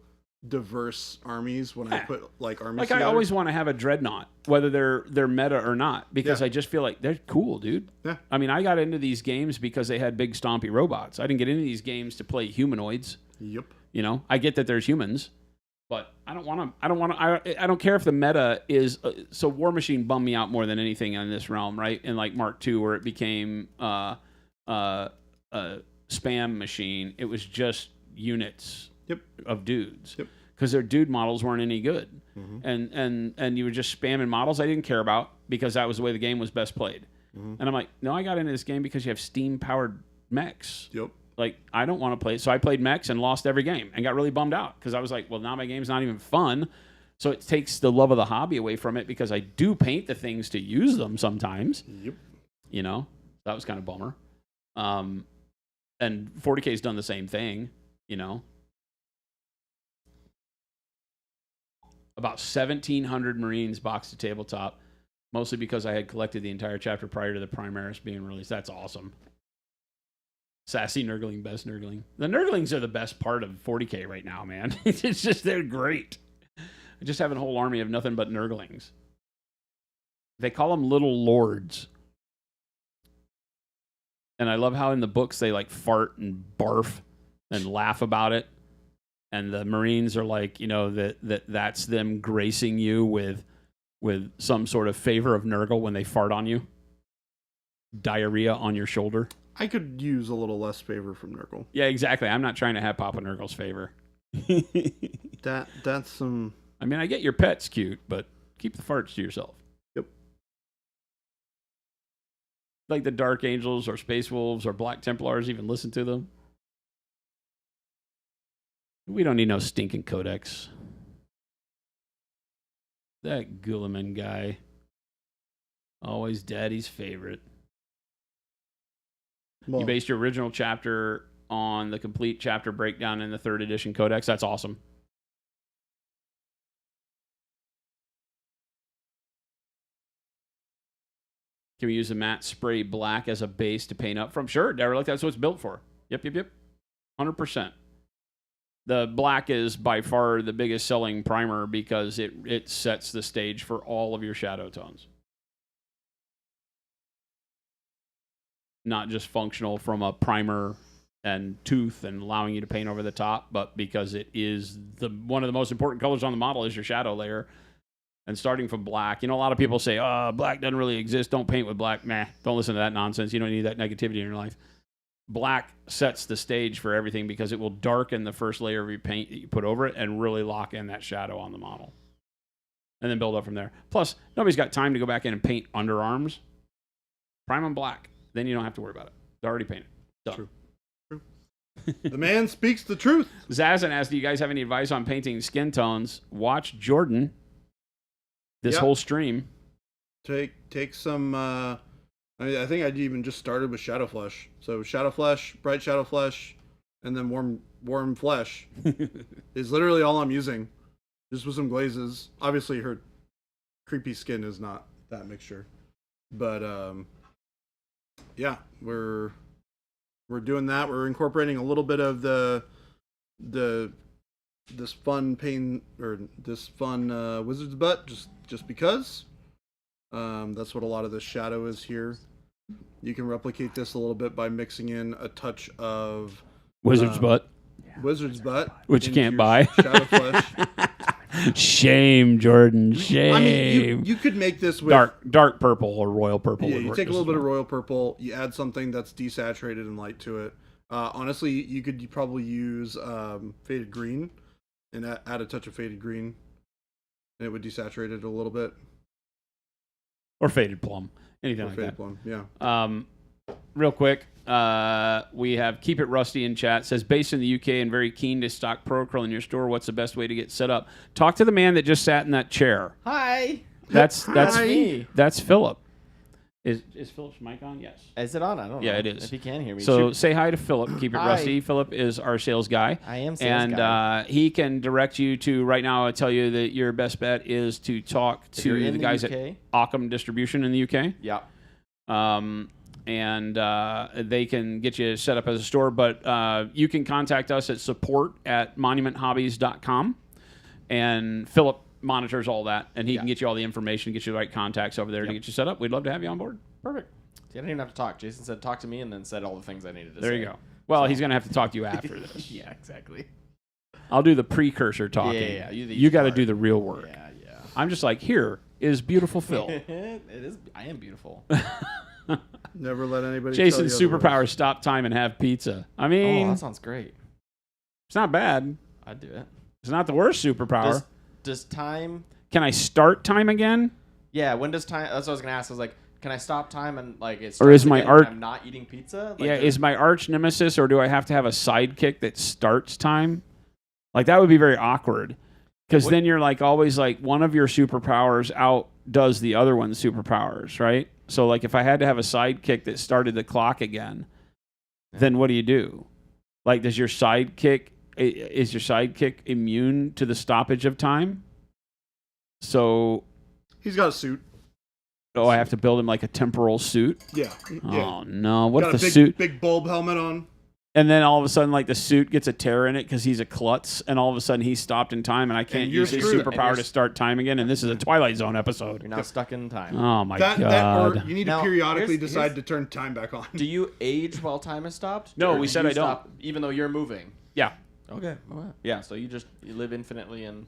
diverse armies when I put like armies Like together. I always want to have a dreadnought, whether they're meta or not, because I just feel like they're cool, dude. Yeah. I mean, I got into these games because they had big stompy robots. I didn't get into these games to play humanoids. Yep. You know, I get that there's humans, but I don't care if the meta is so War Machine bummed me out more than anything in this realm, right? In like Mark II, where it became spam machine. It was just units of dudes. Yep. Because their dude models weren't any good. And you were just spamming models I didn't care about because that was the way the game was best played. And I'm like, no, I got into this game because you have steam-powered mechs. Yep. Like, I don't want to play. So I played mechs and lost every game and got really bummed out because I was like, well, now my game's not even fun. So it takes the love of the hobby away from it because I do paint the things to use them sometimes. Yep. You know, that was kind of bummer. And 40K's done the same thing, you know. About 1,700 Marines boxed to tabletop, mostly because I had collected the entire chapter prior to the Primaris being released. That's awesome. Sassy Nurgling, best Nurgling. The Nurglings are the best part of 40K right now, man. It's just, they're great. I just have a whole army of nothing but Nurglings. They call them little lords. And I love how in the books they like fart and barf and laugh about it. And the Marines are like, you know, that's them gracing you with some sort of favor of Nurgle when they fart on you. Diarrhea on your shoulder. I could use a little less favor from Nurgle. Yeah, exactly. I'm not trying to have Papa Nurgle's favor. That's some... I mean, I get your pet's cute, but keep the farts to yourself. Yep. Like the Dark Angels or Space Wolves or Black Templars even listen to them. We don't need no stinking codex. That Guilliman guy. Always daddy's favorite. Well, You based your original chapter on the complete chapter breakdown in the 3rd edition codex. That's awesome. Can we use the matte spray black as a base to paint up from? Sure, Derelict, that's what it's built for. Yep. 100%. The black is by far the biggest selling primer because it sets the stage for all of your shadow tones. Not just functional from a primer and tooth and allowing you to paint over the top, but because it is one of the most important colors on the model is your shadow layer. And starting from black, you know, a lot of people say, oh, black doesn't really exist. Don't paint with black. Nah, don't listen to that nonsense. You don't need that negativity in your life. Black sets the stage for everything because it will darken the first layer of your paint that you put over it and really lock in that shadow on the model. And then build up from there. Plus, nobody's got time to go back in and paint underarms. Prime them black. Then you don't have to worry about it. They're already painted. Done. True. The man speaks the truth. Zazan asked, do you guys have any advice on painting skin tones? Watch Jordan this Yep. whole stream. Take some... I think I even just started with Shadow Flesh. So Shadow Flesh, Bright Shadow Flesh, and then Warm Flesh is literally all I'm using. Just with some glazes. Obviously her creepy skin is not that mixture. But yeah, we're doing that. We're incorporating a little bit of this fun wizard's butt just because. That's what a lot of this shadow is here. You can replicate this a little bit by mixing in a touch of Wizard's butt, wizard's butt, which you into can't your buy. Shadow flesh. Shame, Jordan. Shame. I mean, you could make this with dark purple or royal purple. Yeah, would you work take a just little bit as of well. royal purple. You add something that's desaturated and light to it. Honestly, you could probably use faded green and add a touch of faded green, and it would desaturate it a little bit. Or faded plum, anything Or like faded that. plum, yeah. Real quick, we have Keep It Rusty in chat. Says, based in the UK and very keen to stock Procurl in your store, what's the best way to get set up? Talk to the man that just sat in that chair. Hi. That's me. That's Philip. Is Philip's mic on? Yes. Is it on? I don't know. Yeah, it is. If he can hear me. So say hi to Philip. Keep It Hi. Rusty. Philip is our sales guy. I am sales and guy. he can direct you to, right now I tell you that your best bet is to talk If you're to in the the guys UK. at Occam Distribution in the UK. Yeah. And they can get you set up as a store. But you can contact us at support@monumenthobbies.com. And Philip monitors all that, and he can get you all the information, get you the right contacts over there to get you set up. We'd love to have you on board. Perfect. See, I didn't even have to talk. Jason said, talk to me, and then said all the things I needed to say. There you go. Well, he's going to have to talk to you after this. Yeah, exactly. I'll do the precursor talking. Yeah, you got to do the real work. Yeah. I'm just like, here is beautiful Phil. It is. I am beautiful. Never let anybody. Jason's tell you superpower otherwise. is stop time and have pizza. I Oh, mean, that sounds great. it's not bad. I'd do it. It's not the worst superpower. Does time... Can I start time again? Yeah, when does time... That's what I was going to ask. I was like, can I stop time and, like, it Or is starts my again art- and I'm not eating pizza? Like, Yeah, is my arch nemesis, or do I have to have a sidekick that starts time? Like, that would be very awkward. Because then you're like always like one of your superpowers outdoes the other one's superpowers, right? So like if I had to have a sidekick that started the clock again, then what do? Like, is your sidekick immune to the stoppage of time? So, He's got a suit. I have to build him like a temporal suit. Yeah. Oh no! What Got if a the suit? big bulb helmet on. And then all of a sudden, like, the suit gets a tear in it because he's a klutz, and all of a sudden he's stopped in time, and I can't you're use his screwed. superpower And to start time again. And this is a Twilight Zone episode. You're now stuck in time. Oh my That god! or you need Now, to periodically here's- decide to turn time back on. Do you age while time is stopped? No, Or we do said you I don't. stop even though you're moving? Yeah. Okay. Yeah, so you live infinitely, and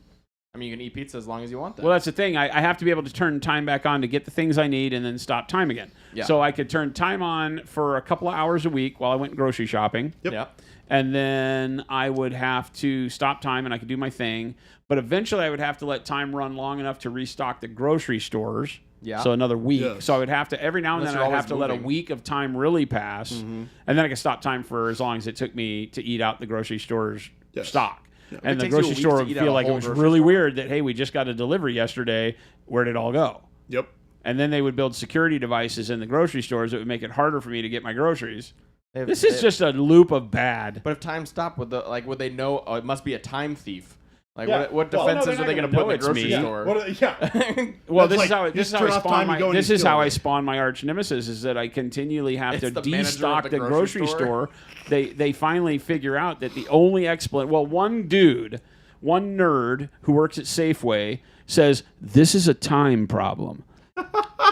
I mean, you can eat pizza as long as you want. Then. Well, that's the thing. I have to be able to turn time back on to get the things I need, and then stop time again. Yeah. So I could turn time on for a couple of hours a week while I went grocery shopping. Yep. Yeah. And then I would have to stop time and I could do my thing. But eventually I would have to let time run long enough to restock the grocery stores. Yeah. So another week. Yes. So I would have to, every now and Unless then, you're I'd have to always let a moving. week of time really pass. And then I could stop time for as long as it took me to eat out the grocery store's Yes. stock. It And the takes you a grocery week store to would eat out feel a like it whole was grocery really store? weird that, hey, we just got a delivery yesterday. Where did it all go? Yep. And then they would build security devices in the grocery stores that would make it harder for me to get my groceries. If- This is if- just a loop of bad. But if time stopped, would they know? Oh, it must be a time thief. Like, Yeah. what Well, defenses no, are they they're going not to put gonna in the know grocery it's me. store? Well, That's this is like, how you this is just how turn I off time, spawn you my go and this you is kill how I everybody. spawn my arch nemesis is that I continually have It's to the manager of destock the the grocery grocery store. store. They finally figure out that the only explanation. Well, one nerd who works at Safeway says this is a time problem,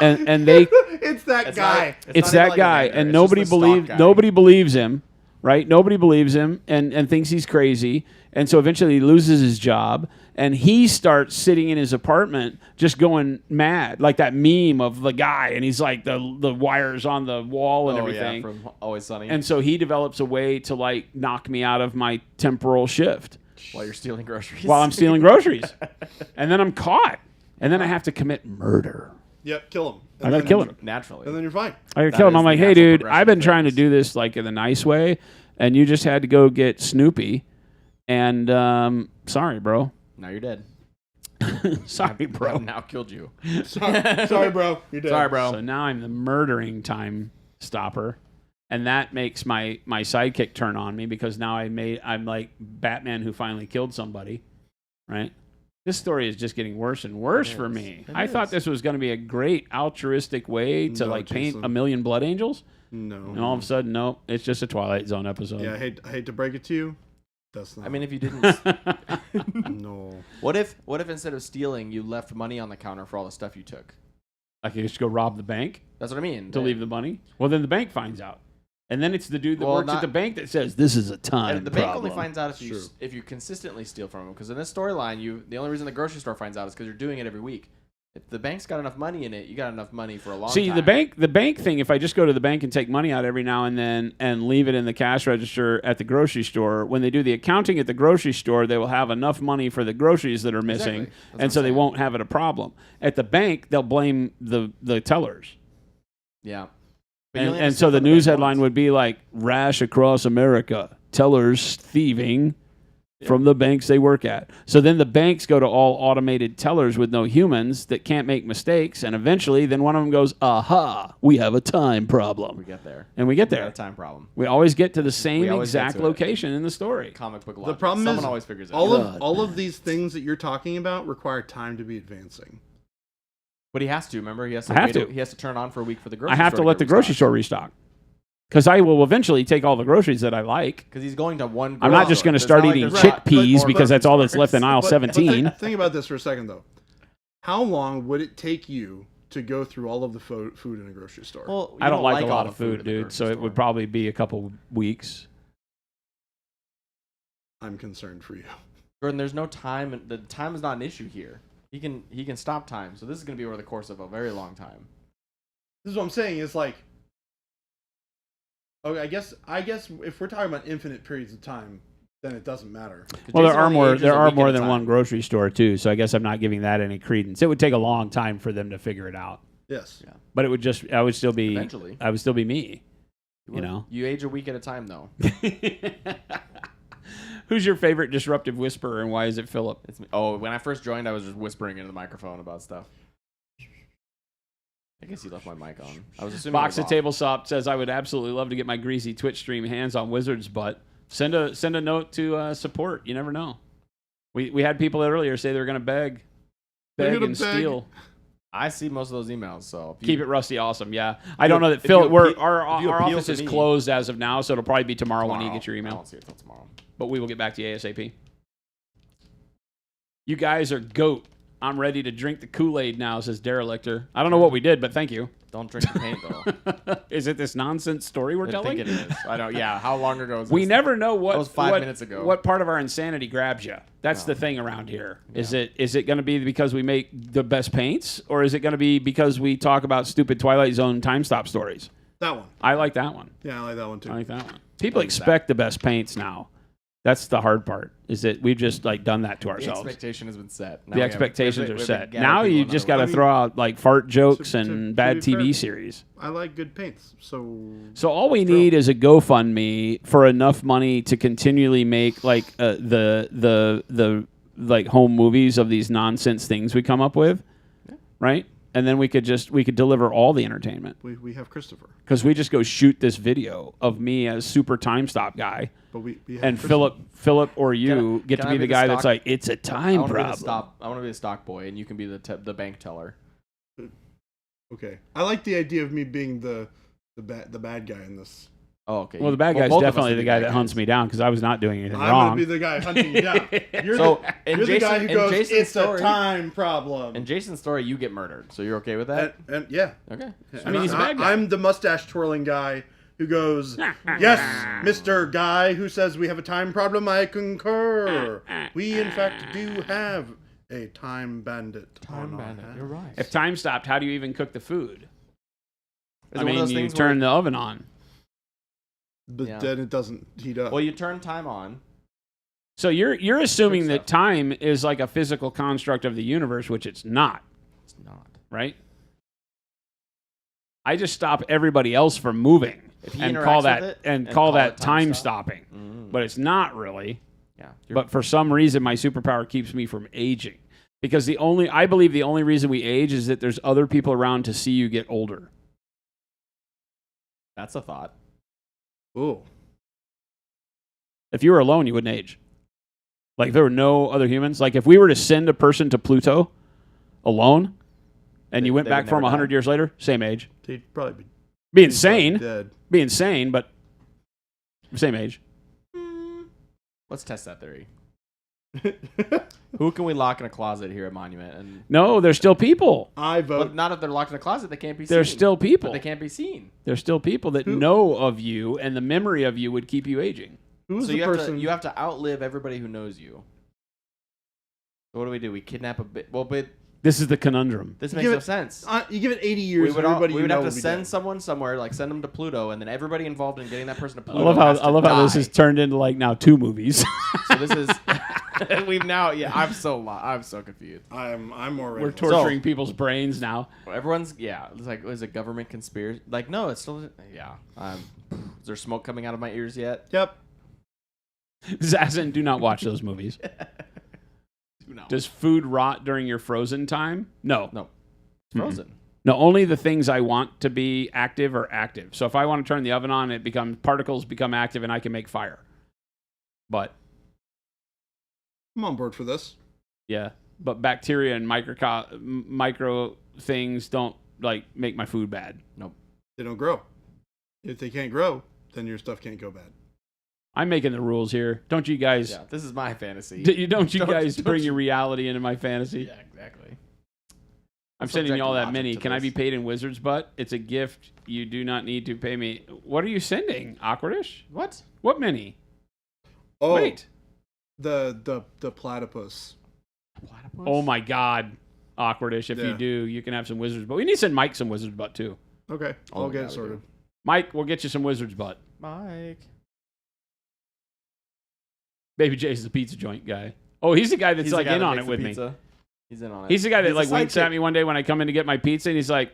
and they It's that It's guy. not- it's not even that like a guy, vendor, and it's nobody just the stock guy. believes him, right? Nobody believes him, and thinks he's crazy, and so eventually he loses his job, and he starts sitting in his apartment just going mad, like that meme of the guy, and he's like the wires on the wall and Oh everything, yeah, from Always Sunny. and so he develops a way to like knock me out of my temporal shift while you're stealing groceries. while I'm stealing groceries, and then I'm caught, and then I have to commit murder. Yep. Kill him. I gotta kill him. naturally. And then you're fine. I gotta That kill him. is I'm the like, hey, natural dude, progression I've been of trying to things. do this like in the nice way, and you just had to go get Snoopy, and sorry, bro. Now you're dead. Sorry, bro. I've now killed you. Sorry, bro. You're dead. Sorry, bro. So now I'm the murdering time stopper, and that makes my sidekick turn on me because now I'm like Batman who finally killed somebody, right? This story is just getting worse and worse for me. I thought this was going to be a great altruistic way to paint Jason. 1,000,000 blood angels. No. And all of a sudden, no, it's just a Twilight Zone episode. Yeah, I hate to break it to you. That's not. I mean, if you didn't. no. What if instead of stealing, you left money on the counter for all the stuff you took? I could just go rob the bank That's what I mean. to leave the money. Well, then the bank finds out. And then it's the dude that Well, works at the bank that says, this is a time And the problem. bank only finds out Sure. if you consistently steal from them. Because in this storyline, the only reason the grocery store finds out is because you're doing it every week. If the bank's got enough money in it, you got enough money for a long time. See, the bank thing, if I just go to the bank and take money out every now and then and leave it in the cash register at the grocery store, when they do the accounting at the grocery store, they will have enough money for the groceries that are missing, Exactly. That's what and I'm so they saying. won't have it a problem. At the bank, they'll blame the tellers. Yeah. But you only have And to so steal the from the news bank headline once. would be like, rash across America, tellers thieving from the banks they work at. So then the banks go to all automated tellers with no humans that can't make mistakes, and eventually then one of them goes, aha, we have a time problem. We get there. And we get We got there. a time problem. We always get to the same We always get exact to it. location in the story. Comic book The logic. problem Someone is always figures it all out. of these things that you're talking about require time to be advancing. But he has to, remember? He has to, I have to. He has to turn on for a week for the grocery I have store to let get the grocery restocked. store restock. Because I will eventually take all the groceries that I like. Because he's going to one I'm not just going to start eating chickpeas because that's all that's left in aisle 17. Think about this for a second, though. How long would it take you to go through all of the food in a grocery store? Well, I don't like a all lot the of food, in the dude, grocery so it store. would probably be a couple weeks. I'm concerned for you. Jordan, there's no time. The time is not an issue here. He can stop time. So this is going to be over the course of a very long time. This is what I'm saying. Is like, okay, I guess if we're talking about infinite periods of time, then it doesn't matter. 'Cause Well, Jason only ages there a are week at more a than time. one grocery store too, so I guess I'm not giving that any credence. It would take a long time for them to figure it out, Yes. Yeah. but I would still be Eventually. I would still be me, you know. You age a week at a time, though. Who's your favorite disruptive whisperer, and why is it Philip? It's me. Oh, when I first joined, I was just whispering into the microphone about stuff. I guess he left my mic on. I was assuming. Box it of was Table Sop says, I would absolutely love to get my greasy Twitch stream hands on Wizard's butt. Send a note to support. You never know. We had people earlier say they were going to beg They're gonna and beg. steal. off. I see most of those emails, so if you, Keep it rusty, awesome. Yeah, I don't know that if Phil. you appeal- Our if you appeal office to is me- closed as of now, so it'll probably be tomorrow when you tomorrow. get your I email. won't see it till tomorrow. But we will get back to you ASAP. You guys are goat. I'm ready to drink the Kool-Aid now, says Derelictor. I don't know what we did, but thank you. Don't drink the paint though. Is it this nonsense story we're I telling? think it is. I don't. Yeah. How long ago was this? We never know what That was 5 minutes ago. What part of our insanity grabs you? That's No. the thing around here. Is it going to be because we make the best paints, or is it going to be because we talk about stupid Twilight Zone time stop stories? That one. I like that one. Yeah, I like that one too. I like that one. People like expect the best paints now. That's the hard part. Is that we've just done that to The ourselves. expectation has been set. Now The we have- expectations we are have set. gathered Now people you in just another got to way. throw out like fart jokes To and bad be fair- TV series. I like good paints. So all we need is a GoFundMe for enough money to continually make like the like home movies of these nonsense things we come up with, right? And then we could deliver all the entertainment we have Christopher, because we just go shoot this video of me as super time stop guy, but we have and Christopher. Philip or you get can to I be be the the guy that's stock- like, it's a I time want to be the problem. I want to be the stock boy, and you can be the bank teller. Okay, I like the idea of me being the bad guy in this. Oh, okay. Well, the bad guy's both of us definitely would the be guy bad that hunts guys. me down because I was not doing anything I'm wrong. gonna be the guy hunting you down. You're So, the, in you're the guy Jason- who in goes, Jason's "It's story- a time problem." In Jason's story, you get murdered, so you're okay with that? And yeah, Okay. I mean, he's a bad guy. I'm the mustache twirling guy who goes, "Yes, Mr. Guy who says we have a time problem. I concur. We in fact do have a time bandit. on our hands." You're right. If time stopped, how do you even cook the food? Is I it one of mean, those you things turn where, the oven on. But Yeah. then it doesn't heat up. well, you turn time on. So you're assuming Quick that stuff. time is like a physical construct of the universe, which it's not, It's not. right? I just stop everybody else from moving If he and interacts call with that it and and call call that it time time stop. stopping. Mm. But it's not really. Yeah. But for some reason, my superpower keeps me from aging. Because I believe the only reason we age is that there's other people around to see you get older. that's a thought. Ooh. If you were alone, you wouldn't age. Like, there were no other humans. Like, if we were to send a person to Pluto alone, and you went they back would for him never 100 die. years later, same age. They'd probably Be be insane. dead. Be insane, but same age. Let's test that theory. Who can we lock in a closet here at Monument? And No, they're still people. I vote. but not if they're locked in a closet, they can't be seen. They're still people. But they can't be seen. There's still people that Who- know of you, and the memory of you would keep you aging. Who's So the you person? have to outlive everybody who knows you. So what do? We kidnap a bit. Well, but This is the conundrum. this You makes give no it- sense. You give it 80 years. We would, everybody we you would know have to will be send dead. someone somewhere, like send them to Pluto, and then everybody involved in getting that person to I Pluto. love how has to this die. has turned into like now 2 movies. So this is we've now. Yeah, I'm so confused. I'm more ready. We're torturing people's brains now. Everyone's it's like is it government conspiracy? Like no, it's still Is there smoke coming out of my ears yet? Yep. Zazen, do not watch those movies. No, Does food rot during your frozen time? No. no, it's frozen. No, only the things I want to be active are active. So if I want to turn the oven on, particles become active and I can make fire. But I'm on board for this. yeah, but bacteria and micro things don't like make my food bad. They don't grow. If they can't grow, then your stuff can't go bad. I'm making the rules here. Don't you guys? Yeah, this is my fantasy. Don't you guys don't bring you- your reality into my fantasy? Yeah, exactly. I'm Subject sending you all that logic mini. to Can I this. be paid in Wizard's butt? It's a gift. You do not need to pay me. What are you sending? Awkwardish? What? What mini? Oh, Wait. the platypus. Platypus? Oh my God. Awkwardish. If you Yeah. do, you can have some Wizard's butt. We need to send Mike some Wizard's butt too. Okay, Oh, I'll get yeah, it we sorted. do. Mike, we'll get you some Wizard's butt. Mike. Baby Jay's the pizza joint guy. Oh, he's the guy that's He's the like guy in that on makes it the with me. pizza. He's in on it. He's the guy that He's like the winks at sidekick. me one day when I come in to get my pizza, and he's like,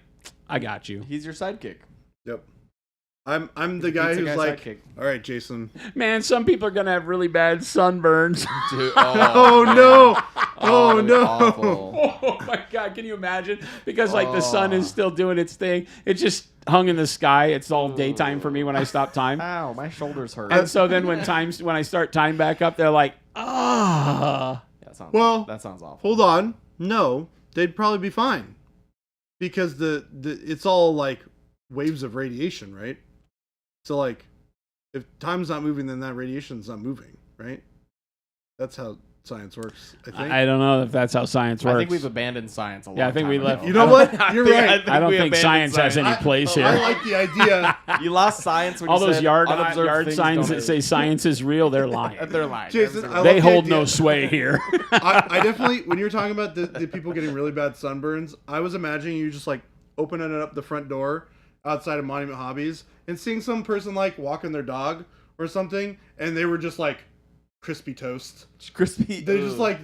"I got you." He's your sidekick. Yep. I'm the He's guy pizza who's guy like, sidekick. all right, Jason. Man, some people are gonna have really bad sunburns. Dude, Oh man. no! Oh that'd be no! awful. Oh my God, can you imagine? Because like the sun Oh. is still doing its thing. It's just hung in the sky. It's all daytime for me when I stop time. Ow, my shoulders hurt. And so then when I start time back up, they're like, ah. Well, that sounds awful. Hold on. No, they'd probably be fine because the it's all like waves of radiation, right? So like, if time's not moving, then that radiation's not moving, right? That's how science works. I think. I don't know if that's how science works. I think we've abandoned science a lot. Yeah, I think we left- You know what? You're right. I don't think science has any place here. I like the idea. You lost science when All you those said yard unobserved things signs don't that say science is real, they're lying. They're lying. Jason, Absolutely. I They love the hold no idea. sway here. I definitely, when you were talking about the people getting really bad sunburns, I was imagining you just like opening up the front door outside of Monument Hobbies and seeing some person like walking their dog or something, and they were just like crispy toast. crispy. They're just like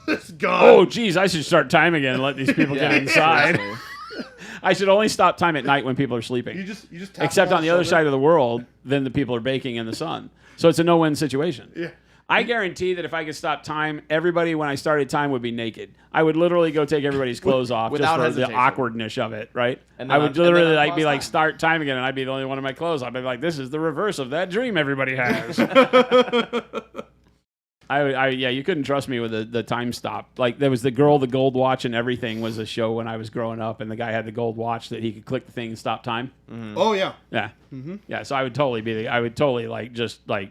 just gone. Oh, geez, I should start time again and let these people Yeah, get inside. seriously. I should only stop time at night when people are you sleeping. just tap Except them on the other shoulder. side of the world, then the people are baking in the sun. So it's a no-win situation. Yeah. I guarantee that if I could stop time, everybody when I started time would be naked. I would literally go take everybody's clothes off just Without for the hesitation. awkwardness of it, right? And I then would and then literally I'd like be pause like time. start time again, and I'd be the only one in my clothes. I'd be like, this is the reverse of that dream everybody has. Yeah, you couldn't trust me with the time stop. Like there was the girl, the gold watch, and everything was a show when I was growing up, and the guy had the gold watch that he could click the thing and stop time. Oh yeah. Yeah, Mm-hmm. yeah. So I would totally like just like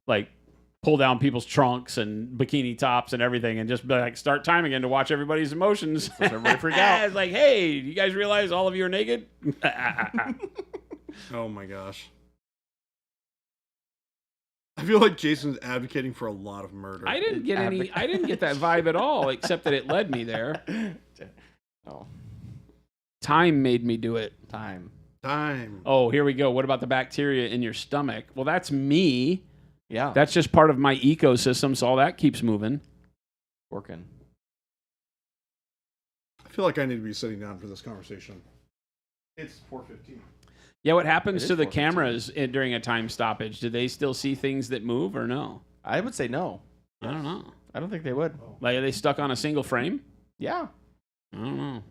like pull down people's trunks and bikini tops and everything, and just be like start time again to watch everybody's emotions. Let everybody freak out. It's like, hey, you guys realize all of you are naked? Oh my gosh. I feel like Jason's advocating for a lot of murder. I didn't get that vibe at all, except that it led me there. Oh, Time made me do it. time. Time. Oh, here we go. What about the bacteria in your stomach? Well, that's me. Yeah, That's just part of my ecosystem, so all that keeps moving. working. I feel like I need to be sitting down for this conversation. It's 4:15. Yeah, what happens It to is the 4:15. cameras during a time stoppage? Do they still see things that move or no? I would say no. I don't know. I don't think they would. Like, are they stuck on a single frame? Yeah, I don't know.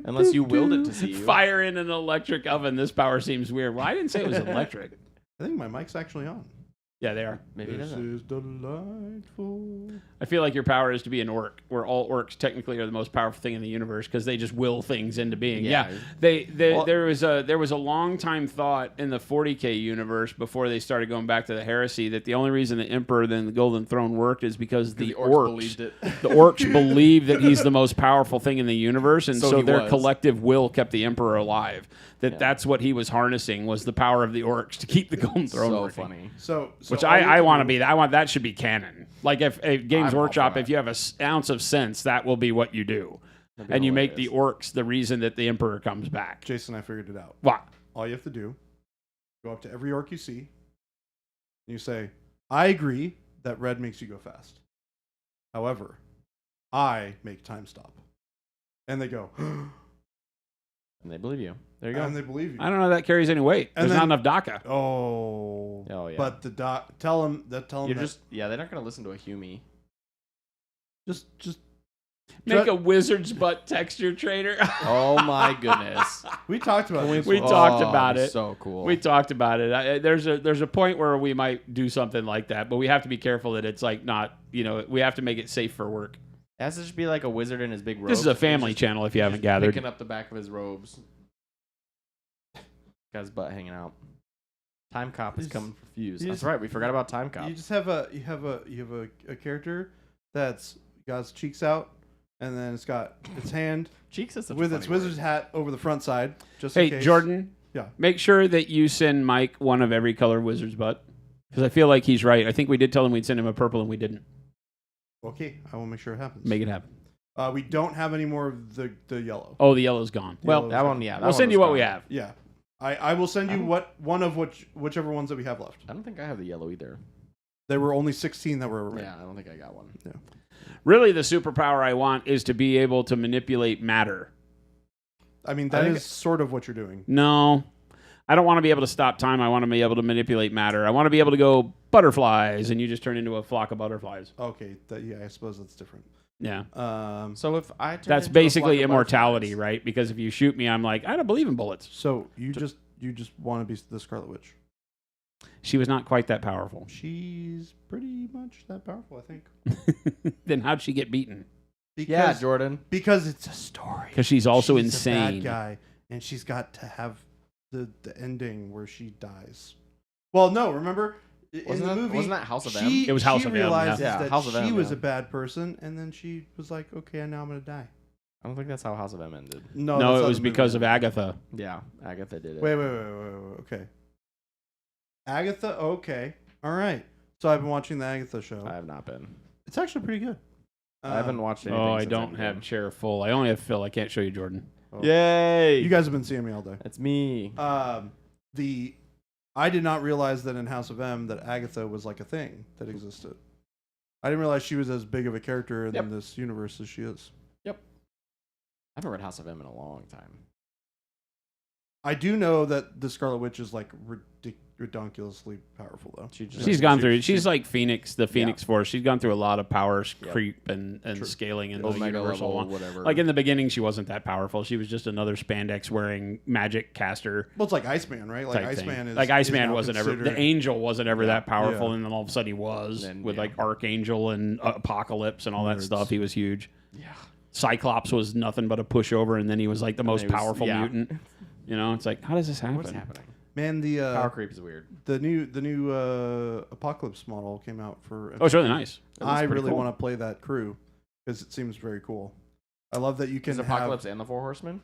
unless you willed it to see you. Fire in an electric oven. This power seems weird. Well, I didn't say it was electric. I think my mic's actually on. Yeah, they are. Maybe it This isn't. is delightful. I feel like your power is to be an orc, where all orcs technically are the most powerful thing in the universe because they just will things into being. Yeah. Well, there was a long time thought in the 40K universe before they started going back to the heresy that the only reason the Emperor then the Golden Throne worked is because the orcs believed it. the orcs believe that he's the most powerful thing in the universe, and So so he their was. collective will kept the Emperor alive. That's what he was harnessing, was the power of the orcs to keep the Golden Throne So working. funny. So Which all you have I to want to do- be. I want that should be canon. Like if Games I'm all Workshop, for if that. you have an ounce of sense, that will be what you do, That'd be and you make the hilarious. orcs the reason that the Emperor comes back. Jason, I figured it out. What? All you have to do, go up to every orc you see, and you say, I agree that red makes you go fast. However, I make time stop. And they go, And they believe you. There you go. and they believe you. I don't know if that carries any weight. And There's then- not enough DACA. Oh. Oh, yeah. But tell them that You're just they're not gonna listen to a Hume. just Make a wizard's butt texture trader. Oh my goodness. we talked about this. We talked about it. So cool. We talked about it. There's a point where we might do something like that, but we have to be careful that it's like not, we have to make it safe for work. It has to just be like a wizard in his big robes. This is a and family just- channel if you haven't just gathered. Picking up the back of his robes. Got his butt hanging out. Time Cop is You coming for Fuse. you That's just- right. We forgot about Time Cop. You just have a character that's got its cheeks out, and then it's got its hand Cheeks is such with a its funny wizard's word. hat over the front side. Just in Hey, case. Jordan. Yeah. Make sure that you send Mike one of every color wizard's butt. Because I feel like he's right. I think we did tell him we'd send him a purple and we didn't. Okay, I will make sure it happens. Make it happen. We don't have any more of the yellow. Oh, the yellow's gone. Well, Yellow. That one, yeah. That we'll one send you was what we gone. have. Yeah, I will send you whichever ones that we have left. I don't think I have the yellow either. There were only 16 that were red. Yeah, I don't think I got one. Really, the superpower I want is to be able to manipulate matter. I mean, I that think- is sort of what you're doing. No. I don't want to be able to stop time. I want to be able to manipulate matter. I want to be able to go butterflies, and you just turn into a flock of butterflies. Okay, I suppose that's different. Yeah. So if I turn That's into a flock basically of immortality, butterflies- right? Because if you shoot me, I'm like, I don't believe in bullets. So you just want to be the Scarlet Witch. She was not quite that powerful. She's pretty much that powerful, I think. Then how'd she get beaten? Yeah, Jordan. because it's a story. Because she's also She's insane. a bad guy, and she's got to have the ending where she dies. Well, no, remember in Wasn't the that- movie, wasn't that House of M? she, It was House she of M, yeah. realizes Yeah, that House of she M, was yeah. a bad person, and then she was like, "Okay, now I'm gonna die." I don't think that's how House of M ended. No, that's it how was the movie because of ended. Agatha. Yeah, Agatha did it. Wait. Okay, Agatha. Okay, all right. So I've been watching the Agatha show. I have not been. It's actually pretty good. I haven't watched anything. Oh, I since don't Endgame. have chair full. I only have Phil. I can't show you Jordan. Oh. Yay! You guys have been seeing me all day. It's me. I did not realize that in House of M that Agatha was like a thing that existed. I didn't realize she was as big of a character in Yep. this universe as she is. I haven't read House of M in a long time. I do know that the Scarlet Witch is like ridiculously powerful though. She's gone through. She's like Phoenix, the Phoenix Force. She's gone through a lot of power Yep. creep and True. scaling in the Omega universal level, one. whatever. Like in the beginning, she wasn't that powerful. She was just another spandex wearing magic caster Well, it's like Iceman, right? Like type Iceman thing. is Like is Iceman now wasn't ever. considered- The Angel wasn't ever that powerful, Yeah. and then all of a sudden he was And, with yeah. like Archangel and Apocalypse and all that Nerds. stuff. He was huge. yeah. Cyclops was nothing but a pushover, and then he was like the most he was- powerful yeah. mutant. You know, it's like, how does this happen? What's happening? Man, the Power creep is weird. new Apocalypse model came out for. Oh, it's really nice. It looks I pretty really cool. want to play that crew because it seems very cool. I love that you can Is Apocalypse and the Four Horsemen?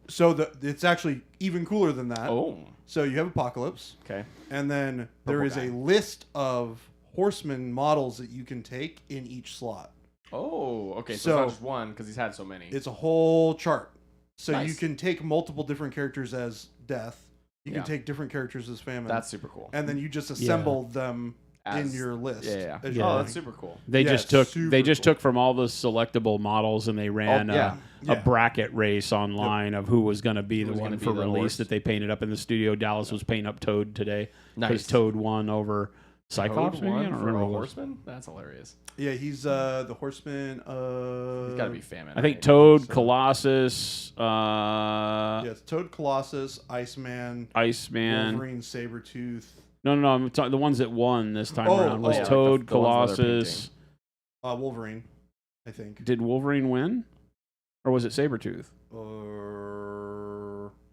So it's actually even cooler than that. Oh, So you have Apocalypse, okay. and then there Purple is guy. a list of horseman models that you can take in each slot. Oh, okay. So, So- it's not just one because he's had so many. It's a whole chart. So you Nice. can take multiple different characters as Death. You Yeah. can take different characters as Famine. That's super cool. and then you just assemble them in As- your list. Yeah. as Yeah. you're Oh, that's going. super cool. They Yeah, just took super they just cool. took from all the selectable models and they ran yeah. a bracket race online of who was going to be Who the was one gonna for be the release horse. that they painted up in the studio. Dallas was painting up Toad today because Nice. Toad won over Cyclops. Toad Maybe I won don't for remember. a who it was. horseman. That's hilarious. Yeah, he's the horseman. He's got to be Famine. I think right? Toad, So- Colossus, Yeah, it's Toad, Colossus, Iceman, Iceman. Wolverine, Sabretooth. No. I'm talking the ones that won this time Oh, around. Was oh, yeah, Toad, like the ones where they're Colossus. Wolverine, I think. Did Wolverine win? Or was it Sabretooth? I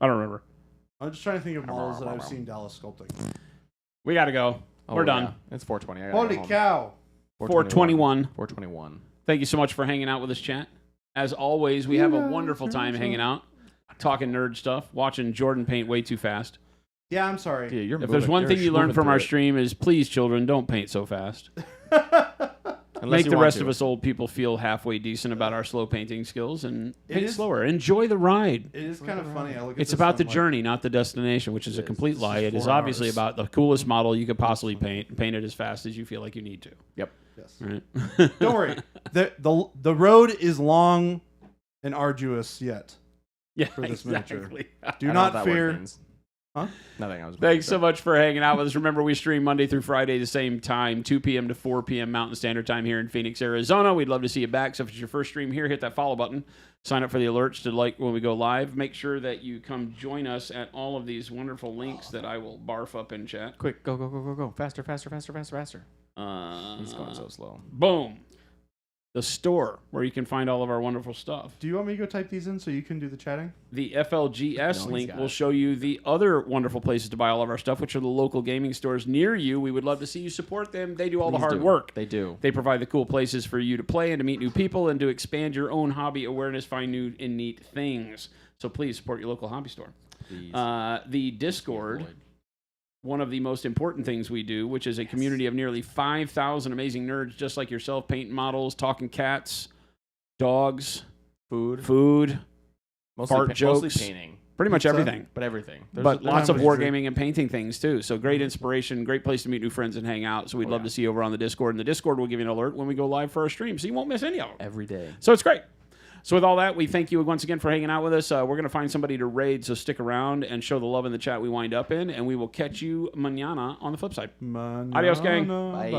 don't remember. I'm just trying to think of models that I've seen Dallas sculpting. We got to go. We're done. Yeah. It's 4:20. I gotta Holy go home. cow! 421. 4:21. Thank you so much for hanging out with us, chat. As always, we have a wonderful time hanging out, talking nerd stuff, watching Jordan paint way too fast. Yeah, I'm sorry. Dude, you're If there's one thing you learn from our stream is, please, children, don't paint so fast. Make the rest of us old people feel halfway decent about our slow painting skills and paint slower. Enjoy the ride. It is kind of funny. It's about the journey, not the destination, which is a complete lie. It is obviously about the coolest model you could possibly paint and paint it as fast as you feel like you need to. Yep. Yes. Right? Don't worry. The road is long and arduous yet. Yeah, for this miniature. exactly. Do not fear. Huh? Nothing. I was. Thanks so much for hanging out with us. Remember, we stream Monday through Friday the same time, 2 p.m. to 4 p.m. Mountain Standard Time here in Phoenix, Arizona. We'd love to see you back. So if it's your first stream here, hit that follow button. Sign up for the alerts to like when we go live. Make sure that you come join us at all of these wonderful links that I will barf up in chat. Quick, go. Faster. He's going so slow. Boom. The store where you can find all of our wonderful stuff. Do you want me to go type these in so you can do the chatting? The FLGS link will show you the other wonderful places to buy all of our stuff, which are the local gaming stores near you. We would love to see you support them. They do all the hard work. They do. They provide the cool places for you to play and to meet new people and to expand your own hobby awareness, find new and neat things. So please support your local hobby store. The Discord, one of the most important things we do, which is a community of nearly 5,000 amazing nerds just like yourself, painting models, talking cats, dogs, food, fart jokes, mostly painting. pretty much everything. But everything. But lots of wargaming and painting things too. So great inspiration, great place to meet new friends and hang out. So we'd love to see you over on the Discord. And the Discord will give you an alert when we go live for our stream, so you won't miss any of them. Every day. So it's great. So with all that, we thank you once again for hanging out with us. We're going to find somebody to raid, so stick around and show the love in the chat we wind up in. And we will catch you mañana on the flip side. Mañana, Adios, gang. Bye.